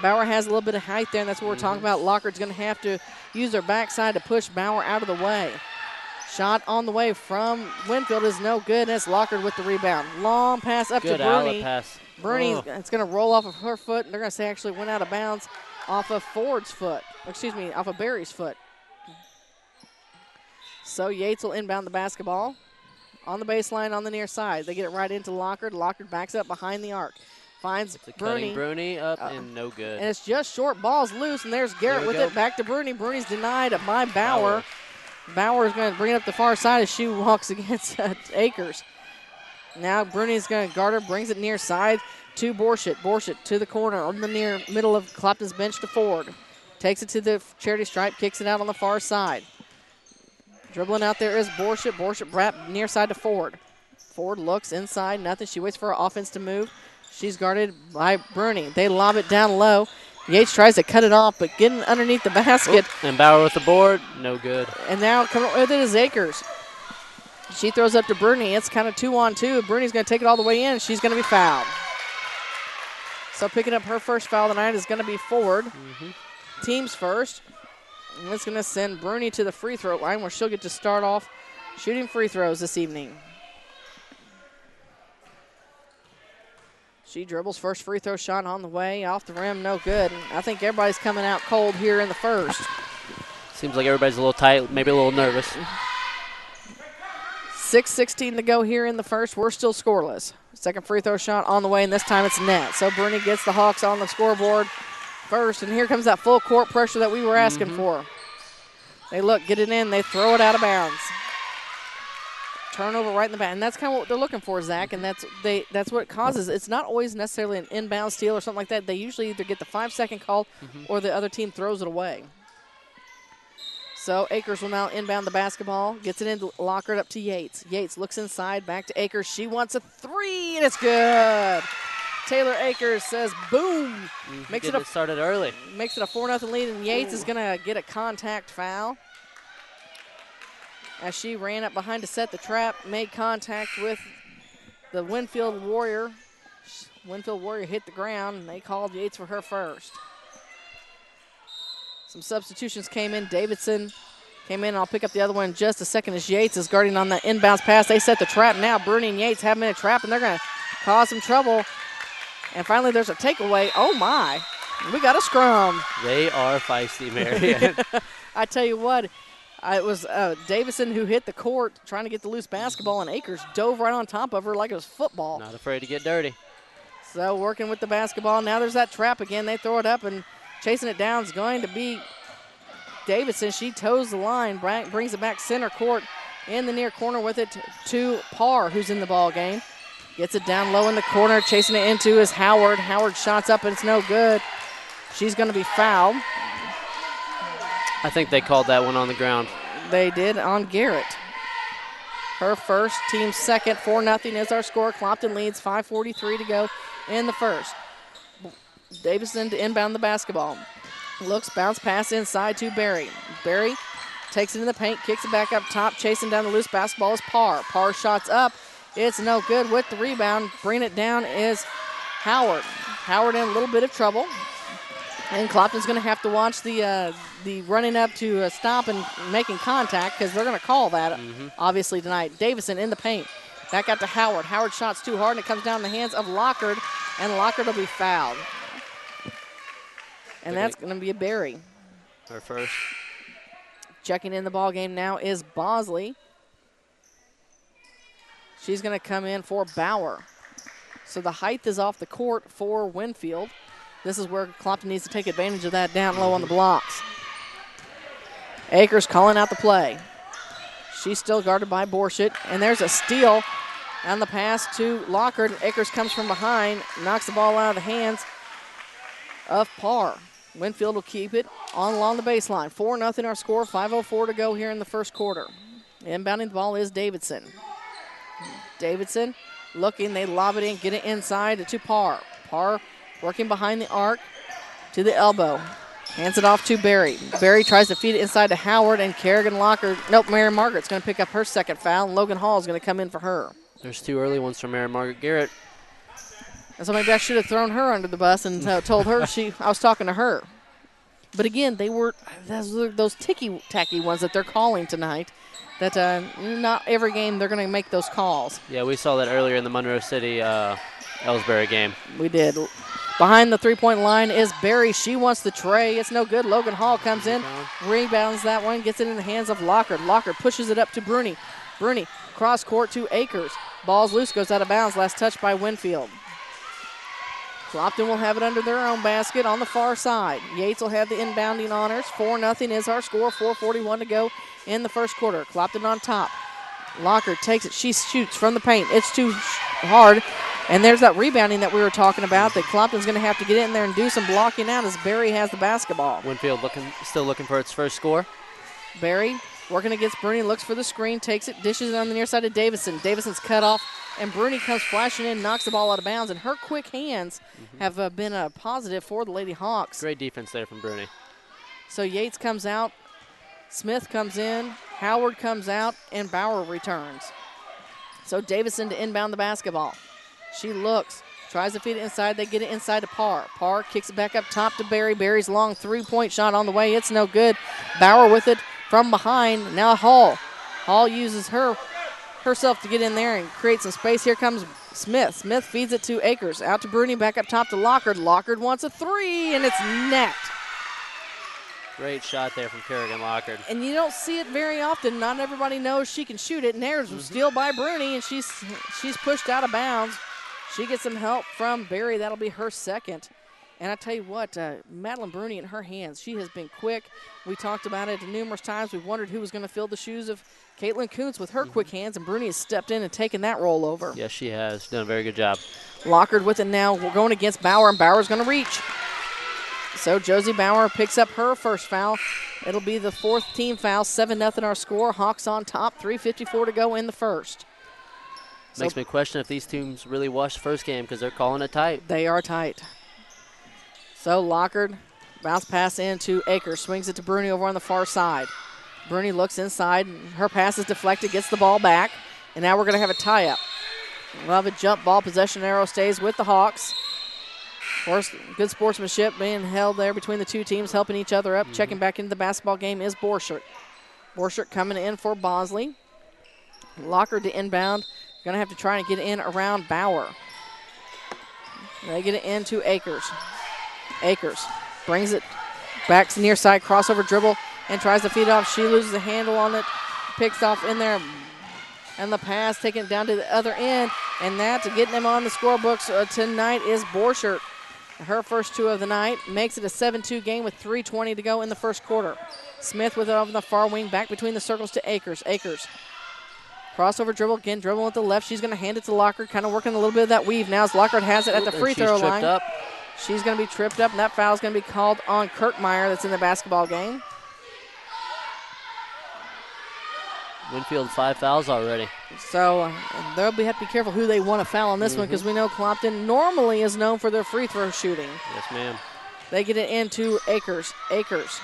Bauer has a little bit of height there, and that's what we're talking about. Lockard's going to have to use her backside to push Bauer out of the way. Shot on the way from Winfield is no good, and it's Lockard with the rebound. Long pass up to Bruni. Bruni, it's going to roll off of her foot, and they're going to say actually went out of bounds off of Ford's foot. Excuse me, off of Barry's foot. So Yates will inbound the basketball on the baseline on the near side. They get it right into Lockard. Lockard backs up behind the arc. Finds Bruni. Bruni up and no good. And it's just short. Ball's loose, and there's Garrett with it. Back to Bruni. Bruni's denied by Bauer. Bauer's going to bring it up the far side as she walks against Akers. Now Bruni's going to guard her, brings it near side to Borshett. Borshett to the corner on the near middle of Clopton's bench to Ford. Takes it to the charity stripe, kicks it out on the far side. Dribbling out there is Borshett. Borshett wrapped near side to Ford. Ford looks inside, nothing. She waits for her offense to move. She's guarded by Bruni. They lob it down low. Yates tries to cut it off, but getting underneath the basket. And Bauer with the board, no good. And now coming with it is Akers. She throws up to Bruni. It's kind of 2-on-2. Bruni's going to take it all the way in. She's going to be fouled. So picking up her first foul tonight is going to be Ford. Team's first. And it's going to send Bruni to the free throw line where she'll get to start off shooting free throws this evening. She dribbles, first free throw shot on the way, off the rim, no good. And I think everybody's coming out cold here in the first. Seems like everybody's a little tight, maybe a little nervous. 6:16 to go here in the first. We're still scoreless. Second free throw shot on the way, and this time it's net. So Bruni gets the Hawks on the scoreboard first, and here comes that full court pressure that we were asking for. They look, get it in, they throw it out of bounds. Turnover right in the back, and that's kind of what they're looking for, Zach, and that's what it causes. It's not always necessarily an inbound steal or something like that. They usually either get the 5-second call or the other team throws it away. So Akers will now inbound the basketball, gets it into Lockard up to Yates. Yates looks inside, back to Akers. She wants a three, and it's good. Taylor Akers says boom. Makes it started early. Makes it a 4-0 lead, and Yates is going to get a contact foul. As she ran up behind to set the trap, made contact with the Winfield Warrior. Winfield Warrior hit the ground, and they called Yates for her first. Some substitutions came in. Davidson came in. I'll pick up the other one in just a second as Yates is guarding on the inbounds pass. They set the trap now. Bruni and Yates have them in a trap, and they're going to cause some trouble. And finally, there's a takeaway. Oh, my. We got a scrum. They are feisty, Marion. I tell you what. It was Davison who hit the court trying to get the loose basketball, and Akers dove right on top of her like it was football. Not afraid to get dirty. So working with the basketball. Now there's that trap again. They throw it up, and chasing it down is going to be Davison. She toes the line, brings it back center court in the near corner with it to Parr, who's in the ball game. Gets it down low in the corner. Chasing it into is Howard. Howard shots up, and it's no good. She's going to be fouled. I think they called that one on the ground. They did on Garrett. Her first, team second. 4-0 is our score. Clopton leads, 5:43 to go in the first. Davison to inbound the basketball. Looks, bounce pass inside to Barry. Barry takes it in the paint, kicks it back up top. Chasing down the loose basketball is Parr. Parr shots up. It's no good with the rebound. Bringing it down is Howard. Howard in a little bit of trouble. And Clopton's going to have to watch the running up to stop and making contact because they're going to call that, obviously, tonight. Davison in the paint. Back out to Howard. Howard shots too hard, and it comes down in the hands of Lockard, and Lockard will be fouled. And that's going to be a Barry. Her first. Checking in the ball game now is Bosley. She's going to come in for Bauer. So the height is off the court for Winfield. This is where Clopton needs to take advantage of that down low on the blocks. Akers calling out the play. She's still guarded by Borshett, and there's a steal on the pass to Lockard. Akers comes from behind, knocks the ball out of the hands of Parr. Winfield will keep it on along the baseline. 4-0 our score, 5:04 to go here in the first quarter. Inbounding the ball is Davidson. Davidson looking, they lob it in, get it inside to Parr. Parr working behind the arc to the elbow. Hands it off to Barry. Barry tries to feed it inside to Howard, and Kerrigan Locker. Nope, Mary Margaret's going to pick up her second foul, and Logan Hall is going to come in for her. There's 2 early ones from Mary Margaret Garrett. And so maybe I should have thrown her under the bus and told her I was talking to her. But again, they were those ticky-tacky ones that they're calling tonight. That not every game they're going to make those calls. Yeah, we saw that earlier in the Monroe City Elsberry game. We did. Behind the three-point line is Barry. She wants the tray. It's no good. Logan Hall comes in, rebounds that one, gets it in the hands of Lockard. Lockard pushes it up to Bruni. Bruni cross court to Akers. Ball's loose, goes out of bounds. Last touch by Winfield. Clopton will have it under their own basket on the far side. Yates will have the inbounding honors. 4-0 is our score. 4:41 to go in the first quarter. Clopton on top. Lockard takes it. She shoots from the paint. It's too hard. And there's that rebounding that we were talking about that Clopton's going to have to get in there and do some blocking out as Barry has the basketball. Winfield still looking for its first score. Barry working against Bruni, looks for the screen, takes it, dishes it on the near side of Davison. Davison's cut off, and Bruni comes flashing in, knocks the ball out of bounds, and her quick hands have been a positive for the Lady Hawks. Great defense there from Bruni. So Yates comes out, Smith comes in, Howard comes out, and Bauer returns. So Davison to inbound the basketball. She looks, tries to feed it inside. They get it inside to Parr. Parr kicks it back up top to Barry. Barry's long three-point shot on the way. It's no good. Bauer with it from behind. Now Hall. Hall uses herself to get in there and create some space. Here comes Smith. Smith feeds it to Akers. Out to Bruni, back up top to Lockard. Lockard wants a three, and it's net. Great shot there from Kerrigan Lockard. And you don't see it very often. Not everybody knows she can shoot it. And there's a steal by Bruni, and she's pushed out of bounds. She gets some help from Barry. That'll be her second. And I tell you what, Madeline Bruni in her hands, she has been quick. We talked about it numerous times. We've wondered who was going to fill the shoes of Caitlin Kuntz with her quick hands, and Bruni has stepped in and taken that role over. Yes, she has. Done a very good job. Lockard with it now. We're going against Bauer, and Bauer's going to reach. So Josie Bauer picks up her first foul. It'll be the fourth team foul. 7-0 our score. Hawks on top. 3:54 to go in the first. Makes me question if these teams really watched the first game because they're calling it tight. They are tight. So Lockard, bounce pass into Akers, swings it to Bruni over on the far side. Bruni looks inside. Her pass is deflected, gets the ball back, and now we're going to have a tie-up. We'll have a jump ball. Possession arrow stays with the Hawks. Of course, good sportsmanship being held there between the two teams, helping each other up. Checking back into the basketball game is Borchert. Borchert coming in for Bosley. Lockard to inbound. Going to have to try and get in around Bauer. They get it into Akers. Akers brings it back to near side, crossover dribble, and tries to feed it off. She loses the handle on it, picks off in there, and the pass taken down to the other end. And that's getting them on the scorebooks tonight is Borchert. Her first two of the night makes it a 7-2 game with 3:20 to go in the first quarter. Smith with it over the far wing, back between the circles to Akers. Akers. Crossover dribble, again, dribbling with the left. She's going to hand it to Lockard, kind of working a little bit of that weave now as Lockard has it at the free throw line. Up. She's going to be tripped up, and that foul is going to be called on Kirkmeyer that's in the basketball game. Winfield 5 fouls already. So they'll have to be careful who they want to foul on this one because we know Clopton normally is known for their free throw shooting. Yes, ma'am. They get it into Akers. Akers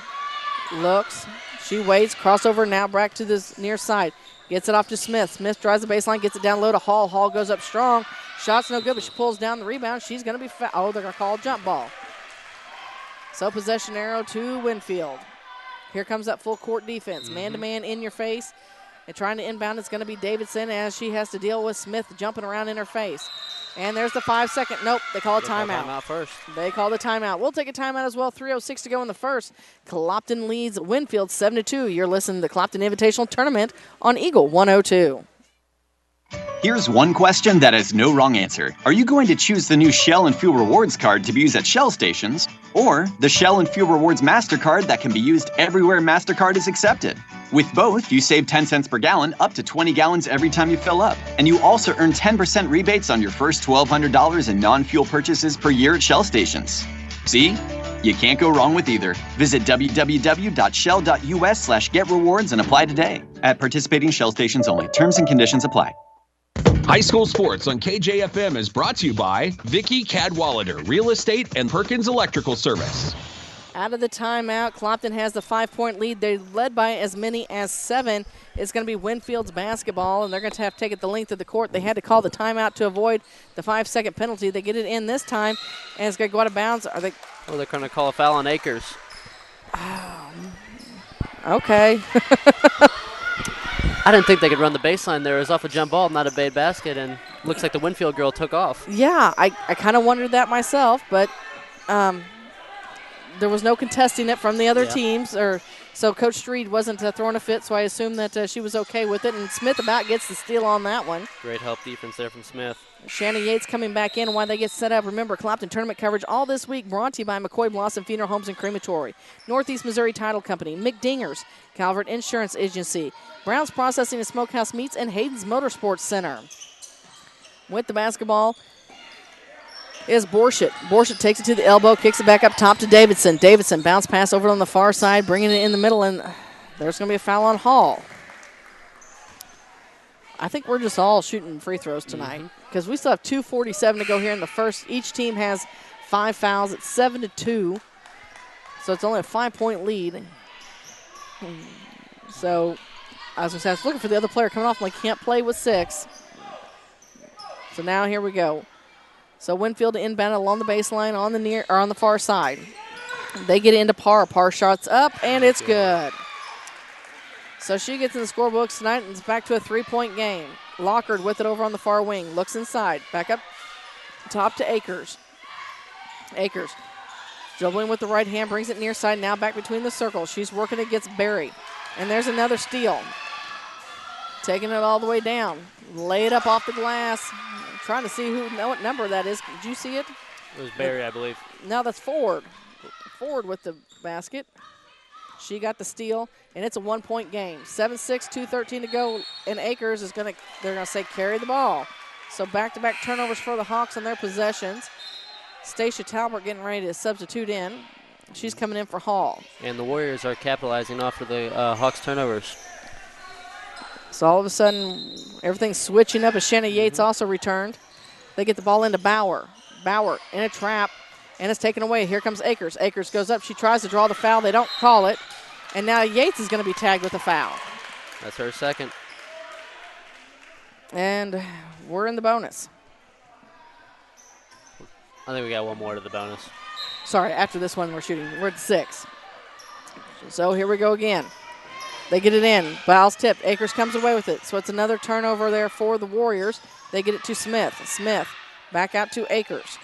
looks. She waits. Crossover now back to this near side. Gets it off to Smith. Smith drives the baseline, gets it down low to Hall. Hall goes up strong. Shot's no good, but she pulls down the rebound. She's going to be fouled. Oh, they're going to call a jump ball. So possession arrow to Winfield. Here comes that full court defense. Man-to-man in your face. And trying to inbound, it's going to be Davidson as she has to deal with Smith jumping around in her face. And there's the 5-second. Nope, they call a timeout. Timeout first. They call the timeout. We'll take a timeout as well. 3:06 to go in the first. Clopton leads Winfield 7-2. You're listening to the Clopton Invitational Tournament on Eagle 102. Here's one question that has no wrong answer. Are you going to choose the new Shell and Fuel Rewards card to be used at Shell stations, or the Shell and Fuel Rewards MasterCard that can be used everywhere MasterCard is accepted? With both, you save 10 cents per gallon, up to 20 gallons every time you fill up. And you also earn 10% rebates on your first $1,200 in non-fuel purchases per year at Shell stations. See? You can't go wrong with either. Visit www.shell.us/getrewards and apply today. At participating Shell stations only. Terms and conditions apply. High school sports on KJFM is brought to you by Vicky Cadwallader, Real Estate and Perkins Electrical Service. Out of the timeout, Clopton has the 5-point lead. They're led by as many as 7. It's going to be Winfield's basketball, and they're going to have to take it the length of the court. They had to call the timeout to avoid the 5-second penalty. They get it in this time, and it's going to go out of bounds. Are they? Oh, they're going to call a foul on Akers. Okay. I didn't think they could run the baseline there. It was off a jump ball, not a bait basket, and looks like the Winfield girl took off. Yeah, I kind of wondered that myself, but there was no contesting it from the other teams. So Coach Street wasn't throwing a fit, so I assumed that she was okay with it. And Smith about gets the steal on that one. Great help defense there from Smith. Shannon Yates coming back in while they get set up. Remember, Clopton tournament coverage all this week brought to you by McCoy Blossom Funeral Homes and Crematory, Northeast Missouri Title Company, McDingers, Calvert Insurance Agency, Brown's Processing and Smokehouse Meats, and Hayden's Motorsports Center. With the basketball is Borshett. Borshett takes it to the elbow, kicks it back up top to Davidson. Davidson bounce pass over on the far side, bringing it in the middle, and there's going to be a foul on Hall. I think we're just all shooting free throws tonight because we still have 2:47 to go here in the first. Each team has 5 fouls. It's 7-2, so it's only a 5-point lead. So I was looking for the other player coming off. I'm like, can't play with 6. So now here we go. So Winfield inbound along the baseline on the far side. They get into Parr. Parr shots up, and it's good. So she gets in the scorebooks tonight, and it's back to a 3-point game. Lockard with it over on the far wing. Looks inside. Back up top to Akers. Akers dribbling with the right hand, brings it near side, now back between the circles. She's working against Berry. And there's another steal. Taking it all the way down. Lay it up off the glass. I'm trying to see what number that is. Did you see it? It was Berry, I believe. No, that's Ford. Ford with the basket. She got the steal, and it's a 1-point game. 7-6, 2:13 to go, and Akers is they're gonna say carry the ball. So back-to-back turnovers for the Hawks on their possessions. Stacia Talbert getting ready to substitute in. She's coming in for Hall. And the Warriors are capitalizing off of the Hawks turnovers. So all of a sudden, everything's switching up as Shannon Yates also returned. They get the ball into Bauer. Bauer in a trap, and it's taken away. Here comes Akers. Akers goes up. She tries to draw the foul. They don't call it. And now Yates is going to be tagged with a foul. That's her second. And we're in the bonus. I think we got one more to the bonus. Sorry, after this one we're shooting. We're at 6. So here we go again. They get it in. Bowles tipped. Akers comes away with it. So it's another turnover there for the Warriors. They get it to Smith. Smith back out to Akers.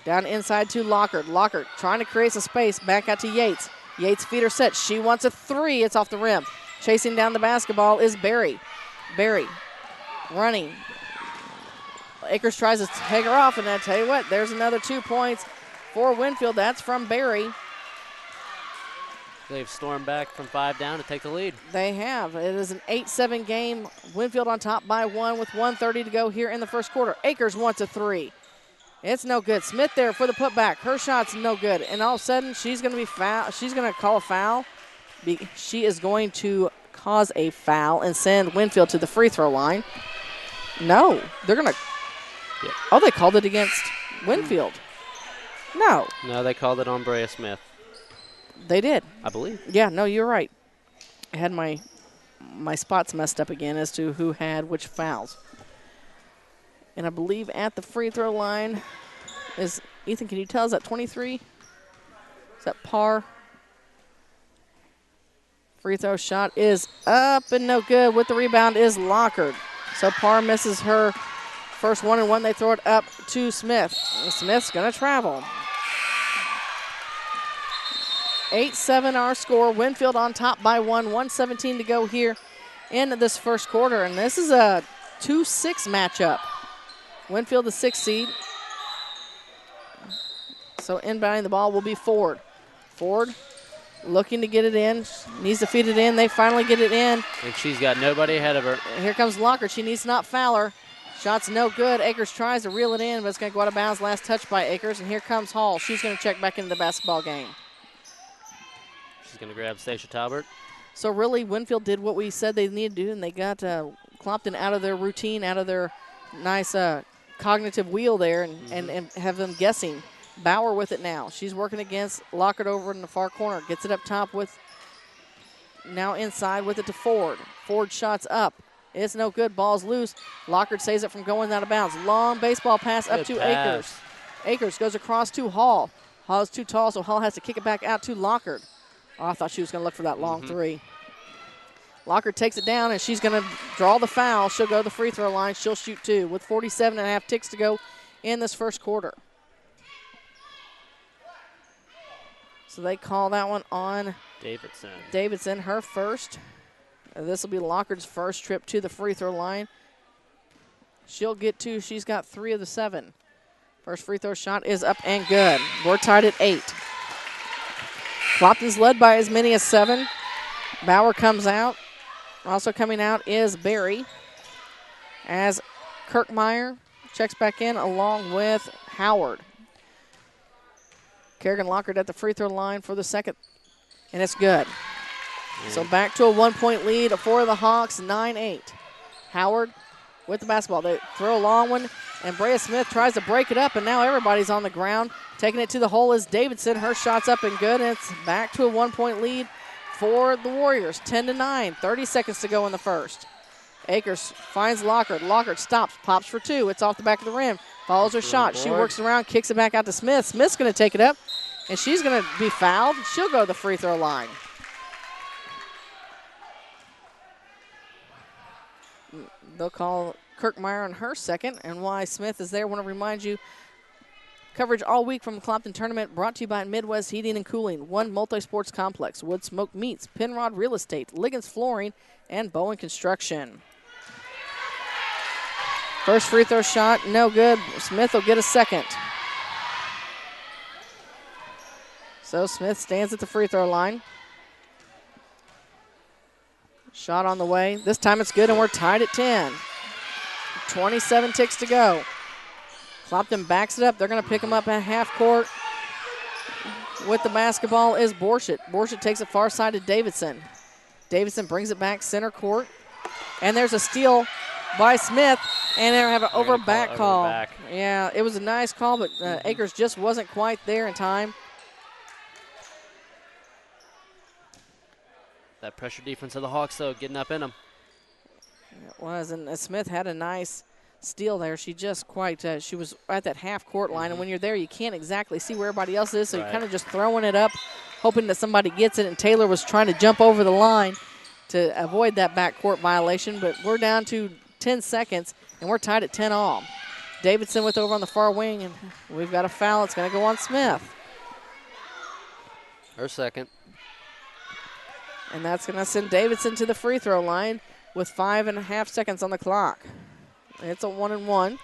Down inside to Lockard. Lockard trying to create some space. Back out to Yates. Yates' feet are set. She wants a 3. It's off the rim. Chasing down the basketball is Berry. Berry running. Akers tries to take her off, and I tell you what, there's another 2 points for Winfield. That's from Berry. They've stormed back from 5 down to take the lead. They have. It is an 8-7 game. Winfield on top by 1 with 1:30 to go here in the first quarter. Akers wants a 3. It's no good. Smith there for the putback. Her shot's no good. And all of a sudden, she's going to be foul. She's going to call a foul. She is going to cause a foul and send Winfield to the free throw line. No, they're going to. Yeah. Oh, they called it against Winfield. No. No, they called it on Brea Smith. They did. I believe. Yeah, no, you're right. I had my spots messed up again as to who had which fouls. And I believe at the free throw line is, Ethan, can you tell, is that 23? Is that Parr? Free throw shot is up and no good. With the rebound is Lockard. So Parr misses her first 1-and-1. They throw it up to Smith. And Smith's going to travel. 8-7 our score. Winfield on top by 1. 1:17 to go here in this first quarter. And this is a 2-6 matchup. Winfield the 6th seed. So inbounding the ball will be Ford. Ford looking to get it in. Needs to feed it in. They finally get it in. And she's got nobody ahead of her. Here comes Lockard. She needs to not foul her. Shot's no good. Akers tries to reel it in, but it's going to go out of bounds. Last touch by Akers, and here comes Hall. She's going to check back into the basketball game. She's going to grab Stacia Talbert. So really, Winfield did what we said they needed to do, and they got Clopton out of their routine, out of their nice cognitive wheel there, and have them guessing. Bauer with it now. She's working against Lockard over in the far corner. Gets it up top with, now inside with it to Ford. Ford shots up. It's no good. Ball's loose. Lockard saves it from going out of bounds. Long baseball pass up to Akers. Akers goes across to Hall. Hall is too tall, so Hall has to kick it back out to Lockard. Oh, I thought she was going to look for that long three. Lockard takes it down, and she's going to draw the foul. She'll go to the free throw line. She'll shoot 2 with 47.5 ticks to go in this first quarter. So they call that one on Davidson, her first. This will be Lockard's first trip to the free throw line. She'll get 2. She's got 3 of the 7. First free throw shot is up and good. We're tied at 8. Clopton's led by as many as 7. Bauer comes out. Also coming out is Berry, as Kirkmeyer checks back in along with Howard. Kerrigan Lockard at the free throw line for the second, and it's good. So back to a 1-point lead for the Hawks, 9-8. Howard with the basketball. They throw a long one, and Brea Smith tries to break it up, and now everybody's on the ground. Taking it to the hole is Davidson. Her shot's up and good, and it's back to a 1-point lead for the Warriors, 10-9, 30 seconds to go in the first. Akers finds Lockard. Lockard stops, pops for 2. It's off the back of the rim. Follows her shot. She works around, kicks it back out to Smith. Smith's going to take it up, and she's going to be fouled. She'll go to the free throw line. They'll call Kirkmeyer on her second, and why Smith is there, I want to remind you, coverage all week from the Clopton Tournament brought to you by Midwest Heating and Cooling, One Multi-Sports Complex, Wood Smoke Meats, Penrod Real Estate, Liggins Flooring, and Bowen Construction. First free throw shot, no good. Smith will get a second. So Smith stands at the free throw line. Shot on the way. This time it's good, and we're tied at 10. 27 ticks to go. Clopton backs it up. They're going to pick him up at half court. With the basketball is Borchett. Borchett takes it far side to Davidson. Davidson brings it back center court. And there's a steal by Smith, and they have an over back call. Yeah, it was a nice call, but Akers just wasn't quite there in time. That pressure defense of the Hawks, though, getting up in them. It was, and Smith had a nice steal there. She just quite, she was at that half court line, and when you're there, you can't exactly see where everybody else is, so you're kind of just throwing it up, hoping that somebody gets it, and Taylor was trying to jump over the line to avoid that backcourt violation, but we're down to 10 seconds, and we're tied at 10 all. Davidson with over on the far wing, and we've got a foul. It's going to go on Smith. Her second. And that's going to send Davidson to the free throw line with 5.5 seconds on the clock. It's a 1-and-1.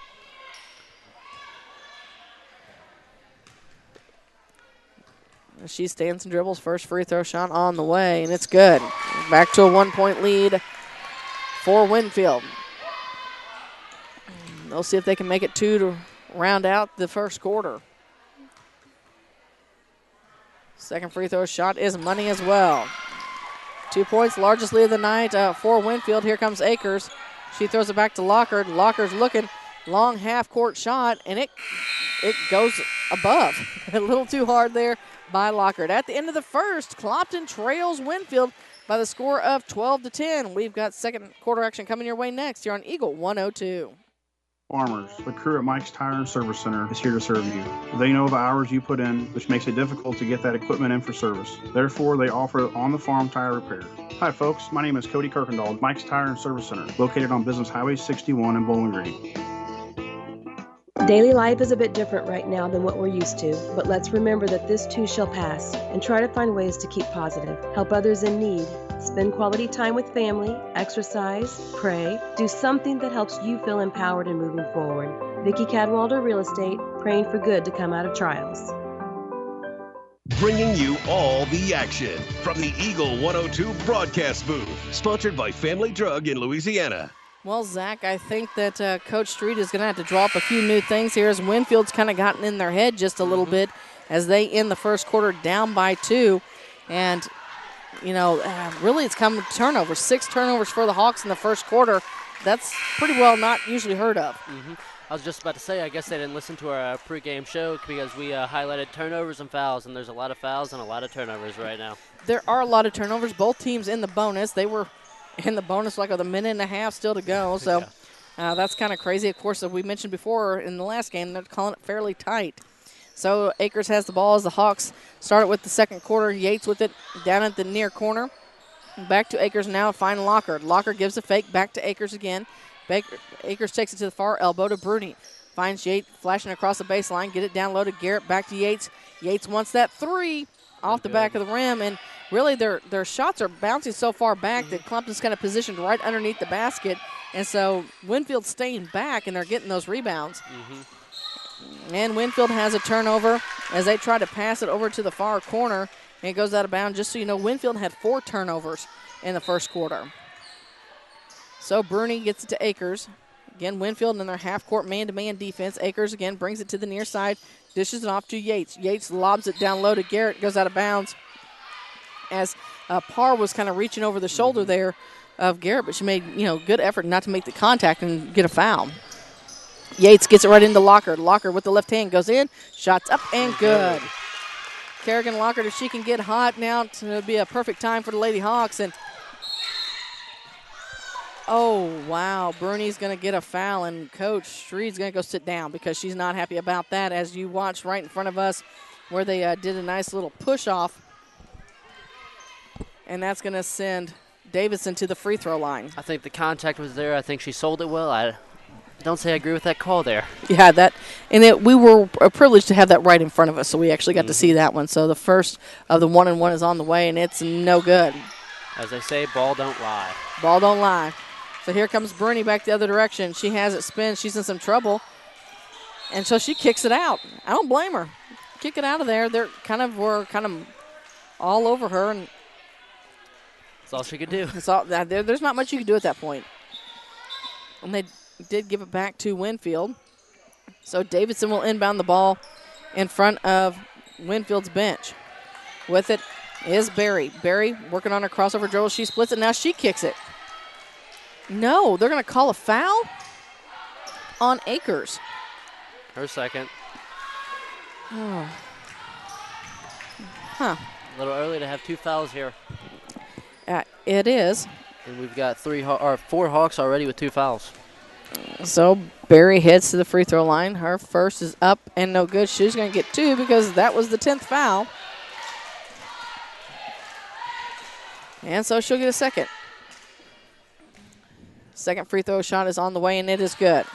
She stands and dribbles. First free throw shot on the way, and it's good. Back to a 1-point lead for Winfield. They'll see if they can make it 2 to round out the first quarter. Second free throw shot is money as well. 2 points, largest lead of the night for Winfield. Here comes Akers. She throws it back to Lockard. Locker's looking. Long half-court shot, and it goes above. A little too hard there by Lockard. At the end of the first, Clopton trails Winfield by the score of 12-10. We've got second quarter action coming your way next here on Eagle 102. Farmers, the crew at Mike's Tire and Service Center is here to serve you. They know the hours you put in, which makes it difficult to get that equipment in for service. Therefore, they offer on-the-farm tire repair. Hi, folks. My name is Cody Kirkendall, Mike's Tire and Service Center, located on Business Highway 61 in Bowling Green. Daily life is a bit different right now than what we're used to, but let's remember that this too shall pass and try to find ways to keep positive, help others in need, spend quality time with family, exercise, pray, do something that helps you feel empowered and moving forward. Vicki Cadwalder Real Estate, praying for good to come out of trials. Bringing you all the action from the Eagle 102 broadcast booth, sponsored by Family Drug in Louisiana. Well, Zach, I think that Coach Street is going to have to draw up a few new things here as Winfield's kind of gotten in their head just a little bit as they end the first quarter down by 2. And, really it's come to turnovers. 6 turnovers for the Hawks in the first quarter. That's pretty well not usually heard of. I was just about to say, I guess they didn't listen to our pregame show because we highlighted turnovers and fouls, and there's a lot of fouls and a lot of turnovers right now. There are a lot of turnovers. Both teams in the bonus. They were in the bonus like with a minute and a half still to go. So that's kind of crazy. Of course, as we mentioned before in the last game, they're calling it fairly tight. So Akers has the ball as the Hawks start it with the second quarter. Yates with it down at the near corner. Back to Akers now. Find Locker. Locker gives a fake. Back to Akers again. Akers takes it to the far elbow to Bruni. Finds Yates flashing across the baseline. Get it down low to Garrett. Back to Yates. Yates wants that 3 off the back of the rim. And really their shots are bouncing so far back that Clopton's kind of positioned right underneath the basket. And so Winfield's staying back, and they're getting those rebounds. And Winfield has a turnover as they try to pass it over to the far corner. And it goes out of bounds. Just so you know, Winfield had 4 turnovers in the first quarter. So Bruni gets it to Akers. Again, Winfield in their half-court man-to-man defense. Akers again brings it to the near side, dishes it off to Yates. Yates lobs it down low to Garrett, goes out of bounds as Parr was kind of reaching over the shoulder there of Garrett, but she made good effort not to make the contact and get a foul. Yates gets it right into Locker. Locker with the left hand goes in, shots up and good. Kerrigan Locker, if she can get hot now, it'll be a perfect time for the Lady Hawks. And oh, wow, Bruni's going to get a foul, and Coach Street's going to go sit down because she's not happy about that, as you watch right in front of us where they did a nice little push-off. And that's going to send Davidson to the free throw line. I think the contact was there. I think she sold it well. I don't say I agree with that call there. Yeah, we were privileged to have that right in front of us, so we actually got to see that one. So the first of the 1-and-1 is on the way, and it's no good. As they say, ball don't lie. Ball don't lie. So here comes Bruni back the other direction. She has it spin. She's in some trouble. And so she kicks it out. I don't blame her. Kick it out of there. Were kind of all over her. And that's all she could do. There's not much you can do at that point. And they did give it back to Winfield. So Davidson will inbound the ball in front of Winfield's bench. With it is Berry. Berry working on her crossover dribble. She splits it. Now she kicks it. No, they're going to call a foul on Akers. Her second. Oh. Huh. A little early to have 2 fouls here. It is. And we've got 4 Hawks already with 2 fouls. So Berry heads to the free throw line. Her first is up and no good. She's going to get 2 because that was the 10th foul. And so she'll get a second. Second free throw shot is on the way, and it is good.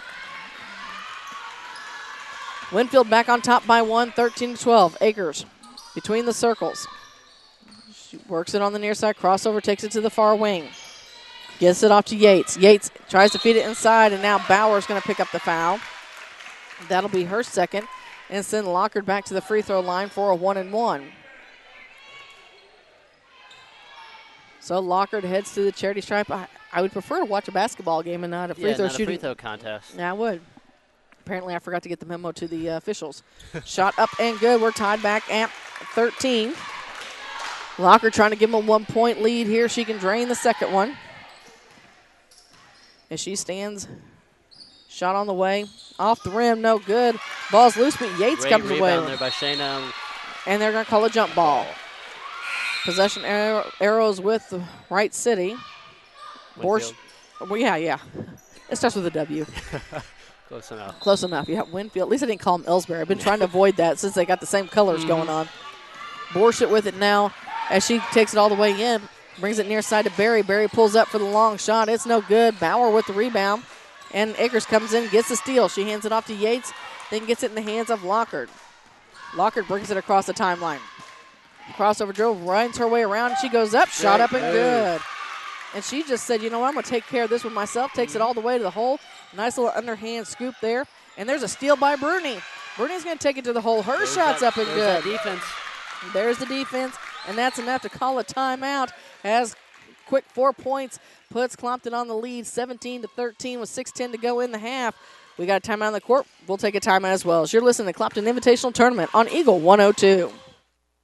Winfield back on top by 1, 13-12. Akers between the circles. She works it on the near side. Crossover takes it to the far wing. Gets it off to Yates. Yates tries to feed it inside, and now Bauer's going to pick up the foul. That'll be her second, and send Lockard back to the free throw line for a 1-and-1. So Lockard heads to the charity stripe. I would prefer to watch a basketball game and not a free throw shooting. Free throw contest. Yeah, I would. Apparently, I forgot to get the memo to the officials. Shot up and good. We're tied back at 13. Lockard trying to give them a 1-point lead here. She can drain the second one. As she stands, shot on the way. Off the rim, no good. Ball's loose, but Yates Great comes away. There by Shayna. And they're going to call a jump ball. Possession arrows with the Wright City. Well, yeah. It starts with a W. Close enough. Close enough, yeah. Winfield. At least I didn't call him Elsberry. I've been trying to avoid that since they got the same colors going on. Borshett with it now as she takes it all the way in. Brings it near side to Berry. Berry pulls up for the long shot. It's no good. Bauer with the rebound. And Akers comes in, gets the steal. She hands it off to Yates, then gets it in the hands of Lockard. Lockard brings it across the timeline. Crossover dribble, runs her way around. She goes up, shot up and good. And she just said, you know what, I'm going to take care of this with myself. Takes it all the way to the hole. Nice little underhand scoop there. And there's a steal by Bruni. Bruni's going to take it to the hole. Her shot's up and good. Defense. There's the defense. And that's enough to call a timeout as quick 4 points, puts Clopton on the lead, 17-13 with 6:10 to go in the half. We got a timeout on the court. We'll take a timeout as well. As you're listening to Clopton Invitational Tournament on Eagle 102.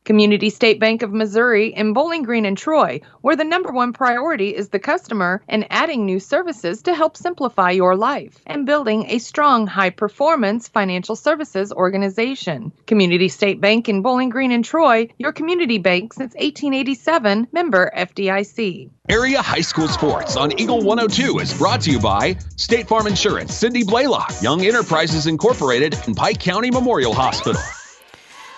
Community State Bank of Missouri in Bowling Green and Troy, where the number one priority is the customer and adding new services to help simplify your life and building a strong, high-performance financial services organization. Community State Bank in Bowling Green and Troy, your community bank since 1887, member FDIC. Area High School Sports on Eagle 102 is brought to you by State Farm Insurance, Cindy Blaylock, Young Enterprises Incorporated, and Pike County Memorial Hospital.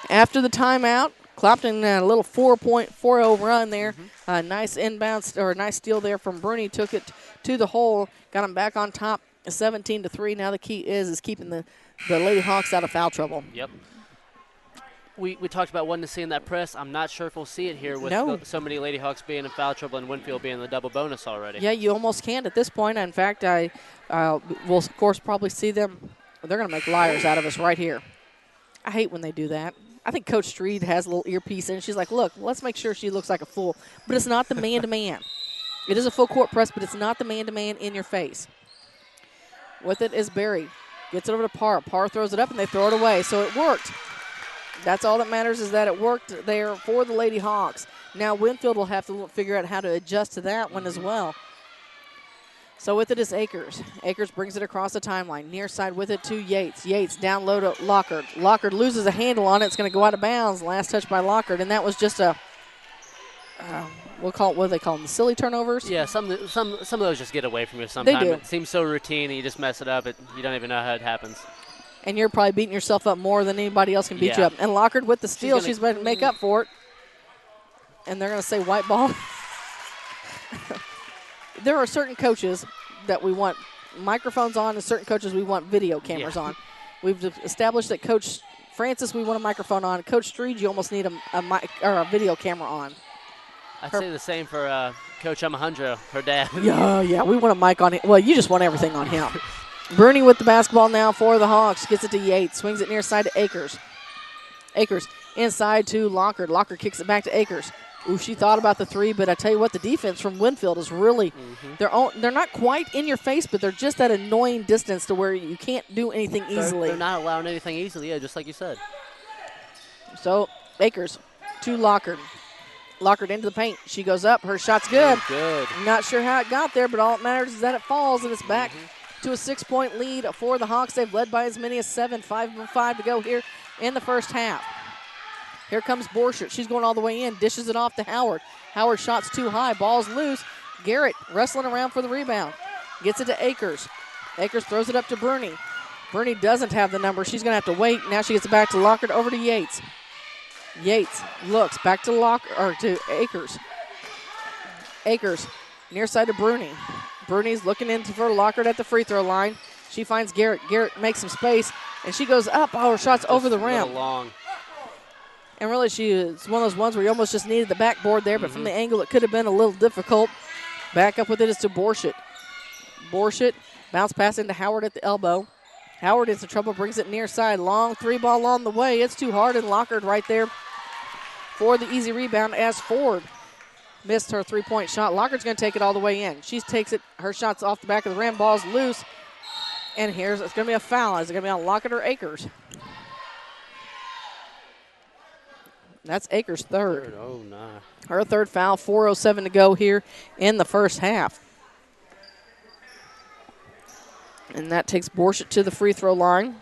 After the timeout, Clopton a little 4.40 run there. Nice inbound or nice steal there from Bruni. Took it to the hole. Got him back on top, 17-3. Now the key is keeping the Lady Hawks out of foul trouble. Yep. We talked about wanting to see in that press. I'm not sure if we'll see it here with so many Lady Hawks being in foul trouble and Winfield being the double bonus already. Yeah, you almost can't at this point. In fact, I will, of course, probably see them. They're going to make liars out of us right here. I hate when they do that. I think Coach Street has a little earpiece in. She's like, look, let's make sure she looks like a fool. But it's not the man-to-man. It is a full court press, but it's not the man-to-man in your face. With it is Berry. Gets it over to Parr. Parr throws it up, and they throw it away. So it worked. That's all that matters is that it worked there for the Lady Hawks. Now Winfield will have to figure out how to adjust to that one as well. So with it is Akers. Akers brings it across the timeline. Near side with it to Yates. Yates down low to Lockard. Lockard loses a handle on it. It's going to go out of bounds. Last touch by Lockard, and that was just a we'll call it, what do they call them, the silly turnovers? Yeah, some of those just get away from you sometimes. They do. It seems so routine, and you just mess it up. You don't even know how it happens. And you're probably beating yourself up more than anybody else can beat you up. And Lockard with the steal, she's going to make up for it. And they're going to say white ball. There are certain coaches that we want microphones on and certain coaches we want video cameras on. We've established that Coach Francis, we want a microphone on. Coach Street, you almost need a mic or a video camera on. I'd say the same for Coach Alejandro, her dad. Yeah, we want a mic on him. Well, you just want everything on him. Bruni with the basketball now for the Hawks. Gets it to Yates. Swings it near side to Akers. Akers inside to Lockard. Lockard kicks it back to Akers. Ooh, she thought about the three, but I tell you what, the defense from Winfield is really, they're not quite in your face, but they're just at annoying distance to where you can't do anything easily. They're not allowing anything easily, yeah, just like you said. So Akers to Lockard. Lockard into the paint. She goes up. Her shot's good. Good. Not sure how it got there, but all that matters is that it falls, and it's back to a 6-point lead for the Hawks. They've led by as many as 7, 5 to go here in the first half. Here comes Borchert. She's going all the way in. Dishes it off to Howard. Howard shot's too high. Ball's loose. Garrett wrestling around for the rebound. Gets it to Akers. Akers throws it up to Bruni. Bruni doesn't have the number. She's going to have to wait. Now she gets it back to Lockard over to Yates. Yates looks back to Akers. Akers near side to Bruni. Bruni's looking in for Lockard at the free throw line. She finds Garrett. Garrett makes some space, and she goes up. Oh, her shot's over the rim. Long. And really, it's one of those ones where you almost just needed the backboard there, but from the angle, it could have been a little difficult. Back up with it is to Borchert. Borchert, bounce pass into Howard at the elbow. Howard is in trouble, brings it near side. Long three ball on the way. It's too hard, and Lockard right there for the easy rebound as Ford missed her three-point shot. Lockard's going to take it all the way in. She takes it. Her shot's off the back of the rim. Ball's loose. And it's going to be a foul. Is it going to be on Lockard or Akers? That's Akers' third. Oh, no. Her third foul, 4:07 to go here in the first half. And that takes Borchert to the free throw line.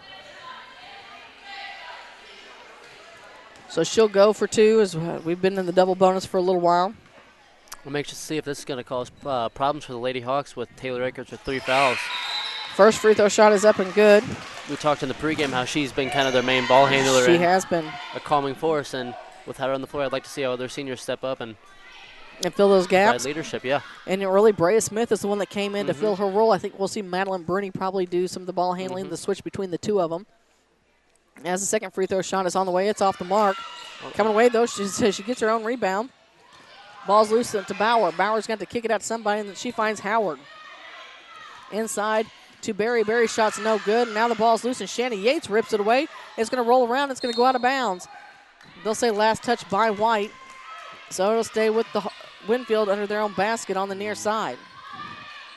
So she'll go for two as we've been in the double bonus for a little while. We'll make sure to see if this is going to cause problems for the Lady Hawks with Taylor Akers with 3 fouls. First free throw shot is up and good. We talked in the pregame how she's been kind of their main ball handler. She has been. A calming force, and with her on the floor, I'd like to see how other seniors step up and fill those gaps. Leadership, yeah. And really, Brea Smith is the one that came in to fill her role. I think we'll see Madeline Bruni probably do some of the ball handling, the switch between the two of them. As the second free throw shot is on the way, it's off the mark. Coming away, though, she gets her own rebound. Ball's loose to Bauer. Bauer's got to kick it out to somebody, and then she finds Howard. Inside to Berry. Berry's shot's no good. And now the ball's loose, and Shannon Yates rips it away. It's going to roll around. It's going to go out of bounds. They'll say last touch by White. So it'll stay with the Winfield under their own basket on the near side.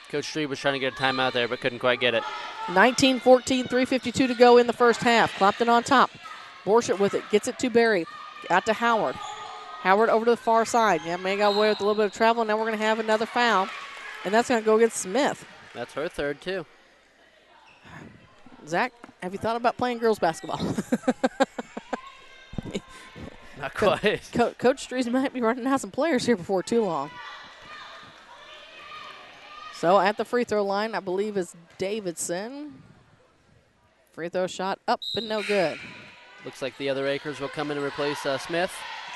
Coach Street was trying to get a timeout there, but couldn't quite get it. 19-14, 3:52 to go in the first half. Clopton on top. Borshett with it, gets it to Berry. Out to Howard. Howard over to the far side. Yeah, may got away with a little bit of travel. Now we're going to have another foul, and that's going to go against Smith. That's her third, too. Zach, have you thought about playing girls basketball? Not quite. Coach Street might be running out some players here before too long. So at the free throw line, I believe is Davidson. Free throw shot up and no good. Looks like the other Akers will come in and replace Smith.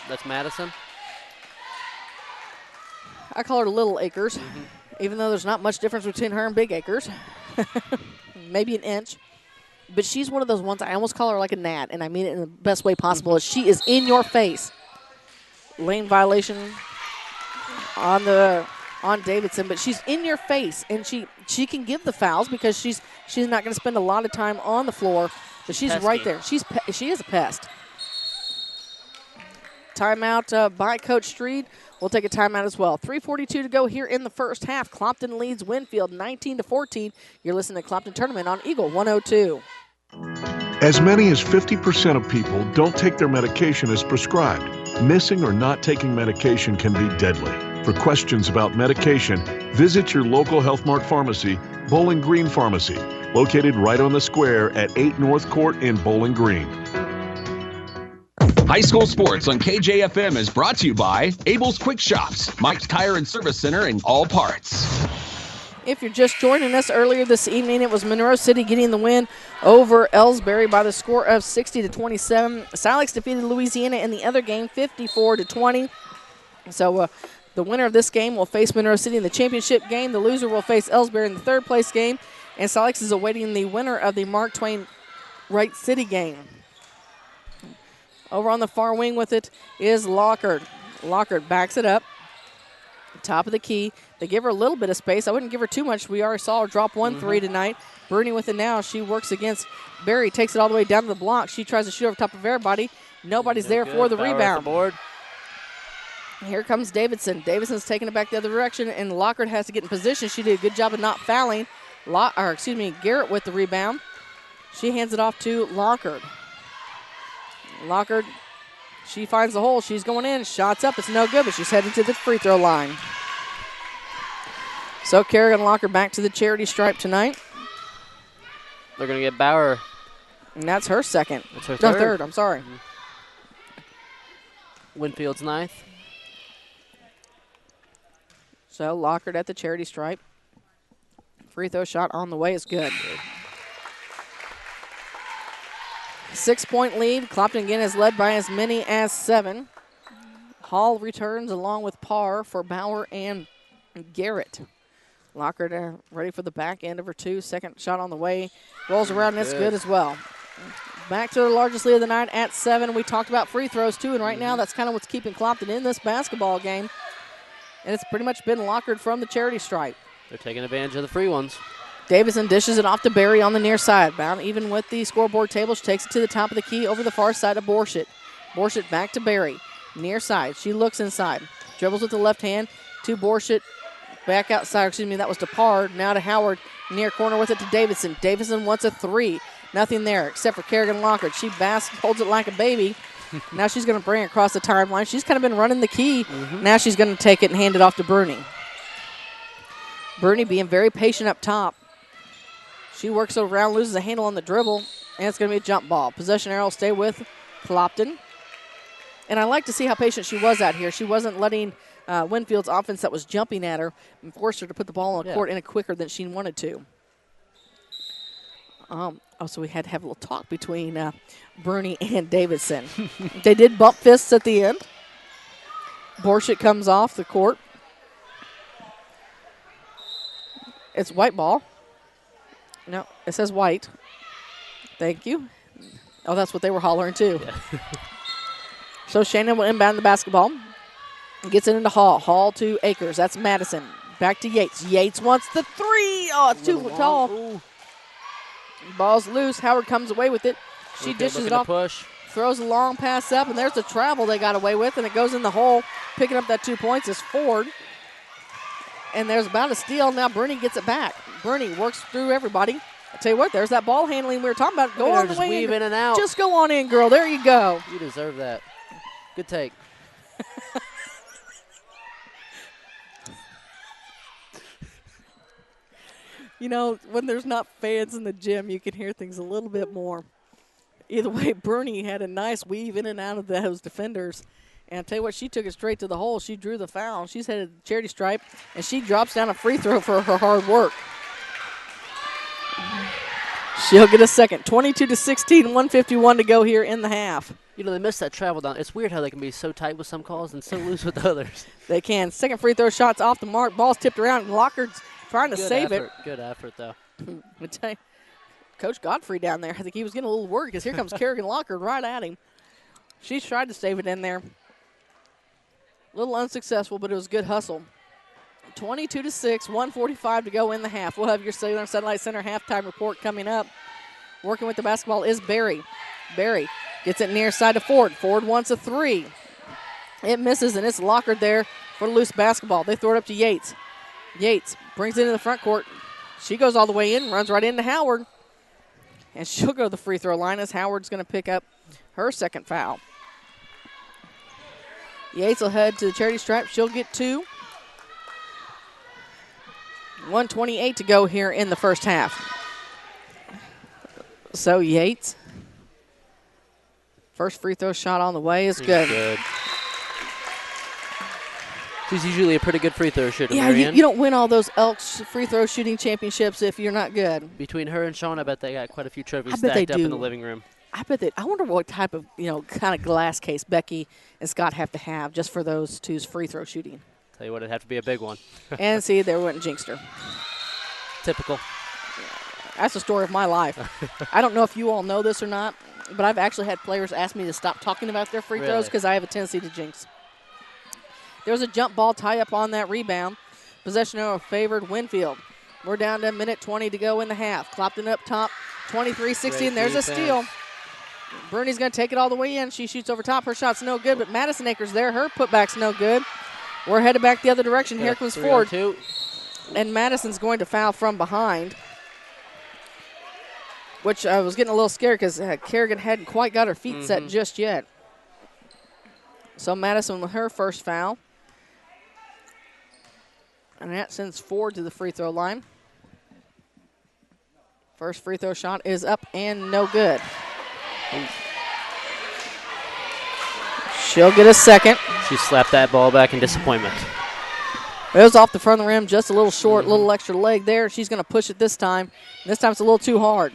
That's Madison. I call her Little Akers, even though there's not much difference between her and Big Akers. Maybe an inch. But she's one of those ones, I almost call her like a gnat, and I mean it in the best way possible. She is in your face. Lane violation on Davidson, but she's in your face, and she can give the fouls because she's not going to spend a lot of time on the floor, but she's pesky. right there. She is a pest. Timeout by Coach Street. We'll take a timeout as well. 3:42 to go here in the first half. Clopton leads Winfield 19-14. You're listening to Clopton Tournament on Eagle 102. As many as 50% of people don't take their medication as prescribed. Missing or not taking medication can be deadly. For questions about medication, visit your local Health Mart pharmacy, Bowling Green Pharmacy, located right on the square at 8 North Court in Bowling Green. High school sports on KJFM is brought to you by Abel's Quick Shops, Mike's Tire and Service Center, and All Parts. If you're just joining us earlier this evening, it was Monroe City getting the win over Elsberry by the score of 60-27. Silex defeated Louisiana in the other game 54-20. So the winner of this game will face Monroe City in the championship game. The loser will face Elsberry in the third place game. And Silex is awaiting the winner of the Mark Twain Wright City game. Over on the far wing with it is Lockard. Lockard backs it up. Top of the key. They give her a little bit of space. I wouldn't give her too much. We already saw her drop 1-3 tonight. Bruni with it now. She works against Berry. Takes it all the way down to the block. She tries to shoot over top of everybody. Nobody's there for the rebound. Board. Here comes Davidson. Davidson's taking it back the other direction, and Lockard has to get in position. She did a good job of not fouling. Garrett with the rebound. She hands it off to Lockard. Lockard, she finds the hole. She's going in. Shots up. It's no good, but she's heading to the free throw line. So Kerrigan Lockard back to the charity stripe tonight. They're going to get Bauer. And that's her second. That's her No, third. third. I'm sorry. Winfield's ninth. So Lockard at the charity stripe. Free throw shot on the way is good. 6-point lead. Clopton again is led by as many as 7. Hall returns along with Parr for Bauer and Garrett. Lockard ready for the back end of her two. Second shot on the way. Rolls around and it's good as well. Back to the largest lead of the night at 7. We talked about free throws too, and right now that's kind of what's keeping Clopton in this basketball game. And it's pretty much been Lockard from the charity stripe. They're taking advantage of the free ones. Davidson dishes it off to Berry on the near side. Bound even with the scoreboard table. She takes it to the top of the key over the far side of Borshett. Borshett back to Berry. Near side. She looks inside. Dribbles with the left hand to Borshett. Back outside. Excuse me, that was to Parr. Now to Howard. Near corner with it to Davidson. Davidson wants a three. Nothing there except for Kerrigan Lockard. She holds it like a baby. Now she's going to bring it across the timeline. She's kind of been running the key. Now she's going to take it and hand it off to Bruni. Bruni being very patient up top. She works around, loses a handle on the dribble, and it's going to be a jump ball. Possession arrow will stay with Clopton. And I like to see how patient she was out here. She wasn't letting Winfield's offense that was jumping at her and forced her to put the ball on the court any quicker than she wanted to. So we had to have a little talk between Bruni and Davidson. They did bump fists at the end. Borshett comes off the court. It's white ball. No, it says white. Thank you. Oh, that's what they were hollering too. Yeah. So Shannon will inbound the basketball. Gets it into Hall. Hall to Akers. That's Madison. Back to Yates. Yates wants the three. Oh, it's too tall. Ooh. Ball's loose. Howard comes away with it. She dishes it off. Push. throws a long pass up, and there's the travel they got away with, and it goes in the hole. Picking up that 2 points is Ford. And there's about a steal. Now Bruni gets it back. Bruni works through everybody. I tell you what, there's that ball handling we were talking about. Go on the way weave in and out. Just go on in, girl. There you go. You deserve that. Good take. You know, when there's not fans in the gym, you can hear things a little bit more. Either way, Bruni had a nice weave in and out of those defenders. And I'll tell you what, she took it straight to the hole. She drew the foul. She's headed to the charity stripe, and she drops down a free throw for her hard work. She'll get a second. 22-16, 1:51 to go here in the half. You know, they missed that travel down. It's weird how they can be so tight with some calls and so loose with others. They can. Second free throw shot's off the mark. Ball's tipped around, and Lockhard's trying to save it. Good effort, though. I tell you, Coach Godfrey down there, I think he was getting a little worried because here comes Kerrigan Lockhart right at him. She's tried to save it in there. A little unsuccessful, but it was good hustle. 22-6, 1:45 to go in the half. We'll have your Cellular and Satellite Center halftime report coming up. Working with the basketball is Barry. Barry gets it near side to Ford. Ford wants a three. It misses, and it's Lockhart there for the loose basketball. They throw it up to Yates. Yates brings it into the front court. She goes all the way in, runs right into Howard. And she'll go to the free throw line as Howard's going to pick up her second foul. Yates will head to the charity stripe. She'll get 2. 1:28 to go here in the first half. So Yates, first free throw shot on the way is good. She's usually a pretty good free throw shooter. Yeah, you don't win all those Elks free throw shooting championships if you're not good. Between her and Sean, I bet they got quite a few trophies I bet they stacked up do. in the living room. I bet I wonder what type of, kind of glass case Becky and Scott have to have just for those two's free throw shooting. Tell you what, it'd have to be a big one. And see, there went jinxed her. Typical. That's the story of my life. I don't know if you all know this or not, but I've actually had players ask me to stop talking about their free throws because I have a tendency to jinx. There was a jump ball tie-up on that rebound. Possession arrow favored Winfield. We're down to a minute 20 to go in the half. Clopton up top, 23-16. And there's a steal. Bruni's going to take it all the way in. She shoots over top. Her shot's no good, but Madison Akers there. Her putback's no good. We're headed back the other direction. Here comes Ford. And Madison's going to foul from behind, which I was getting a little scared because Kerrigan hadn't quite got her feet set just yet. So Madison with her first foul. And that sends Ford to the free throw line. First free throw shot is up and no good. She'll get a second. She slapped that ball back in disappointment. It was off the front of the rim, just a little short, little extra leg there. She's going to push it this time. This time it's a little too hard.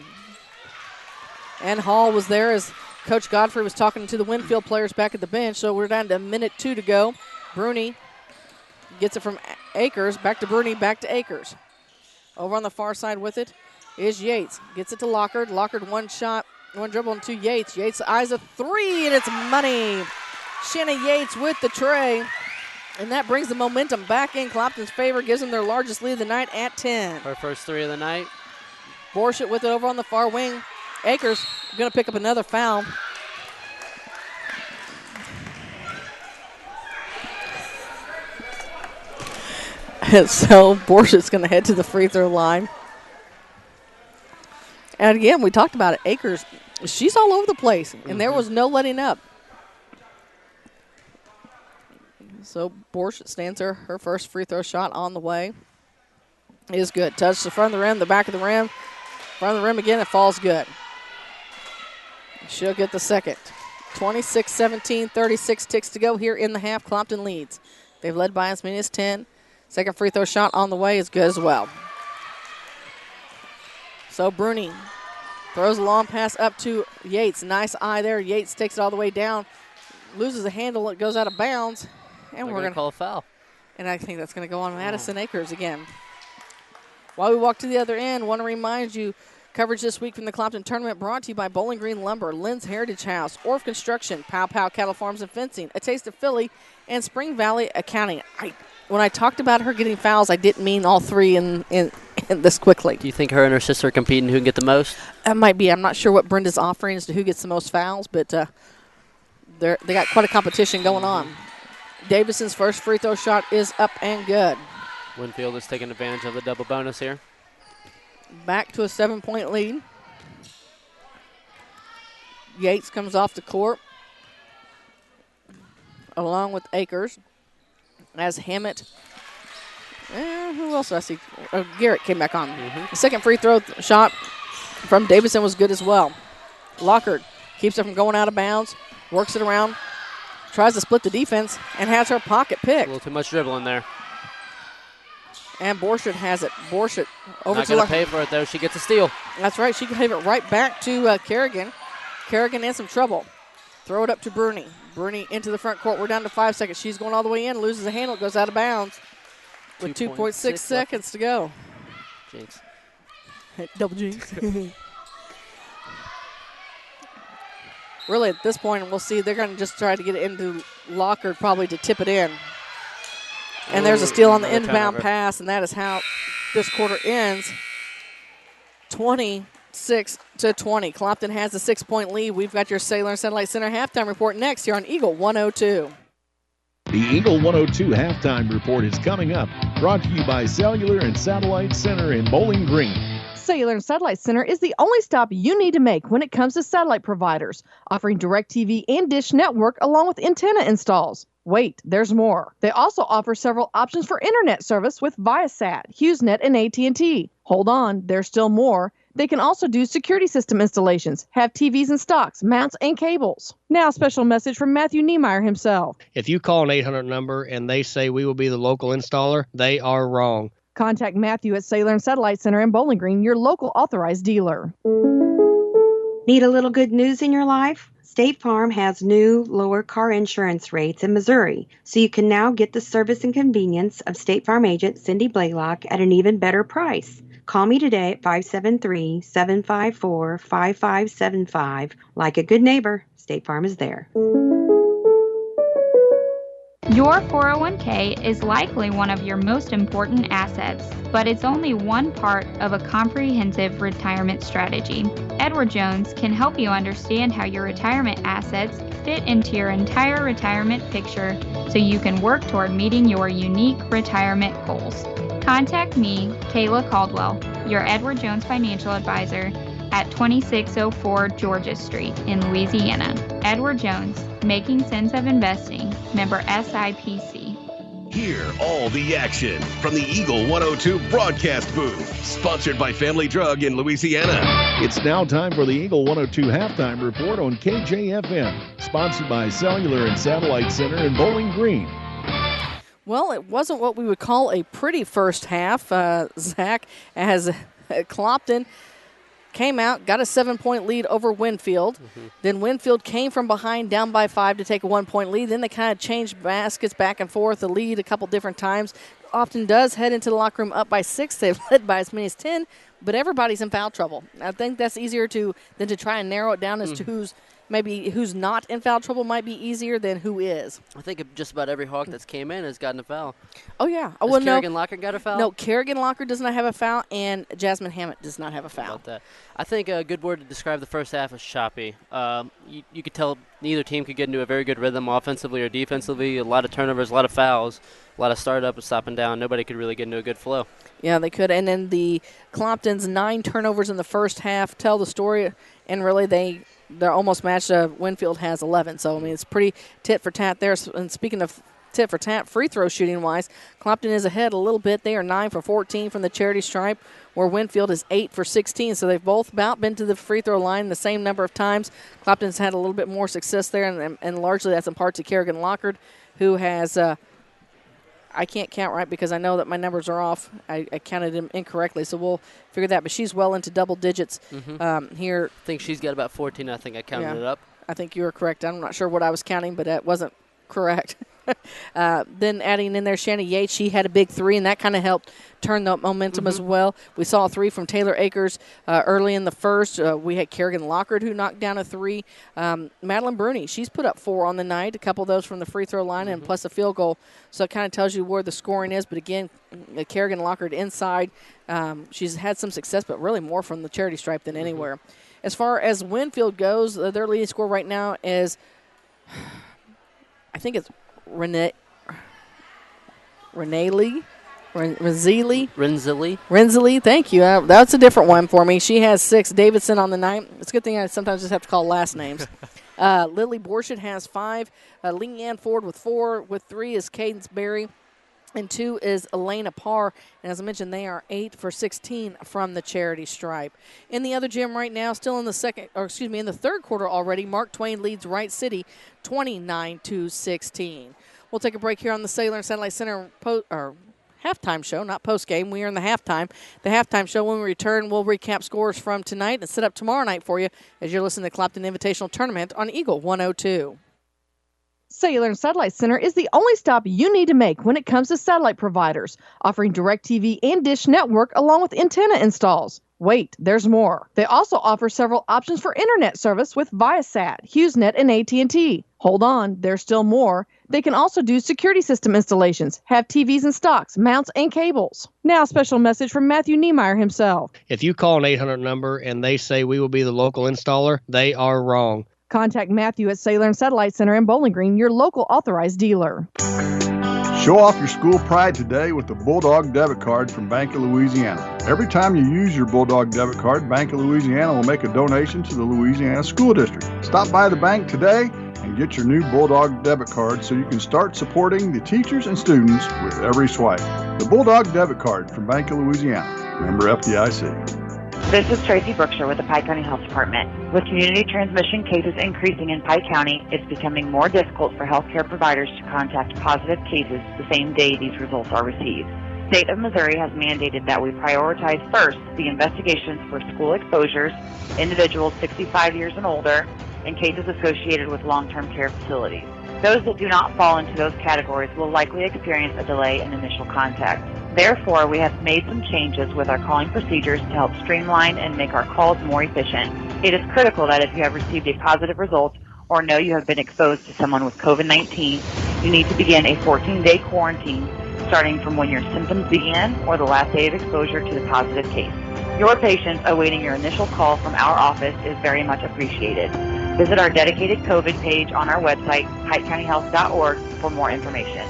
And Hall was there as Coach Godfrey was talking to the Winfield players back at the bench. So we're down to minute 2 to go. Bruni gets it from Akers, back to Bruni, back to Akers. Over on the far side with it is Yates. Gets it to Lockhart. Lockhart one shot, one dribble into Yates. Yates eyes a three, and it's money. Shanna Yates with the tray. And that brings the momentum back in Clopton's favor, gives them their largest lead of the night at 10. Her first 3 of the night. Borshett with it over on the far wing. Akers going to pick up another foul. So Borshett's going to head to the free throw line. And again, we talked about it. Akers, she's all over the place, and there was no letting up. So Borshett stands her first free throw shot on the way. Is good. Touch the front of the rim, the back of the rim. Front of the rim again, it falls good. She'll get the second. 26-17, 36 ticks to go here in the half. Clopton leads. They've led by as many as 10. Second free throw shot on the way is good as well. So Bruni throws a long pass up to Yates. Nice eye there. Yates takes it all the way down. Loses the handle. It goes out of bounds. And we're going to call a foul. And I think that's going to go on Madison Akers again. While we walk to the other end, want to remind you, coverage this week from the Clopton Tournament brought to you by Bowling Green Lumber, Lynn's Heritage House, Orff Construction, Pow Pow Cattle Farms and Fencing, A Taste of Philly, and Spring Valley Accounting. When I talked about her getting fouls, I didn't mean all 3 in this quickly. Do you think her and her sister are competing who can get the most? That might be. I'm not sure what Brenda's offering as to who gets the most fouls, but they got quite a competition going on. Davison's first free throw shot is up and good. Winfield is taking advantage of the double bonus here. Back to a 7-point lead. Yates comes off the court along with Akers. As Hammett, who else do I see? Garrett came back on. The second free throw shot from Davison was good as well. Lockhart keeps it from going out of bounds, works it around, tries to split the defense, and has her pocket picked. A little too much dribbling there. And Borchardt has it. Borchardt over Not to going to pay for it, though. She gets a steal. That's right. She can give it right back to Kerrigan. Kerrigan in some trouble. Throw it up to Bruni. Bruni into the front court. We're down to 5 seconds. She's going all the way in, loses the handle, goes out of bounds with 2.6 seconds to go. Jinx. Double jinx. Really, at this point, we'll see. They're going to just try to get it into Lockhart, probably to tip it in. And there's a steal on the inbound pass, and that is how this quarter ends. 26-20. Clopton has a 6-point lead. We've got your Sailor and Satellite Center halftime report next here on Eagle 102. The Eagle 102 halftime report is coming up. Brought to you by Cellular and Satellite Center in Bowling Green. Cellular and Satellite Center is the only stop you need to make when it comes to satellite providers, offering DirecTV and Dish Network along with antenna installs. Wait, there's more. They also offer several options for internet service with Viasat, HughesNet, and AT&T. Hold on, there's still more. They can also do security system installations, have TVs in stocks, mounts, and cables. Now, a special message from Matthew Niemeyer himself. If you call an 800 number and they say we will be the local installer, they are wrong. Contact Matthew at Sailor and Satellite Center in Bowling Green, your local authorized dealer. Need a little good news in your life? State Farm has new, lower car insurance rates in Missouri, so you can now get the service and convenience of State Farm agent Cindy Blaylock at an even better price. Call me today at 573-754-5575. Like a good neighbor, State Farm is there. Your 401k is likely one of your most important assets, but it's only one part of a comprehensive retirement strategy. Edward Jones can help you understand how your retirement assets fit into your entire retirement picture so you can work toward meeting your unique retirement goals. Contact me, Kayla Caldwell, your Edward Jones financial advisor, at 2604 Georgia Street in Louisiana. Edward Jones, making sense of investing, member SIPC. Hear all the action from the Eagle 102 broadcast booth, sponsored by Family Drug in Louisiana. It's now time for the Eagle 102 halftime report on KJFM, sponsored by Cellular and Satellite Center in Bowling Green. Well, it wasn't what we would call a pretty first half, Zach, as Clopton came out, got a 7-point lead over Winfield. Then Winfield came from behind, down by 5 to take a 1-point lead. Then they kind of changed baskets back and forth, the lead a couple different times. Often does head into the locker room up by 6. They've led by as many as 10, but everybody's in foul trouble. I think that's easier than to try and narrow it down as to who's not in foul trouble might be easier than who is. I think just about every Hawk that's came in has gotten a foul. Oh, yeah. Has Kerrigan Locker got a foul? No, Kerrigan Locker does not have a foul, and Jasmine Hammett does not have a foul. About that. I think a good word to describe the first half is choppy. You could tell neither team could get into a very good rhythm offensively or defensively. A lot of turnovers, a lot of fouls, a lot of startup and stopping down. Nobody could really get into a good flow. Yeah, they could. And then the Clopton's 9 turnovers in the first half tell the story, and really they're almost matched. Winfield has 11, so I mean it's pretty tit for tat there. And speaking of tit for tat, free throw shooting wise, Clopton is ahead a little bit. They are 9 for 14 from the charity stripe, where Winfield is 8 for 16. So they've both about been to the free throw line the same number of times. Clopton's had a little bit more success there, and largely that's in part to Kerrigan Lockard, who has. I can't count right because I know that my numbers are off. I counted them incorrectly, so we'll figure that. But she's well into double digits here. I think she's got about 14. I think I counted it up. I think you were correct. I'm not sure what I was counting, but that wasn't correct. Then adding in there Shannon Yates, she had a big three, and that kind of helped turn the momentum as well. We saw a three from Taylor Akers early in the first. We had Kerrigan Lockhart who knocked down a three. Madeline Bruni, she's put up 4 on the night, a couple of those from the free throw line and plus a field goal. So it kind of tells you where the scoring is. But again, Kerrigan Lockhart inside. She's had some success, but really more from the charity stripe than anywhere. As far as Winfield goes, their leading scorer right now is, I think it's Renee Lee. Renzili, thank you. That's a different one for me. She has 6. Davidson on the night. It's a good thing I sometimes just have to call last names. Lily Borshett has 5. Leanne Ford with 4. With 3 is Cadence Berry. And 2 is Elena Parr. And as I mentioned, they are 8 for 16 from the charity stripe. In the other gym right now, still in the in the third quarter already, Mark Twain leads Wright City 29-16. We'll take a break here on the Cellular and Satellite Center halftime show, not post-game. We are in the halftime. The halftime show, when we return, we'll recap scores from tonight and set up tomorrow night for you as you're listening to Clopton Invitational Tournament on Eagle 102. Cellular and Satellite Center is the only stop you need to make when it comes to satellite providers, offering DirecTV and Dish Network along with antenna installs. Wait, there's more. They also offer several options for internet service with Viasat, HughesNet, and AT&T. Hold on, there's still more. They can also do security system installations, have TVs in stocks, mounts, and cables. Now, a special message from Matthew Niemeyer himself. If you call an 800 number and they say we will be the local installer, they are wrong. Contact Matthew at Cellular and Satellite Center in Bowling Green, your local authorized dealer. Show off your school pride today with the Bulldog debit card from Bank of Louisiana. Every time you use your Bulldog debit card, Bank of Louisiana will make a donation to the Louisiana School District. Stop by the bank today and get your new Bulldog debit card so you can start supporting the teachers and students with every swipe. The Bulldog debit card from Bank of Louisiana. Member FDIC. This is Tracy Brookshire with the Pike County Health Department. With community transmission cases increasing in Pike County, it's becoming more difficult for healthcare providers to contact positive cases the same day these results are received. The state of Missouri has mandated that we prioritize first the investigations for school exposures, individuals 65 years and older, and cases associated with long-term care facilities. Those that do not fall into those categories will likely experience a delay in initial contact. Therefore, we have made some changes with our calling procedures to help streamline and make our calls more efficient. It is critical that if you have received a positive result or know you have been exposed to someone with COVID-19, you need to begin a 14-day quarantine starting from when your symptoms began or the last day of exposure to the positive case. Your patience awaiting your initial call from our office is very much appreciated. Visit our dedicated COVID page on our website, PikeCountyHealth.org, for more information.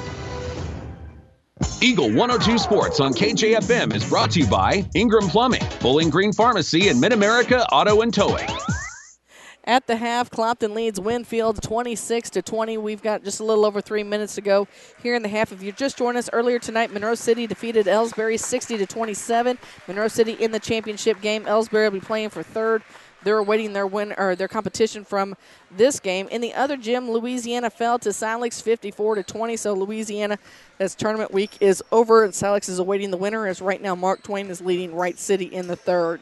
Eagle 102 Sports on KJFM is brought to you by Ingram Plumbing, Bowling Green Pharmacy, and Mid-America Auto and Towing. At the half, Clopton leads Winfield 26-20. We've got just a little over 3 minutes to go here in the half. If you just joined us earlier tonight, Monroe City defeated Elsberry 60-27. Monroe City in the championship game. Elsberry will be playing for third. They're awaiting their their competition from this game. In the other gym, Louisiana fell to Silex 54-20. So Louisiana, as tournament week is over, and Silex is awaiting the winner. As right now, Mark Twain is leading Wright City in the third.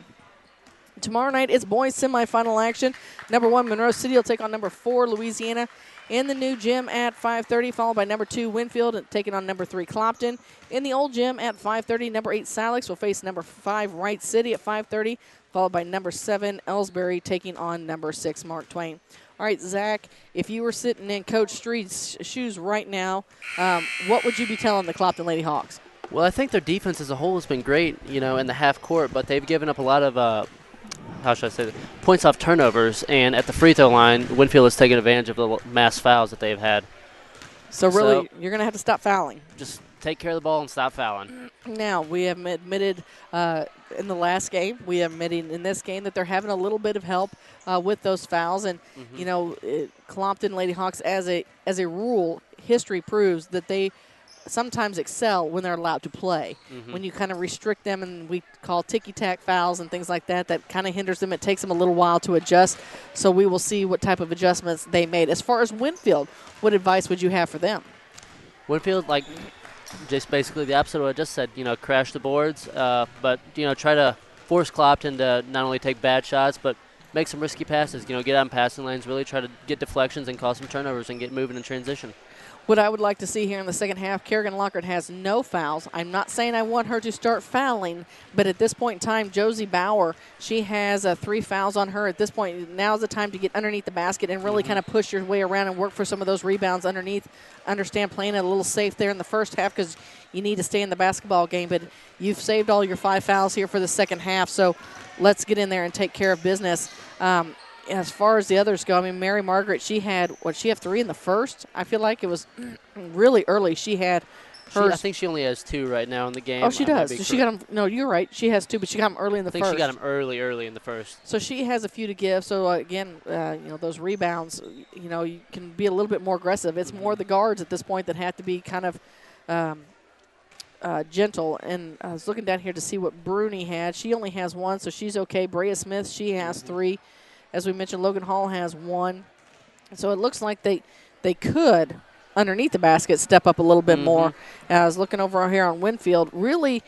Tomorrow night, it's boys semifinal action. Number 1, Monroe City will take on number 4, Louisiana, in the new gym at 5:30, followed by number 2, Winfield, taking on number 3, Clopton. In the old gym at 5:30, number 8, Silex will face number 5, Wright City at 5:30, followed by number 7, Elsberry, taking on number 6, Mark Twain. All right, Zach, if you were sitting in Coach Street's shoes right now, what would you be telling the Clopton Lady Hawks? Well, I think their defense as a whole has been great, in the half court, but they've given up a lot of how should I say that? Points off turnovers, and at the free throw line, Winfield has taken advantage of the mass fouls that they've had. So really, you're going to have to stop fouling. Just take care of the ball and stop fouling. Now, we have admitted in the last game, we have admitted in this game that they're having a little bit of help with those fouls. And, Clopton Lady Hawks, as a rule, history proves that they sometimes excel when they're allowed to play. When you kind of restrict them, and we call ticky-tack fouls and things like that, that kind of hinders them. It takes them a little while to adjust. So we will see what type of adjustments they made. As far as Winfield, what advice would you have for them? Winfield, just basically the opposite of what I just said, crash the boards, but, try to force Clopton to not only take bad shots, but make some risky passes, get out in passing lanes, really try to get deflections and cause some turnovers and get moving in transition. What I would like to see here in the second half, Kerrigan Lockhart has no fouls. I'm not saying I want her to start fouling, but at this point in time, Josie Bauer, she has 3 fouls on her. At this point, now's the time to get underneath the basket and really kind of push your way around and work for some of those rebounds underneath. Understand playing it a little safe there in the first half because you need to stay in the basketball game, but you've saved all your 5 fouls here for the second half, so let's get in there and take care of business. As far as the others go, I mean, Mary Margaret, she had 3 in the first? I feel like it was really early. She had hers. I think she only has 2 right now in the game. Oh, she does. She got them. No, you're right. She has 2, but she got them early in the first. I think she got them early in the first. So she has a few to give. So, again, those rebounds, you can be a little bit more aggressive. It's more the guards at this point that have to be kind of gentle. And I was looking down here to see what Bruni had. She only has 1, so she's okay. Brea Smith, she has 3. As we mentioned, Logan Hall has 1. So it looks like they could, underneath the basket, step up a little bit more. I was looking over here on Winfield. Really,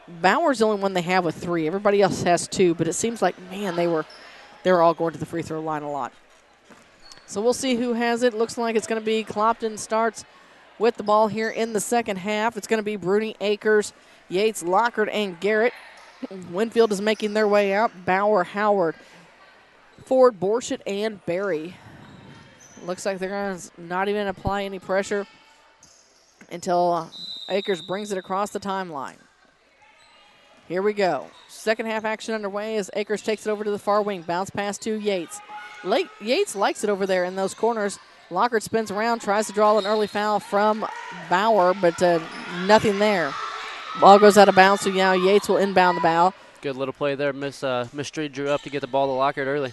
Bauer's the only one they have with 3. Everybody else has 2, but it seems like, man, they were all going to the free throw line a lot. So we'll see who has it. Looks like it's going to be Clopton starts with the ball here in the second half. It's going to be Bruni, Akers, Yates, Lockhart, and Garrett. Winfield is making their way out. Bauer, Howard, Ford, Borshett, and Berry. Looks like they're going to not even apply any pressure until Akers brings it across the timeline. Here we go. Second half action underway as Akers takes it over to the far wing. Bounce pass to Yates. Yates likes it over there in those corners. Lockhart spins around, tries to draw an early foul from Bauer, but nothing there. Ball goes out of bounds, so now Yates will inbound the ball. Good little play there. Miss Street drew up to get the ball to Lockhart early.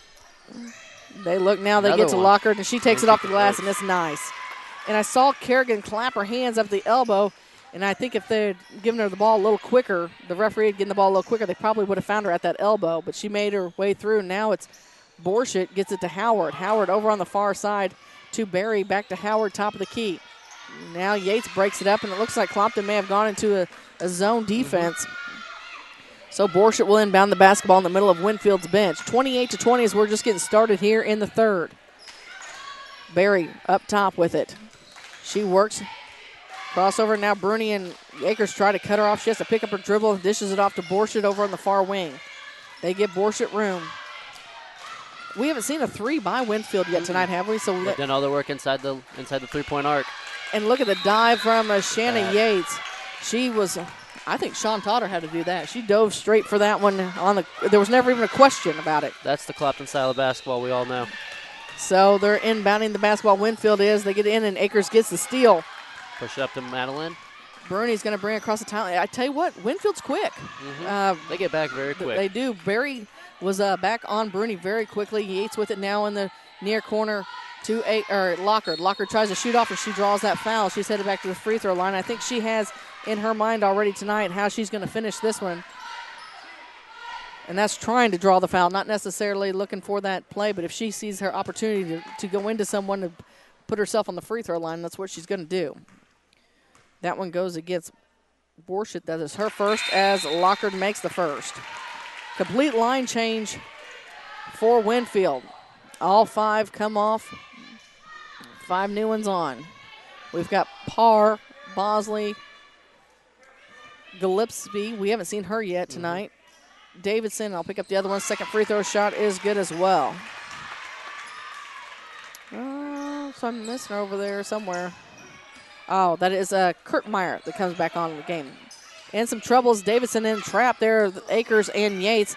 They look now, they get to Lockhart, and she takes it off the glass, and it's nice. And I saw Kerrigan clap her hands up the elbow, and I think if they had given her the ball a little quicker, the referee had given the ball a little quicker, they probably would have found her at that elbow. But she made her way through, and now it's Borshett gets it to Howard. Howard over on the far side to Berry, back to Howard, top of the key. Now Yates breaks it up, and it looks like Clopton may have gone into a zone defense. So Borshett will inbound the basketball in the middle of Winfield's bench. 28-20 as we're just getting started here in the third. Berry up top with it. She works. Crossover now. Bruni and Akers try to cut her off. She has to pick up her dribble and dishes it off to Borshett over on the far wing. They give Borshett room. We haven't seen a 3 by Winfield yet tonight, have we? So they've done all the work inside the 3-point arc. And look at the dive from Shanna Yates. She was... I think Sean Totter had to do that. She dove straight for that one. There was never even a question about it. That's the Clopton style of basketball we all know. So they're inbounding the basketball. Winfield is. They get in, and Akers gets the steal. Push it up to Madeline. Bruni's going to bring it across the timeline. I tell you what, Winfield's quick. They get back very quick. They do. Berry was back on Bruni very quickly. Yates with it now in the near corner to Lockhart. Lockhart tries to shoot off, and she draws that foul. She's headed back to the free throw line. I think she has in her mind already tonight how she's going to finish this one. And that's trying to draw the foul, not necessarily looking for that play, but if she sees her opportunity to go into someone to put herself on the free throw line, that's what she's going to do. That one goes against Borshett. That is her first as Lockhart makes the first. Complete line change for Winfield. All 5 come off. 5 new ones on. We've got Parr, Bosley, Gillespie. We haven't seen her yet tonight. Davidson, I'll pick up the other one. Second free throw shot is good as well. So I'm missing her over there somewhere. Oh, that is Kirkmeyer that comes back on in the game. And some troubles. Davidson in trap there. Akers and Yates.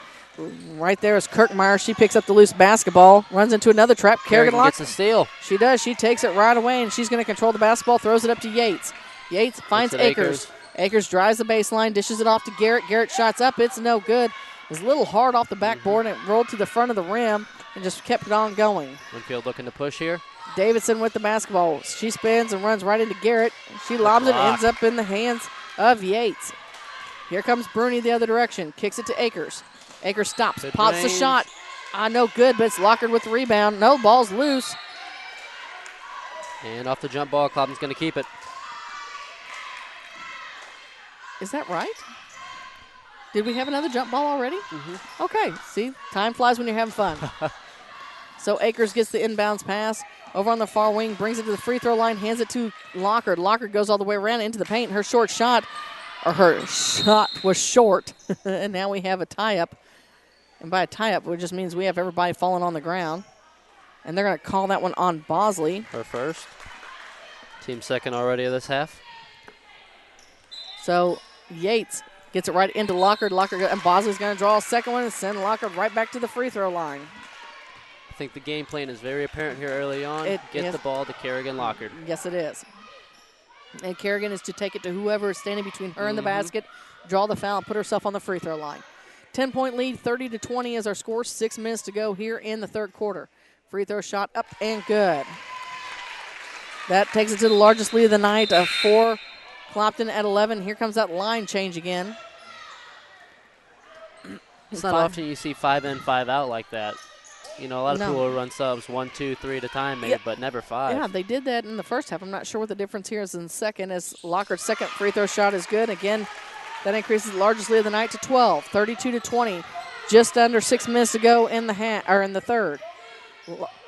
Right there is Kirkmeyer. She picks up the loose basketball. Runs into another trap. Kerrigan gets a steal. She does. She takes it right away, and she's going to control the basketball. Throws it up to Yates. Yates finds Akers. Akers drives the baseline, dishes it off to Garrett. Garrett shots up. It's no good. It was a little hard off the backboard, and it rolled to the front of the rim and just kept it on going. Winfield looking to push here. Davidson with the basketball. She spins and runs right into Garrett. She lobs it and ends up in the hands of Yates. Here comes Bruni the other direction. Kicks it to Akers. Akers stops, pops the shot. No good, but it's Lockhart with the rebound. No, ball's loose. And off the jump ball, Clopton's going to keep it. Is that right? Did we have another jump ball already? Okay, see, time flies when you're having fun. So Akers gets the inbounds pass over on the far wing, brings it to the free throw line, hands it to Lockard. Lockard goes all the way around into the paint. Her shot was short, and now we have a tie-up. And by a tie-up, it just means we have everybody falling on the ground. And they're going to call that one on Bosley. Her first. Team second already of this half. So Yates gets it right into Lockard. And Bosley's going to draw a second one and send Lockard right back to the free throw line. I think the game plan is very apparent here early on. Get the ball to Kerrigan Lockard. Yes, it is. And Kerrigan is to take it to whoever is standing between her and the basket, draw the foul, and put herself on the free throw line. 10-point lead, 30-20 is our score. 6 minutes to go here in the third quarter. Free throw shot up and good. That takes it to the largest lead of the night, 4 Clopton at 11. Here comes that line change again. It's not often you see 5 in, 5 out like that. You know, a lot of people will run subs 1, 2, 3 at a time, maybe, but never 5. Yeah, they did that in the first half. I'm not sure what the difference here is in the second, as Lockard's second free throw shot is good. Again, that increases the largest lead of the night to 12, 32-20. Just under 6 minutes to go in the third.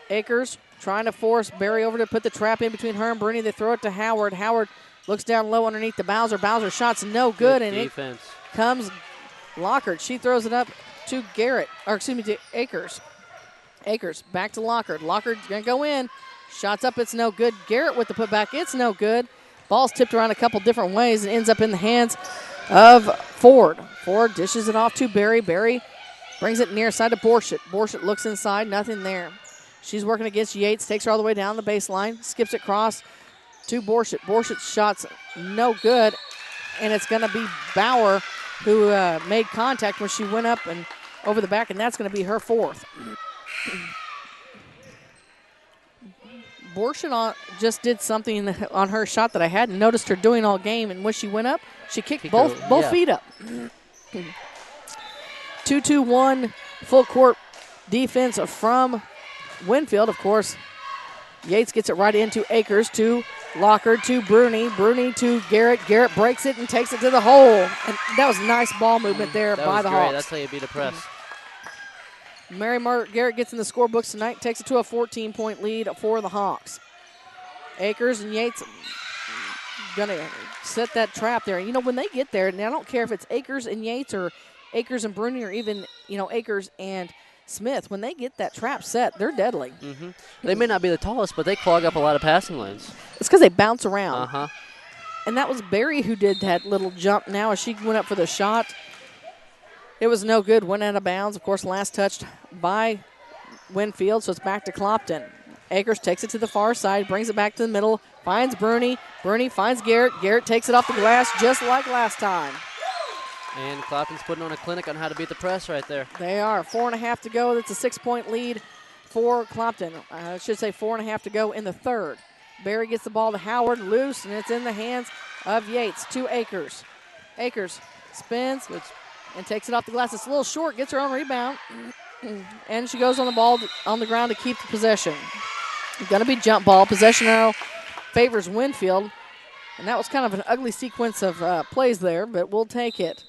Akers trying to force Berry over to put the trap in between her and Bruni. They throw it to Howard. Howard looks down low underneath the Bowser. Bowser shot's no good, and defense. It comes Lockard. She throws it up to to Akers. Akers back to Lockard. Lockard's going to go in. Shots up, it's no good. Garrett with the putback, it's no good. Ball's tipped around a couple different ways and ends up in the hands of Ford. Ford dishes it off to Berry. Berry brings it near side to Borshett. Borshett looks inside, nothing there. She's working against Yates, takes her all the way down the baseline, skips it across to Borshett. Borshett's shot's no good, and it's going to be Bauer who made contact when she went up and over the back, and that's going to be her fourth. Borshett just did something on her shot that I hadn't noticed her doing all game, and when she went up, she kicked both feet up. 2-2-1 full court defense from Winfield. Of course, Yates gets it right into Akers, to Lockard, to Bruni. Bruni to Garrett. Garrett breaks it and takes it to the hole. And that was nice ball movement there by the Hawks. That's how you beat a press. Mary Margaret Garrett gets in the scorebooks tonight, takes it to a 14-point lead for the Hawks. Akers and Yates going to set that trap there. You know, when they get there, and I don't care if it's Akers and Yates or Akers and Bruni or even, Akers and Smith, when they get that trap set, they're deadly. Mm-hmm. They may not be the tallest, but they clog up a lot of passing lanes. It's because they bounce around. Uh-huh. And that was Berry who did that little jump now as she went up for the shot. It was no good, went out of bounds. Of course, last touched by Winfield, so it's back to Clopton. Akers takes it to the far side, brings it back to the middle, finds Bruni. Bruni finds Garrett. Garrett takes it off the glass just like last time. And Clopton's putting on a clinic on how to beat the press right there. They are. 4.5 to go. That's a 6-point lead for Clopton. I should say 4.5 to go in the third. Berry gets the ball to Howard, loose, and it's in the hands of Yates to Akers. Akers spins and takes it off the glass. It's a little short, gets her own rebound, and she goes on the ground to keep the possession. Going to be jump ball. Possession arrow favors Winfield, and that was kind of an ugly sequence of plays there, but we'll take it.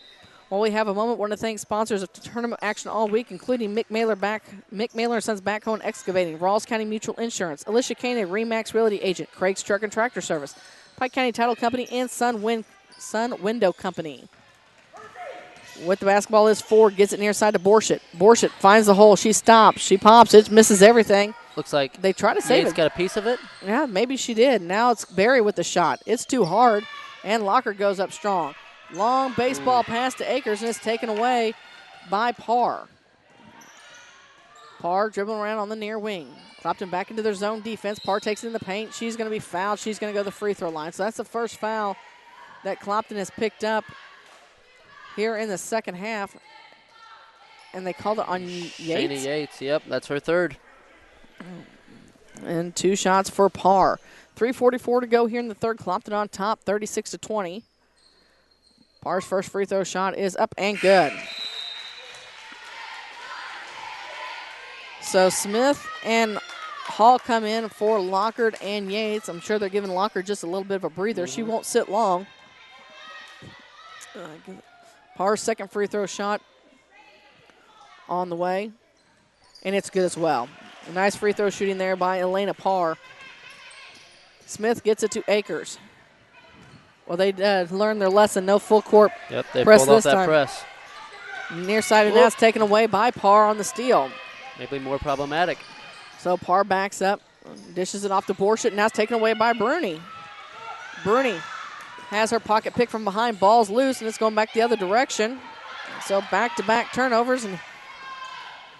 While we have a moment, want to thank sponsors of tournament action all week, including Mick Mailer & Sons Backhoe Excavating, Rawls County Mutual Insurance, Alicia Kane, a RE/MAX Realty Agent, Craig's Truck and Tractor Service, Pike County Title Company, and Sun Window Company. With the basketball is Ford, gets it near side to Borshett. Borshett finds the hole. She stops. She pops it, misses everything. Looks like they try to save it. Got a piece of it. Yeah, maybe she did. Now it's Berry with the shot. It's too hard, and Lockard goes up strong. Long baseball pass to Akers, and it's taken away by Parr. Parr dribbling around on the near wing. Clopton back into their zone defense. Parr takes it in the paint. She's going to be fouled. She's going to go to the free throw line. So that's the first foul that Clopton has picked up here in the second half. And they called it on Yates. Shana Yates, yep, that's her third. And 2 shots for Parr. 3:44 to go here in the third. Clopton on top, 36-20. Parr's first free throw shot is up and good. So Smith and Hall come in for Lockard and Yates. I'm sure they're giving Lockard just a little bit of a breather. She won't sit long. Parr's second free throw shot on the way, and it's good as well. Nice free throw shooting there by Elena Parr. Smith gets it to Akers. Well, they learned their lesson. No full court Yep, they press pulled off this that time. press. Near side and now it's taken away by Parr on the steal. Maybe more problematic. So Parr backs up, dishes it off to Borshett. Now it's taken away by Bruni. Bruni has her pocket pick from behind. Ball's loose, and it's going back the other direction. So back-to-back turnovers, and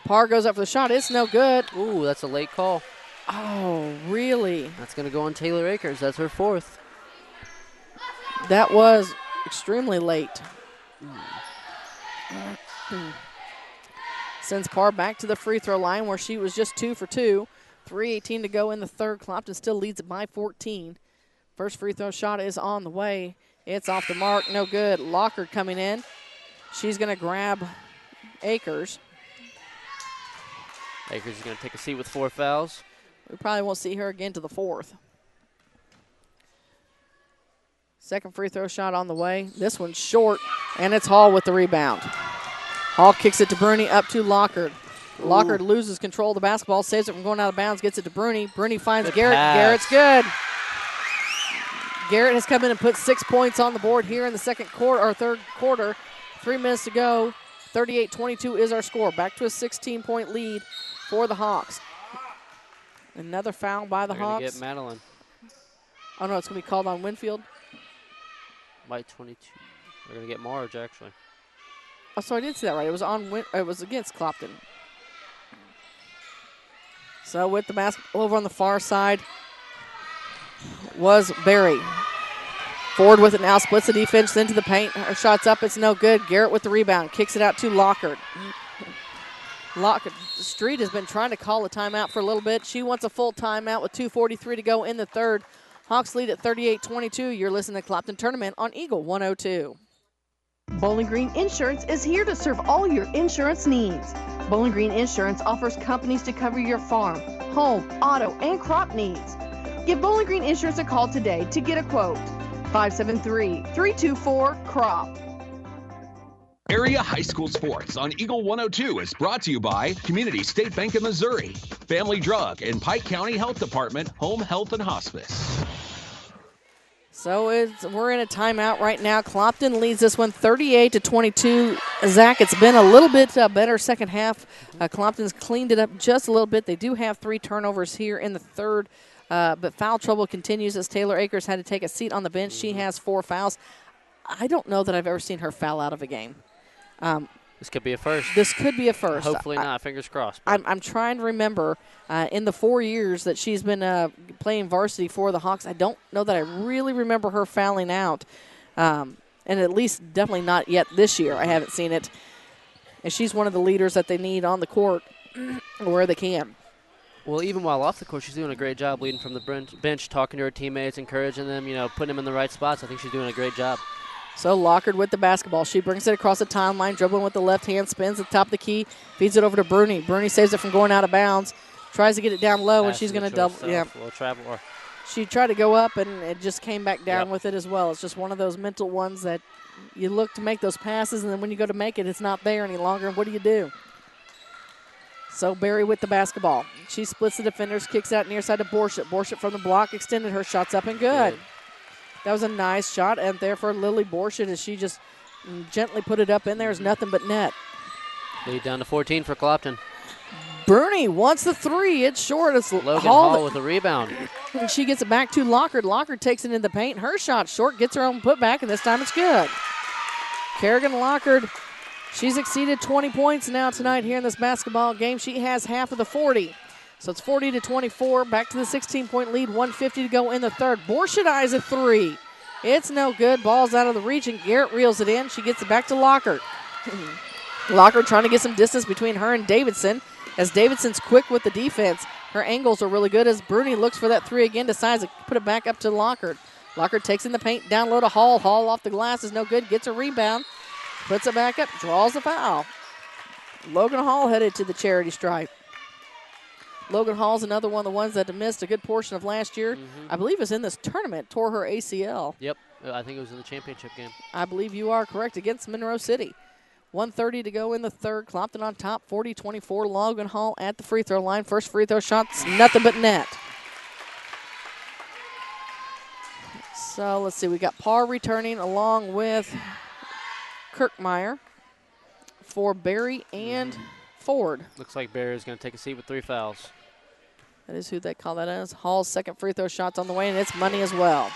Parr goes up for the shot. It's no good. Ooh, that's a late call. Oh, really? That's going to go on Taylor Akers. That's her 4th. That was extremely late. Sends Parr back to the free throw line where she was just 2 for 2. 3:18 to go in the third. Clopton still leads it by 14. First free throw shot is on the way. It's off the mark. No good. Lockard coming in. She's going to grab Akers. Akers is going to take a seat with 4 fouls. We probably won't see her again to the 4th. Second free throw shot on the way. This one's short, and it's Hall with the rebound. Hall kicks it to Bruni, up to Lockard. Lockard loses control of the basketball, saves it from going out of bounds, gets it to Bruni. Bruni finds Garrett. Garrett's good. Garrett has come in and put 6 points on the board here in the third quarter. 3 minutes to go. 38-22 is our score. Back to a 16-point lead for the Hawks. Another foul by the Hawks. Get Madeline. Oh, no, it's going to be called on Winfield. By 22. We're going to get Marge, actually. Oh, so I did see that right. It was it was against Clopton. So with the basketball over on the far side was Berry. Forward with it now, splits the defense into the paint. Her shot's up, it's no good. Garrett with the rebound, kicks it out to Lockard. Street has been trying to call a timeout for a little bit. She wants a full timeout with 2:43 to go in the third. Hawks lead at 38-22. You're listening to Clopton Tournament on Eagle 102. Bowling Green Insurance is here to serve all your insurance needs. Bowling Green Insurance offers companies to cover your farm, home, auto, and crop needs. Give Bowling Green Insurance a call today to get a quote. 573-324-CROP. Area High School Sports on Eagle 102 is brought to you by Community State Bank of Missouri, Family Drug, and Pike County Health Department, Home Health and Hospice. So we're in a timeout right now. Clopton leads this one 38-22. Zach, it's been a little bit better second half. Clopton's cleaned it up just a little bit. They do have 3 turnovers here in the third, but foul trouble continues as Taylor Akers had to take a seat on the bench. She has 4 fouls. I don't know that I've ever seen her foul out of a game. This could be a first. This could be a first. Hopefully not. Fingers crossed. I'm trying to remember in the 4 years that she's been playing varsity for the Hawks, I don't know that I really remember her fouling out. And at least definitely not yet this year. I haven't seen it. And she's one of the leaders that they need on the court where they can. Well, even while off the court, she's doing a great job leading from the bench, talking to her teammates, encouraging them, putting them in the right spots. I think she's doing a great job. So Lockard with the basketball. She brings it across the timeline, dribbling with the left hand, spins at the top of the key, feeds it over to Bruni. Bruni saves it from going out of bounds, tries to get it down low, and she's going to double. Yeah. She tried to go up, and it just came back down with it as well. It's just one of those mental ones that you look to make those passes, and then when you go to make it, it's not there any longer. And what do? So Berry with the basketball. She splits the defenders, kicks out near side to Borshett. Borshett from the block, extended her shots up and good. That was a nice shot, and there for Lily Borshett as she just gently put it up in there is nothing but net. Lead down to 14 for Clopton. Bernie wants the 3. It's short. It's Logan Hall with a rebound. And she gets it back to Lockard. Lockard takes it in the paint. Her shot short, gets her own putback, and this time it's good. Kerrigan Lockard, she's exceeded 20 points now tonight here in this basketball game. She has half of the 40. So it's 40-24, back to the 16-point lead, 150 to go in the third. Borshett eyes a 3. It's no good. Ball's out of the reach, and Garrett reels it in. She gets it back to Lockard. Lockard trying to get some distance between her and Davidson, as Davidson's quick with the defense. Her angles are really good as Bruni looks for that 3 again, decides to put it back up to Lockard. Lockard takes in the paint, down low to Hall. Hall off the glass is no good, gets a rebound, puts it back up, draws the foul. Logan Hall headed to the charity stripe. Logan Hall's another one of the ones that missed a good portion of last year. I believe is in this tournament, tore her ACL. Yep, I think it was in the championship game. I believe you are correct, against Monroe City. 1:30 to go in the third. Clopton on top, 40-24. Logan Hall at the free throw line. First free throw shot's nothing but net. So let's see. We got Parr returning along with Kirkmeyer for Berry and Ford. Looks like Barry is going to take a seat with 3 fouls. That is who they call that as. Hall's second free throw shot's on the way, and it's money as well.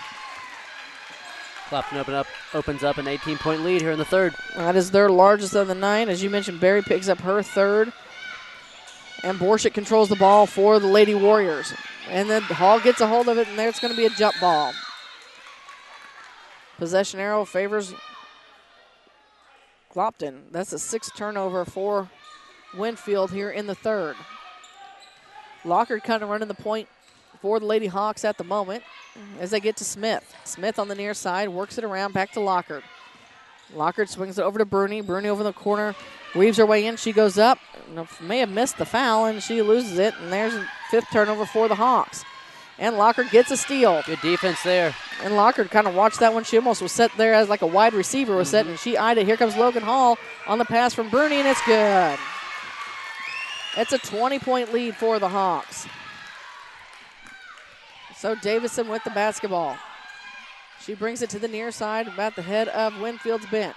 Clopton opens up an 18-point lead here in the third. That is their largest of the night. As you mentioned, Berry picks up her third. And Borshett controls the ball for the Lady Warriors. And then Hall gets a hold of it, and there it's going to be a jump ball. Possession arrow favors Clopton. That's a 6th turnover for Winfield here in the third. Lockard kind of running the point for the Lady Hawks at the moment as they get to Smith. Smith on the near side, works it around, back to Lockard. Lockard swings it over to Bruni. Bruni over in the corner, weaves her way in. She goes up, may have missed the foul, and she loses it. And there's a 5th turnover for the Hawks. And Lockard gets a steal. Good defense there. And Lockard kind of watched that one. She almost was set there as like a wide receiver was set, and she eyed it. Here comes Logan Hall on the pass from Bruni, and it's good. It's a 20-point lead for the Hawks. So Davison with the basketball. She brings it to the near side, about the head of Winfield's bench.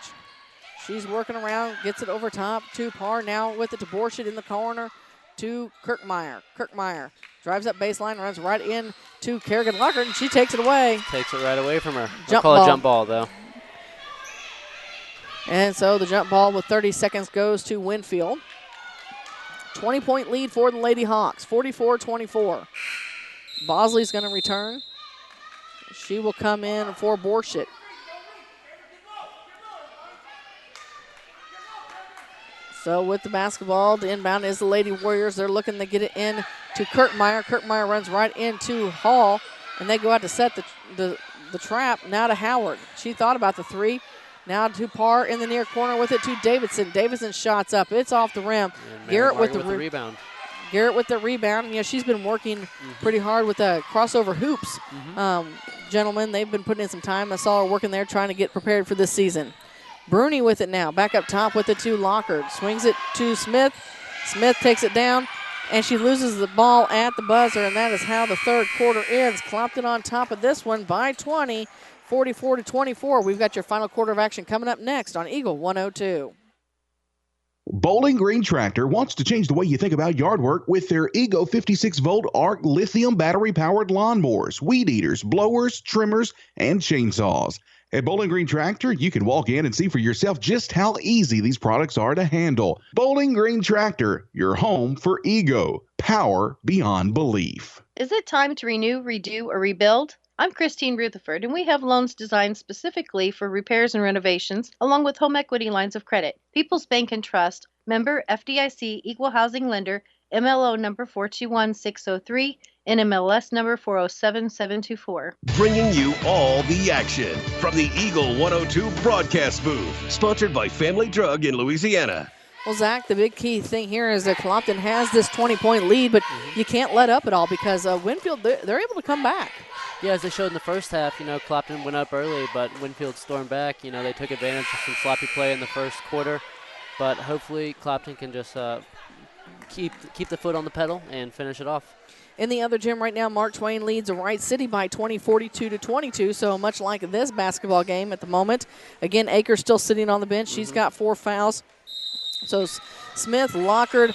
She's working around, gets it over top to Parr. Now with it to Borshett in the corner to Kirkmeyer. Kirkmeyer drives up baseline, runs right in to Kerrigan Lockard, and she takes it away. Takes it right away from her. Jump Call ball. it jump ball, though. And so the jump ball with 30 seconds goes to Winfield. 20-point lead for the Lady Hawks, 44-24. Bosley's going to return. She will come in for Borshett. So with the basketball, the inbound is the Lady Warriors. They're looking to get it in to Kirkmeyer. Kirkmeyer runs right into Hall, and they go out to set the trap. Now to Howard. She thought about the three. Now to Parr in the near corner with it to Davidson. Davidson shots up. It's off the rim. Garrett with the rebound. Garrett with the rebound. You know, she's been working pretty hard with the crossover hoops. Gentlemen, they've been putting in some time. I saw her working there trying to get prepared for this season. Bruni with it now. Back up top with it to Lockard. Swings it to Smith. Smith takes it down, and she loses the ball at the buzzer, and that is how the third quarter ends. Clopton on top of this one by 20, 44-24. We've got your final quarter of action coming up next on Eagle 102. Bowling Green Tractor wants to change the way you think about yard work with their Ego 56-volt ARC lithium battery-powered lawnmowers, weed eaters, blowers, trimmers, and chainsaws. At Bowling Green Tractor, you can walk in and see for yourself just how easy these products are to handle. Bowling Green Tractor, your home for Ego. Power beyond belief. Is it time to renew, redo, or rebuild? I'm Christine Rutherford, and we have loans designed specifically for repairs and renovations, along with home equity lines of credit. People's Bank and Trust, member FDIC, equal housing lender, MLO number 421603, NMLS number 407724. Bringing you all the action from the Eagle 102 broadcast booth. Sponsored by Family Drug in Louisiana. Well, Zach, the big key thing here is that Clopton has this 20-point lead, but you can't let up at all because Winfield, they're able to come back. Yeah, as they showed in the first half, Clopton went up early, but Winfield stormed back. They took advantage of some sloppy play in the first quarter. But hopefully Clopton can just keep the foot on the pedal and finish it off. In the other gym right now, Mark Twain leads Wright City by 20, 42-22. So much like this basketball game at the moment. Again, Akers still sitting on the bench. She's got 4 fouls. So Smith, Lockard,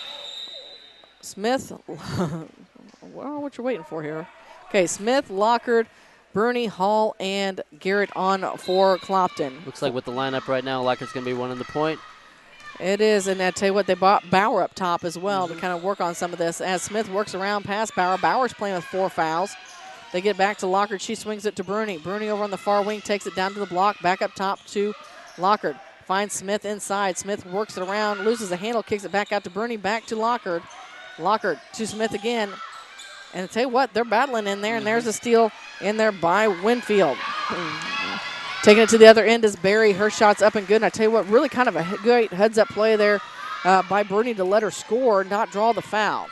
well, what you waiting for here? Okay, Smith, Lockard, Bruni, Hall, and Garrett on for Clopton. Looks like with the lineup right now, Lockard's going to be one in the point. It is, and I tell you what, they brought Bauer up top as well to kind of work on some of this. As Smith works around past Bauer, Bauer's playing with 4 fouls. They get back to Lockard. She swings it to Bruni. Bruni over on the far wing takes it down to the block. Back up top to Lockard. Finds Smith inside. Smith works it around, loses the handle, kicks it back out to Bruni, back to Lockard. Lockard to Smith again. And I tell you what, they're battling in there, and there's a steal in there by Winfield. Taking it to the other end is Berry. Her shot's up and good. And I tell you what, really kind of a great heads-up play there by Bruni to let her score, not draw the foul.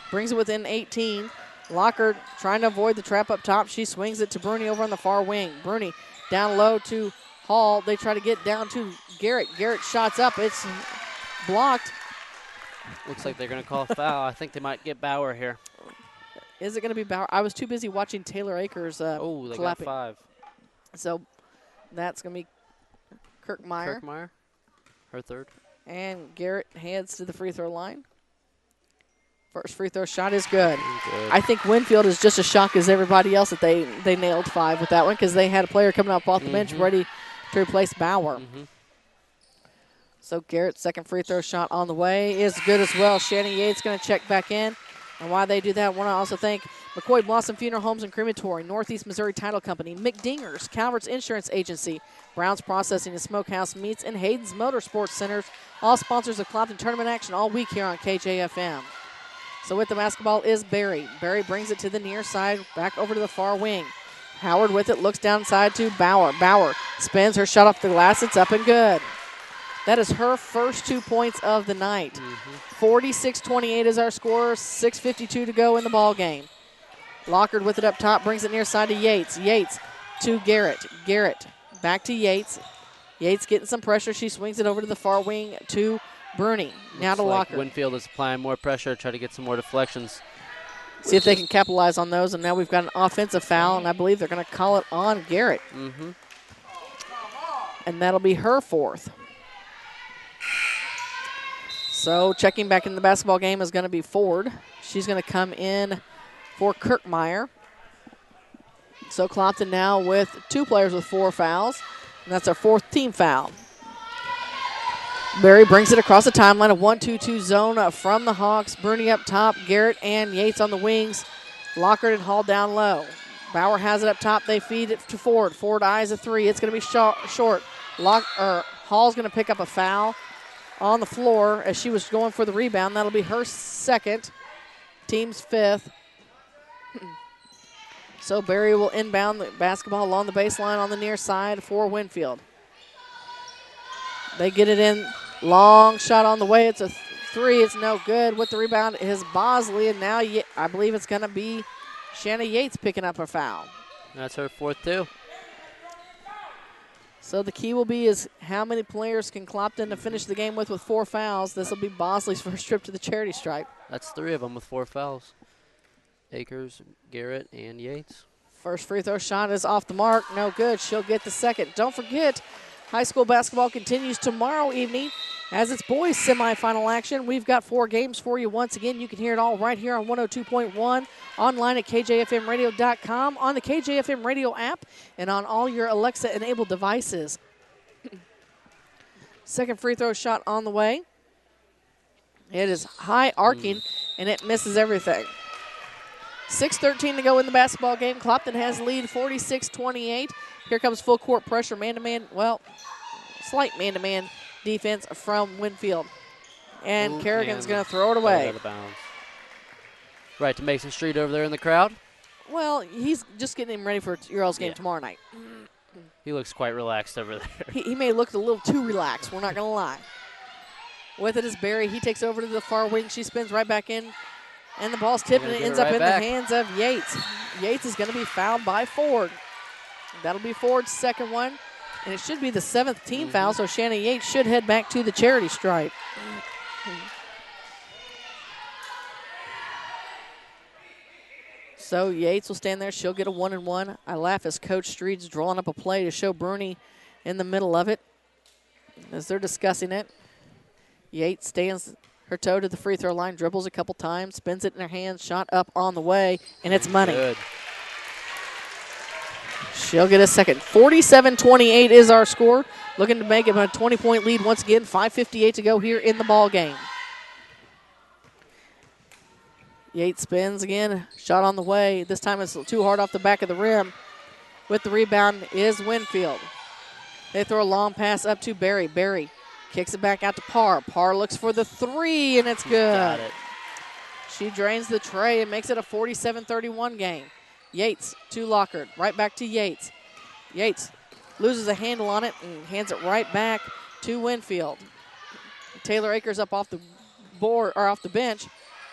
Brings it within 18. Lockard trying to avoid the trap up top. She swings it to Bruni over on the far wing. Bruni down low to Hall, they try to get down to Garrett. Garrett shots up. It's blocked. Looks like they're going to call a foul. I think they might get Bauer here. Is it going to be Bauer? I was too busy watching Taylor Akers Oh, they clapping. got 5. So that's going to be Kirkmeyer. Kirkmeyer, her third. And Garrett heads to the free throw line. First free throw shot is good. I think Winfield is just as shocked as everybody else that they nailed 5 with that one because they had a player coming up off the bench ready to replace Bauer. So Garrett's second free throw shot on the way is good as well. Shannon Yates going to check back in. And while they do that, I want to also thank McCoy Blossom Funeral Homes and Crematory, Northeast Missouri Title Company, McDingers, Calvert's Insurance Agency, Brown's Processing and Smokehouse Meats, and Hayden's Motorsports Centers, all sponsors of Clopton tournament action all week here on KJFM. So with the basketball is Barry. Barry brings it to the near side, back over to the far wing. Howard with it, looks downside to Bauer. Bauer spins her shot off the glass. It's up and good. That is her first 2 points of the night. 46-28 is our score. 6:52 to go in the ball game. Lockard with it up top, brings it near side to Yates. Yates to Garrett. Garrett back to Yates. Yates getting some pressure. She swings it over to the far wing to Bruni. Now to Lockard. Winfield is applying more pressure, try to get some more deflections. See if they can capitalize on those. And now we've got an offensive foul, and I believe they're going to call it on Garrett. And that'll be her 4th. So checking back in the basketball game is going to be Ford. She's going to come in for Kirkmeyer. So Clopton now with 2 players with 4 fouls, and that's our 4th team foul. Barry brings it across the timeline, a 1-2-2 zone from the Hawks. Bruni up top, Garrett and Yates on the wings. Lockard and Hall down low. Bauer has it up top. They feed it to Ford. Ford eyes a 3. It's going to be short. Hall's going to pick up a foul on the floor as she was going for the rebound. That'll be her 2nd, team's 5th. So Barry will inbound the basketball along the baseline on the near side for Winfield. They get it in. Long shot on the way. It's a 3. It's no good. With the rebound is Bosley, and now I believe it's going to be Shanna Yates picking up her foul. That's her 4th too. So the key will be is how many players can Clopton to finish the game with 4 fouls. This will be Bosley's first trip to the charity stripe. That's 3 of them with 4 fouls. Akers, Garrett, and Yates. First free throw shot is off the mark. No good. She'll get the second. Don't forget, high school basketball continues tomorrow evening as it's boys semifinal action. We've got 4 games for you. Once again, you can hear it all right here on 102.1, online at kjfmradio.com, on the KJFM radio app, and on all your Alexa-enabled devices. Second free throw shot on the way. It is high arcing, and it misses everything. 6:13 to go in the basketball game. Clopton has the lead 46-28. Here comes full court pressure, man-to-man, slight man-to-man defense from Winfield. And Kerrigan's going to throw it away. Out of bounds. Right to Mason Street over there in the crowd. Well, he's just getting him ready for Earl's game tomorrow night. He looks quite relaxed over there. He may look a little too relaxed, we're not going to lie. With it is Barry. He takes over to the far wing. She spins right back in. And the ball's tipped, and it ends up in the hands of Yates. Yates is going to be fouled by Ford. That'll be Ford's 2nd one. And it should be the 7th team foul, so Shannon Yates should head back to the charity stripe. So Yates will stand there. She'll get a 1-and-1. I laugh as Coach Street's drawing up a play to show Bruni in the middle of it as they're discussing it. Yates stands her toe to the free throw line, dribbles a couple times, spins it in her hands, shot up on the way, and it's money. Good. She'll get a second. 47-28 is our score. Looking to make it a 20-point lead once again. 5:58 to go here in the ball game. Yates spins again. Shot on the way. This time it's too hard off the back of the rim. With the rebound is Winfield. They throw a long pass up to Barry. Barry kicks it back out to Parr. Parr looks for the 3, and it's good. Got it. She drains the tray and makes it a 47-31 game. Yates to Lockard. Right back to Yates. Yates loses a handle on it and hands it right back to Winfield. Taylor Akers up off the board or off the bench.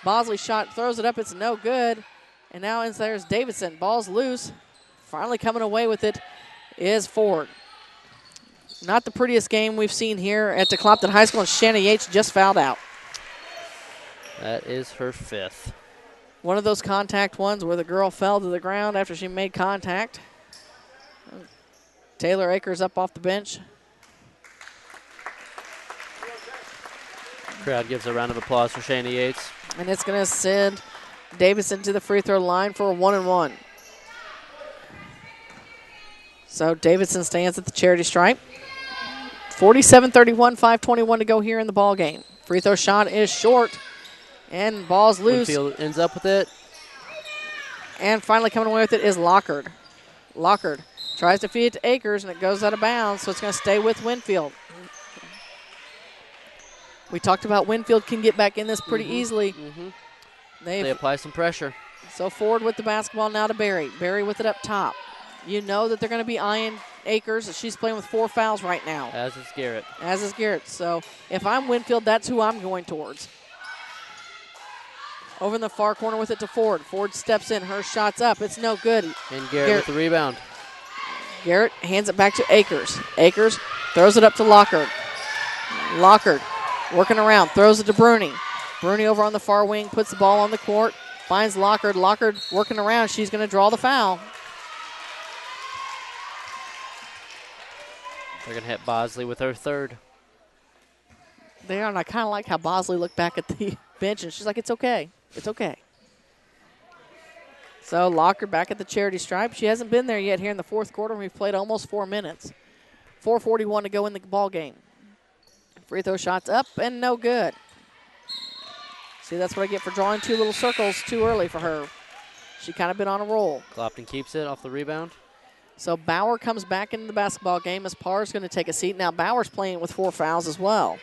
Bosley shot, throws it up. It's no good. And now there's Davidson. Ball's loose. Finally coming away with it is Ford. Not the prettiest game we've seen here at the Clopton High School, and Shanna Yates just fouled out. That is her 5th. One of those contact ones where the girl fell to the ground after she made contact. Taylor Akers up off the bench. Crowd gives a round of applause for Shanna Yates. And it's going to send Davidson to the free throw line for a 1-and-1. So Davidson stands at the charity stripe. 47-31, 5:21 to go here in the ball game. Free throw shot is short, and ball's loose. Winfield ends up with it. And finally coming away with it is Lockard. Lockard tries to feed it to Akers, and it goes out of bounds, so it's going to stay with Winfield. We talked about Winfield can get back in this pretty easily. They apply some pressure. So forward with the basketball now to Barry. Barry with it up top. You know that they're going to be eyeing Akers. She's playing with 4 fouls right now. As is Garrett. As is Garrett. So if I'm Winfield, that's who I'm going towards. Over in the far corner with it to Ford. Ford steps in. Her shot's up. It's no good. And Garrett with the rebound. Garrett hands it back to Akers. Akers throws it up to Lockard. Lockard working around. Throws it to Bruni. Bruni over on the far wing. Puts the ball on the court. Finds Lockard. Lockard working around. She's going to draw the foul. They're going to hit Bosley with her 3rd. They are, and I kind of like how Bosley looked back at the bench, and she's like, it's okay. It's okay. So Lockard back at the charity stripe. She hasn't been there yet here in the 4th quarter. We've played almost 4 minutes. 4:41 to go in the ball game. Free throw shots up and no good. See, that's what I get for drawing 2 little circles too early for her. She kind of been on a roll. Clopton keeps it off the rebound. So Bauer comes back into the basketball game as Parr's going to take a seat. Now Bauer's playing with 4 fouls as well.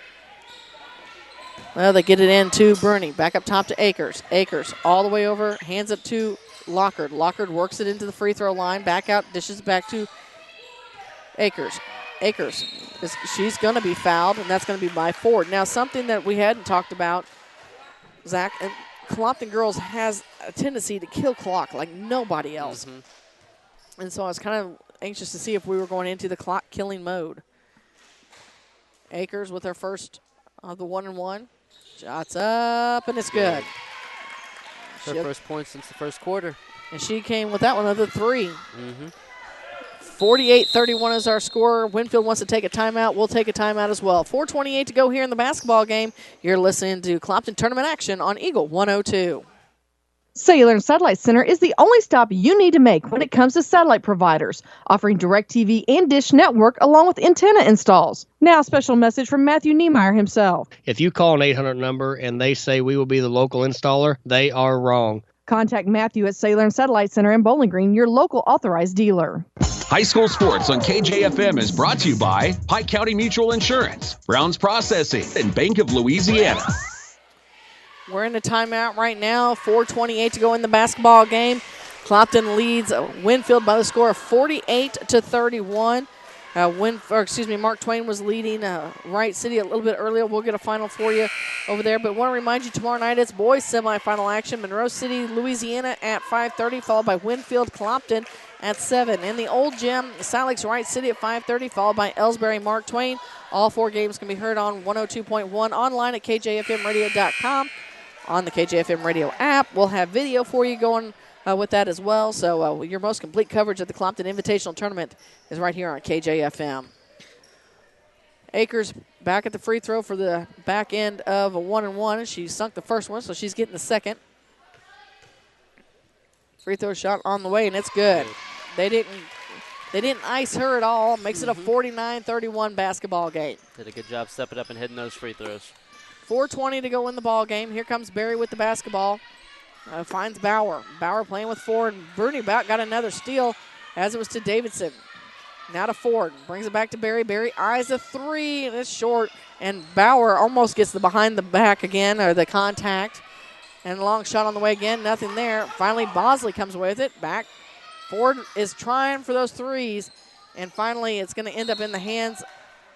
Well, they get it in to Bruni. Back up top to Akers. Akers all the way over, hands it to Lockard. Lockard works it into the free throw line. Back out, dishes back to Akers. Akers, she's going to be fouled, and that's going to be by Ford. Now, something that we hadn't talked about, Zach, and Clopton girls has a tendency to kill clock like nobody else. And so I was kind of anxious to see if we were going into the clock killing mode. Akers with her first of the 1-and-1. Shots up, and it's good. Her first point since the first quarter. And she came with that one of the 3. 48-31 is our score. Winfield wants to take a timeout. We'll take a timeout as well. 4:28 to go here in the basketball game. You're listening to Clopton Tournament Action on Eagle 102. Cellular and Satellite Center is the only stop you need to make when it comes to satellite providers, offering DirecTV and Dish Network along with antenna installs. Now, a special message from Matthew Niemeyer himself. If you call an 800 number and they say we will be the local installer, they are wrong. Contact Matthew at Cellular and Satellite Center in Bowling Green, your local authorized dealer. High School Sports on KJFM is brought to you by Pike County Mutual Insurance, Brown's Processing, and Bank of Louisiana. We're in a timeout right now. 4:28 to go in the basketball game. Clopton leads Winfield by the score of 48-31. Mark Twain was leading Wright City a little bit earlier. We'll get a final for you over there. But want to remind you, tomorrow night it's boys semifinal action. Monroe City, Louisiana at 5:30, followed by Winfield, Clopton at 7. In the old gym, Silex Wright City at 5:30, followed by Elsberry, Mark Twain. All 4 games can be heard on 102.1, online at kjfmradio.com. On the KJFM radio app, we'll have video for you going with that as well. So your most complete coverage of the Clopton Invitational Tournament is right here on KJFM. Akers back at the free throw for the back end of a 1-and-1. She sunk the first one, so she's getting the second. Free throw shot on the way, and it's good. They didn't ice her at all. Makes it a 49-31 basketball game. Did a good job stepping up and hitting those free throws. 4:20 to go in the ball game. Here comes Barry with the basketball. Finds Bauer. Bauer playing with Ford. Bruni got another steal as it was to Davidson. Now to Ford. Brings it back to Barry. Barry eyes a 3, and it's short. And Bauer almost gets the behind the back again, or the contact. And a long shot on the way again. Nothing there. Finally, Bosley comes away with it. Back. Ford is trying for those 3s. And finally, it's going to end up in the hands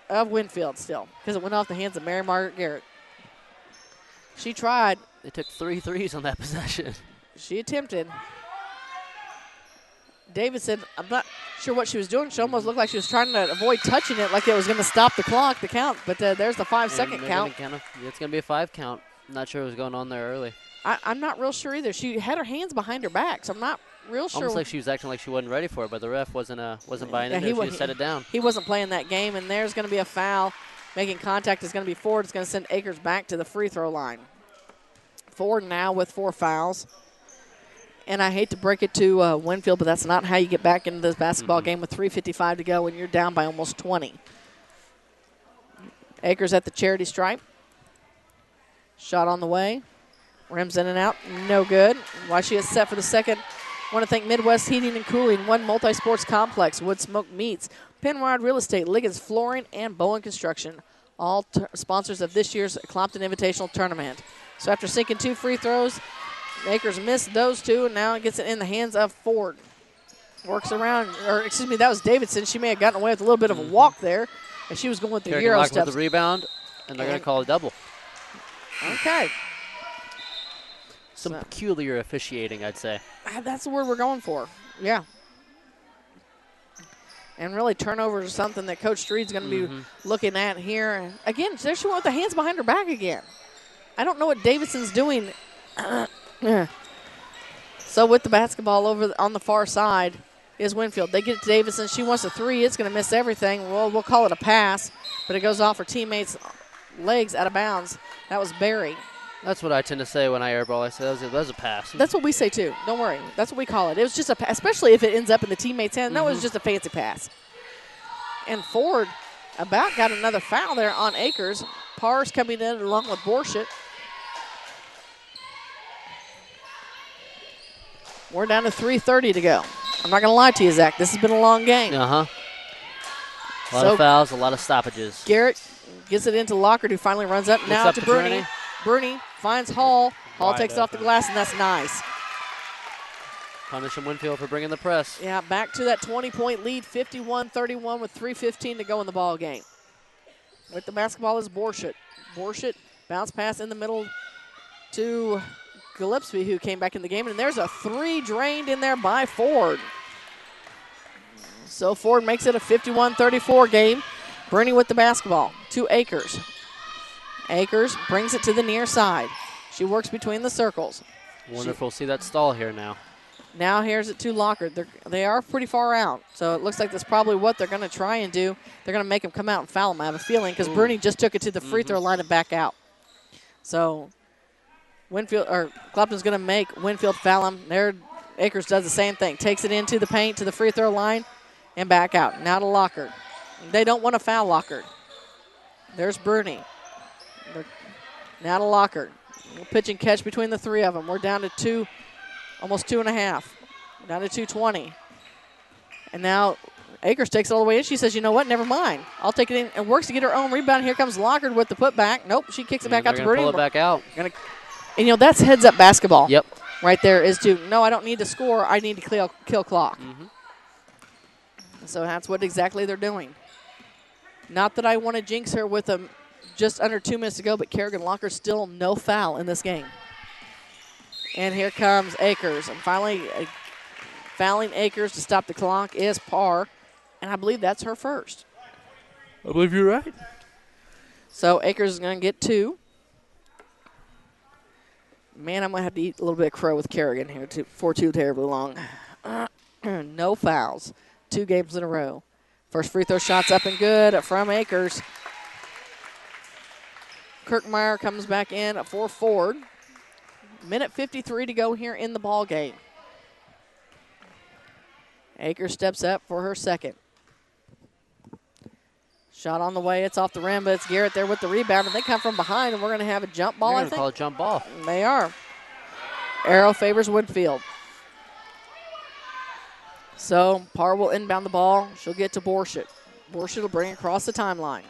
of Winfield still, because it went off the hands of Mary Margaret Garrett. She tried. They took 3 threes on that possession. She attempted. Davidson, I'm not sure what she was doing. She almost looked like she was trying to avoid touching it, like it was going to stop the clock, the count. But there's the 5-second count. It's going to be a 5 count. I'm not sure what was going on there early. I'm not real sure either. She had her hands behind her back, so I'm not real sure. Almost like she was acting like she wasn't ready for it, but the ref wasn't buying into it. She just set it down. He wasn't playing that game, and there's going to be a foul. Making contact is going to be Ford. It's going to send Akers back to the free throw line. Ford now with 4 fouls. And I hate to break it to Winfield, but that's not how you get back into this basketball game with 3:55 to go and you're down by almost 20. Akers at the charity stripe. Shot on the way. Rims in and out. No good. While she is set for the second, I want to thank Midwest Heating and Cooling, One Multi-Sports Complex, Wood Smoke Meats, Penrod Real Estate, Liggins Flooring, and Bowen Construction, all sponsors of this year's Clopton Invitational Tournament. So after sinking 2 free throws, Akers missed those 2, and now it gets it in the hands of Ford. Works around, or excuse me, that was Davidson. She may have gotten away with a little bit of a walk there, and she was going with the Euro steps. With the rebound, and they're going to call a double. Okay. Some peculiar officiating, I'd say. That's the word we're going for. Yeah. And really, turnovers are something that Coach Street's going to be looking at here. Again, there she went with the hands behind her back again. I don't know what Davidson's doing. So with the basketball over on the far side is Winfield. They get it to Davidson. She wants a 3. It's going to miss everything. Well, we'll call it a pass, but it goes off her teammate's legs out of bounds. That was Berry. That's what I tend to say when I airball. I say that was a pass. That's what we say too. Don't worry. That's what we call it. It was just a pass, especially if it ends up in the teammate's hand. No, it was just a fancy pass. And Ford about got another foul there on Akers. Parr's coming in along with Borshett. We're down to 3:30 to go. I'm not going to lie to you, Zach. This has been a long game. A lot of fouls, a lot of stoppages. Garrett gets it into Lockhart, who finally runs up. Now to Bruni. Bruni finds Hall. Hall takes it off the glass, and that's nice. Punishing Winfield for bringing the press. Yeah, back to that 20-point lead, 51-31 with 3:15 to go in the ball game. With the basketball is Borshett. Borshett bounce pass in the middle to Gillespie, who came back in the game, and there's a 3 drained in there by Ford. So Ford makes it a 51-34 game. Bruni with the basketball to Akers. Akers brings it to the near side. She works between the circles. Wonderful. See that stall here now. Now here's it to Lockhart. They are pretty far out, so it looks like that's probably what they're going to try and do. They're going to make him come out and foul him, I have a feeling, because Bruni just took it to the free throw line and back out. So Winfield or Clopton's going to make Winfield foul him. There, Akers does the same thing. Takes it into the paint to the free throw line and back out. Now to Lockhart. They don't want to foul Lockhart. There's Bruni. Now to Lockhart. Pitch and catch between the 3 of them. We're down to 2, almost 2.5. Down to 2:20. And now Akers takes it all the way in. She says, you know what, never mind. I'll take it in, and works to get her own rebound. Here comes Lockhart with the putback. Nope, she kicks it back out to Bruni. Pull it back out. And, you know, that's heads-up basketball. Yep. Right there is to, no, I don't need to score. I need to kill clock. So that's what exactly they're doing. Not that I want to jinx her with just under 2 minutes to go, but Kerrigan Lockhart still no foul in this game. And here comes Akers. And finally, fouling Akers to stop the clock is Parr. And I believe that's her first. I believe you're right. So Akers is going to get 2. Man, I'm going to have to eat a little bit of crow with Kerrigan here for too terribly long. No fouls. 2 games in a row. First free throw shot's up and good from Akers. Kirkmeyer comes back in for Ford. Minute 53 to go here in the ball game. Akers steps up for her second. Shot on the way. It's off the rim, but it's Garrett there with the rebound, and they come from behind, and we're going to have a jump ball, I think. Call it jump ball. They are. Arrow favors Winfield. So Parr will inbound the ball. She'll get to Borshett. Borshett will bring it across the timeline.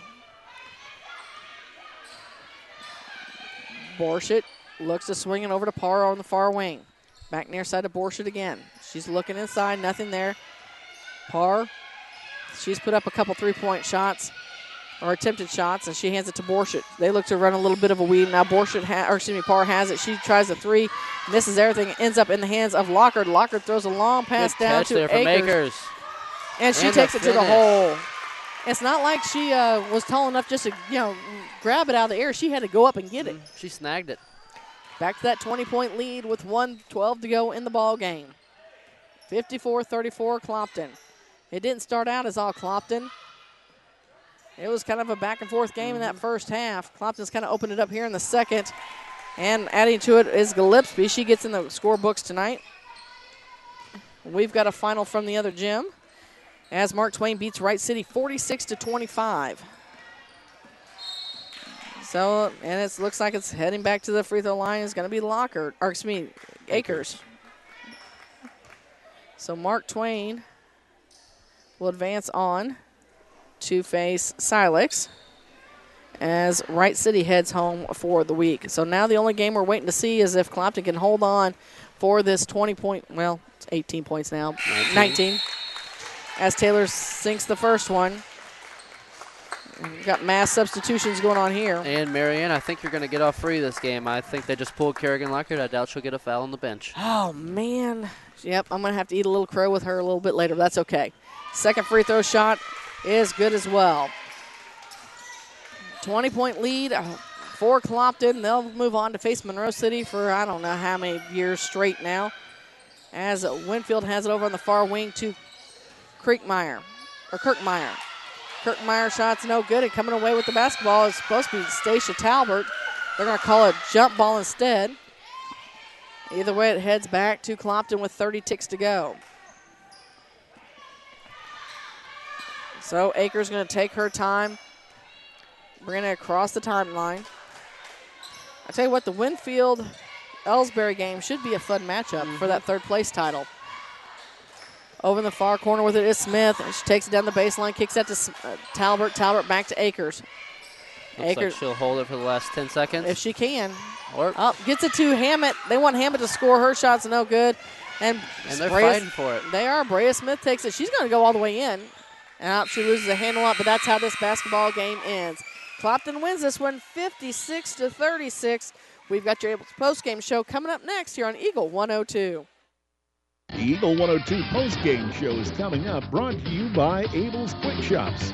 Borshett looks to swing it over to Parr on the far wing. Back near side to Borshett again. She's looking inside, nothing there. Parr, she's put up a couple 3-point shots. or attempted shots, and she hands it to Borshett. They look to run a little bit of a weed. Now Parr has it. She tries a three, misses everything, ends up in the hands of Lockard. Lockard throws a long pass Good down catch to there from Akers. And she takes it to the hole. It's not like she was tall enough just to, grab it out of the air. She had to go up and get it. She snagged it. Back to that 20-point lead with 1:12 to go in the ball game. 54-34 Clopton. It didn't start out as all Clopton. It was kind of a back-and-forth game in that first half. Clopton's kind of opened it up here in the second. And adding to it is Gillespie. She gets in the scorebooks tonight. We've got a final from the other gym as Mark Twain beats Wright City 46-25. So, and it looks like it's heading back to the free throw line. It's going to be Akers. So Mark Twain will advance on to face Silex as Wright City heads home for the week. So now the only game we're waiting to see is if Clopton can hold on for this 20-point, well, it's 18 points now, 19. As Taylor sinks the first one. We've got mass substitutions going on here. And Marianne, I think you're going to get off free this game. I think they just pulled Kerrigan Lockard. I doubt she'll get a foul on the bench. Oh, man. Yep, I'm going to have to eat a little crow with her a little bit later, but that's okay. Second free throw shot is good as well. 20-point lead for Clopton. They'll move on to face Monroe City for I don't know how many years straight now. As Winfield has it over on the far wing to Kirkmeyer. Kirkmeyer shot's no good, and coming away with the basketball is supposed to be Stacia Talbert. They're going to call it a jump ball instead. Either way, it heads back to Clopton with 30 ticks to go. So Akers going to take her time, bring it across the timeline. I tell you what, the Winfield-Elsberry game should be a fun matchup for that third place title. Over in the far corner with it is Smith. And she takes it down the baseline, kicks that to Talbert. Talbert back to Akers. Looks like she'll hold it for the last 10 seconds. If she can. Gets it to Hammett. They want Hammett to score. Her shot's no good. And they're fighting for it. They are. Brea Smith takes it. She's going to go all the way in. And she loses the handle up, but that's how this basketball game ends. Clopton wins this one 56-36. We've got your post-game show coming up next here on Eagle 102. The Eagle 102 post-game show is coming up, brought to you by Abel's Quick Shops.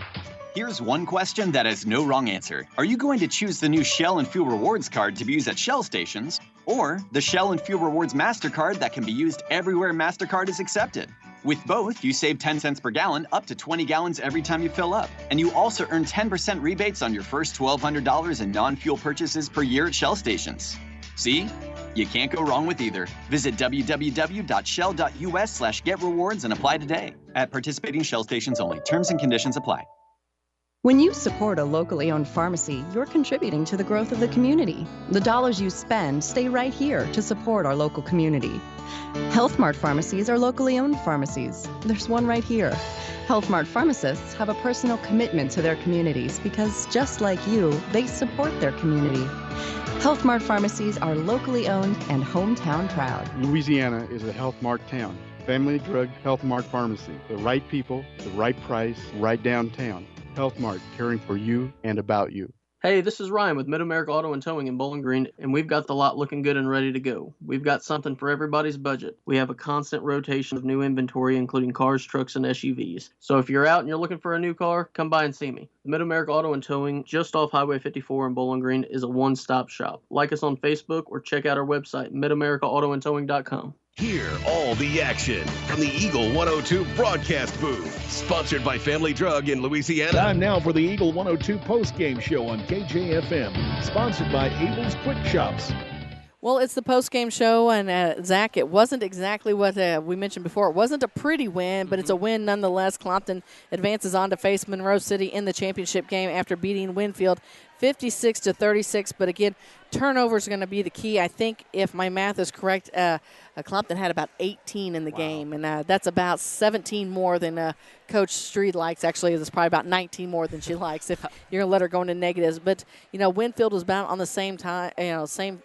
Here's one question that has no wrong answer. Are you going to choose the new Shell and Fuel Rewards card to be used at Shell stations, or the Shell and Fuel Rewards MasterCard that can be used everywhere MasterCard is accepted? With both, you save 10 cents per gallon, up to 20 gallons every time you fill up. And you also earn 10% rebates on your first $1,200 in non-fuel purchases per year at Shell stations. See? You can't go wrong with either. Visit www.shell.us/getrewards and apply today. At participating Shell stations only. Terms and conditions apply. When you support a locally owned pharmacy, you're contributing to the growth of the community. The dollars you spend stay right here to support our local community. Health Mart pharmacies are locally owned pharmacies. There's one right here. Health Mart pharmacists have a personal commitment to their communities because, just like you, they support their community. Health Mart pharmacies are locally owned and hometown proud. Louisiana is a Health Mart town. Family Drug Health Mart Pharmacy. The right people, the right price, right downtown. Health Mart, caring for you and about you. Hey, this is Ryan with Mid-America Auto and Towing in Bowling Green, and we've got the lot looking good and ready to go. We've got something for everybody's budget. We have a constant rotation of new inventory, including cars, trucks, and SUVs. So if you're out and you're looking for a new car, come by and see me. The Mid-America Auto and Towing, just off Highway 54 in Bowling Green, is a one-stop shop. Like us on Facebook or check out our website, midamericaautoandtowing.com. Hear all the action from the Eagle 102 broadcast booth. Sponsored by Family Drug in Louisiana. Time now for the Eagle 102 post-game show on KJFM. Sponsored by Abel's Quick Shops. Well, it's the post-game show, and Zach, it wasn't exactly what we mentioned before. It wasn't a pretty win, but it's a win nonetheless. Clopton advances on to face Monroe City in the championship game after beating Winfield 56-36. But again, turnovers are going to be the key. I think if my math is correct, Clopton had about 18 in the game, and that's about 17 more than Coach Street likes. Actually, it's probably about 19 more than she likes if you're going to let her go into negatives. But, Winfield was about on the same time, same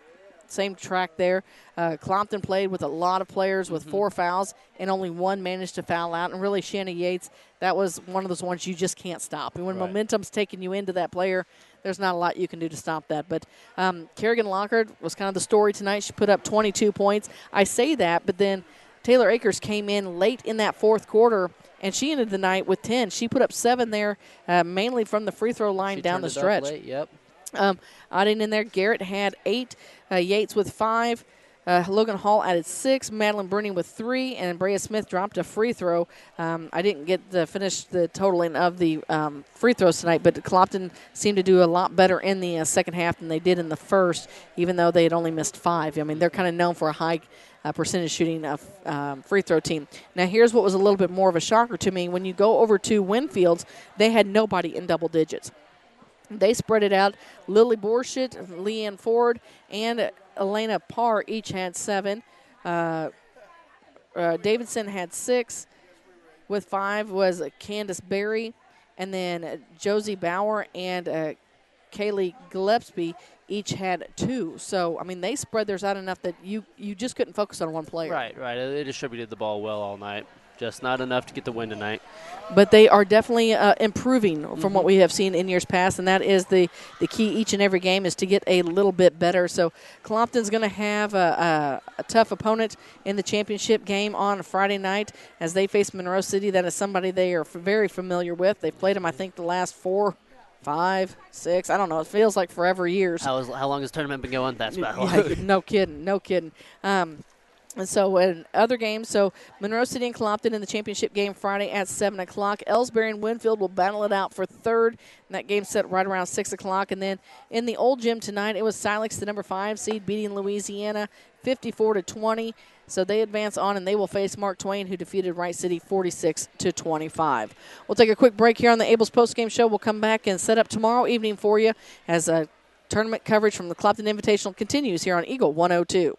same track there. Clopton played with a lot of players with 4 fouls, and only 1 managed to foul out. And really, Shanna Yates, that was one of those ones you just can't stop. And when momentum's taking you into that player, there's not a lot you can do to stop that. But Kerrigan Lockhart was kind of the story tonight. She put up 22 points. I say that, but then Taylor Akers came in late in that fourth quarter, and she ended the night with 10. She put up 7 there, mainly from the free throw line down the stretch. Late, yep. Adding in there, Garrett had 8, Yates with 5, Logan Hall added 6, Madeline Bruni with 3, and Brea Smith dropped a free throw. I didn't get to finish the totaling of the free throws tonight, but Clopton seemed to do a lot better in the second half than they did in the first, even though they had only missed 5. I mean, they're kind of known for a high percentage shooting free throw team. Now, here's what was a little bit more of a shocker to me. When you go over to Winfield's, they had nobody in double digits. They spread it out. Lily Borshit, Leanne Ford, and Elena Parr each had 7. Davidson had 6. With 5 was Candace Berry. And then Josie Bauer and Kaylee Gillespie each had 2. So, I mean, they spread theirs out enough that you just couldn't focus on one player. Right. They distributed the ball well all night. Just not enough to get the win tonight. But they are definitely improving from what we have seen in years past, and that is the key each and every game is to get a little bit better. So Clopton's going to have a tough opponent in the championship game on Friday night as they face Monroe City. That is somebody they are very familiar with. They've played them, I think, the last 4, 5, 6. I don't know. It feels like forever years. How long has the tournament been going? That's about No kidding. And so in other games, so Monroe City and Clopton in the championship game Friday at 7 o'clock. Elsberry and Winfield will battle it out for third. And that game's set right around 6 o'clock. And then in the old gym tonight, it was Silex, the number 5 seed, beating Louisiana 54-20. So they advance on, and they will face Mark Twain, who defeated Wright City 46-25. We'll take a quick break here on the Abel's Postgame Show. We'll come back and set up tomorrow evening for you as tournament coverage from the Clopton Invitational continues here on Eagle 102.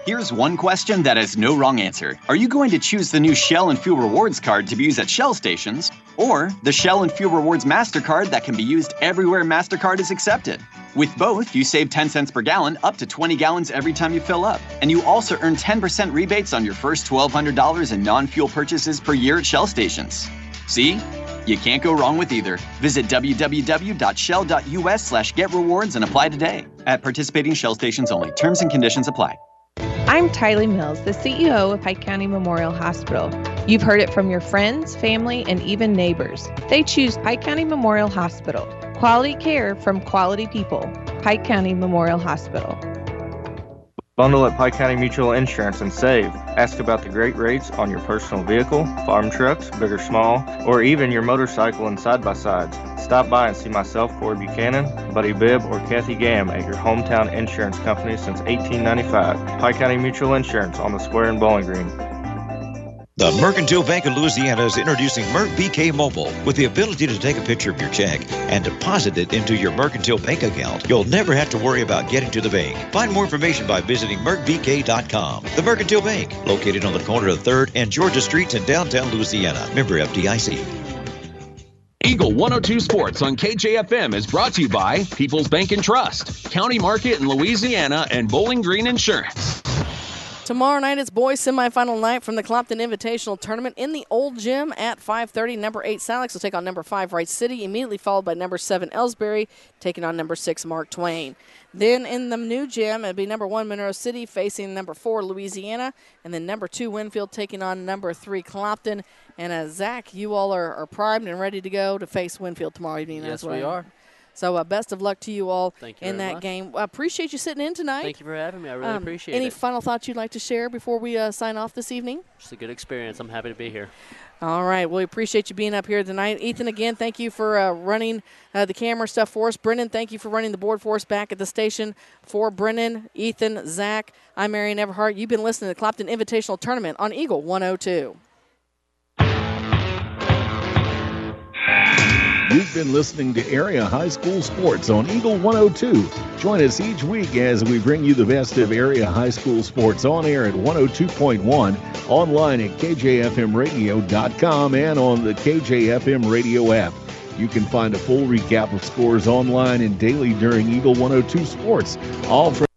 Here's one question that has no wrong answer. Are you going to choose the new Shell and Fuel Rewards card to be used at Shell stations, or the Shell and Fuel Rewards MasterCard that can be used everywhere MasterCard is accepted? With both, you save 10 cents per gallon, up to 20 gallons every time you fill up. And you also earn 10% rebates on your first $1,200 in non-fuel purchases per year at Shell stations. See? You can't go wrong with either. Visit www.shell.us/getrewards and apply today. At participating Shell stations only. Terms and conditions apply. I'm Tylee Mills, the CEO of Pike County Memorial Hospital. You've heard it from your friends, family, and even neighbors. They choose Pike County Memorial Hospital. Quality care from quality people. Pike County Memorial Hospital. Bundle at Pike County Mutual Insurance and save. Ask about the great rates on your personal vehicle, farm trucks, big or small, or even your motorcycle and side-by-sides. Stop by and see myself, Corey Buchanan, Buddy Bibb, or Kathy Gamm at your hometown insurance company since 1895. Pike County Mutual Insurance on the square in Bowling Green. The Mercantile Bank of Louisiana is introducing Merc BK Mobile. With the ability to take a picture of your check and deposit it into your Mercantile Bank account, you'll never have to worry about getting to the bank. Find more information by visiting mercbk.com. The Mercantile Bank, located on the corner of 3rd and Georgia Streets in downtown Louisiana. Member FDIC. Eagle 102 Sports on KJFM is brought to you by People's Bank and Trust, County Market in Louisiana, and Bowling Green Insurance. Tomorrow night is boys semifinal night from the Clopton Invitational Tournament in the old gym at 5:30. Number 8 Silex will take on number 5 Wright City, immediately followed by number 7 Elsberry taking on number 6 Mark Twain. Then in the new gym, it'll be number 1 Monroe City facing number 4 Louisiana, and then number 2 Winfield taking on number 3 Clopton. And Zach, you all are primed and ready to go to face Winfield tomorrow evening. Yes, we are. So best of luck to you all in that much. game. I appreciate you sitting in tonight. Thank you for having me. I really appreciate it. Any final thoughts you'd like to share before we sign off this evening? Just a good experience. I'm happy to be here. All right. Well, we appreciate you being up here tonight. Ethan, again, thank you for running the camera stuff for us. Brennan, thank you for running the board for us back at the station. For Brennan, Ethan, Zach, I'm Marion Everhart. You've been listening to the Clopton Invitational Tournament on Eagle 102. You've been listening to Area High School Sports on Eagle 102. Join us each week as we bring you the best of area high school sports on air at 102.1, online at kjfmradio.com, and on the KJFM radio app. You can find a full recap of scores online and daily during Eagle 102 Sports, all from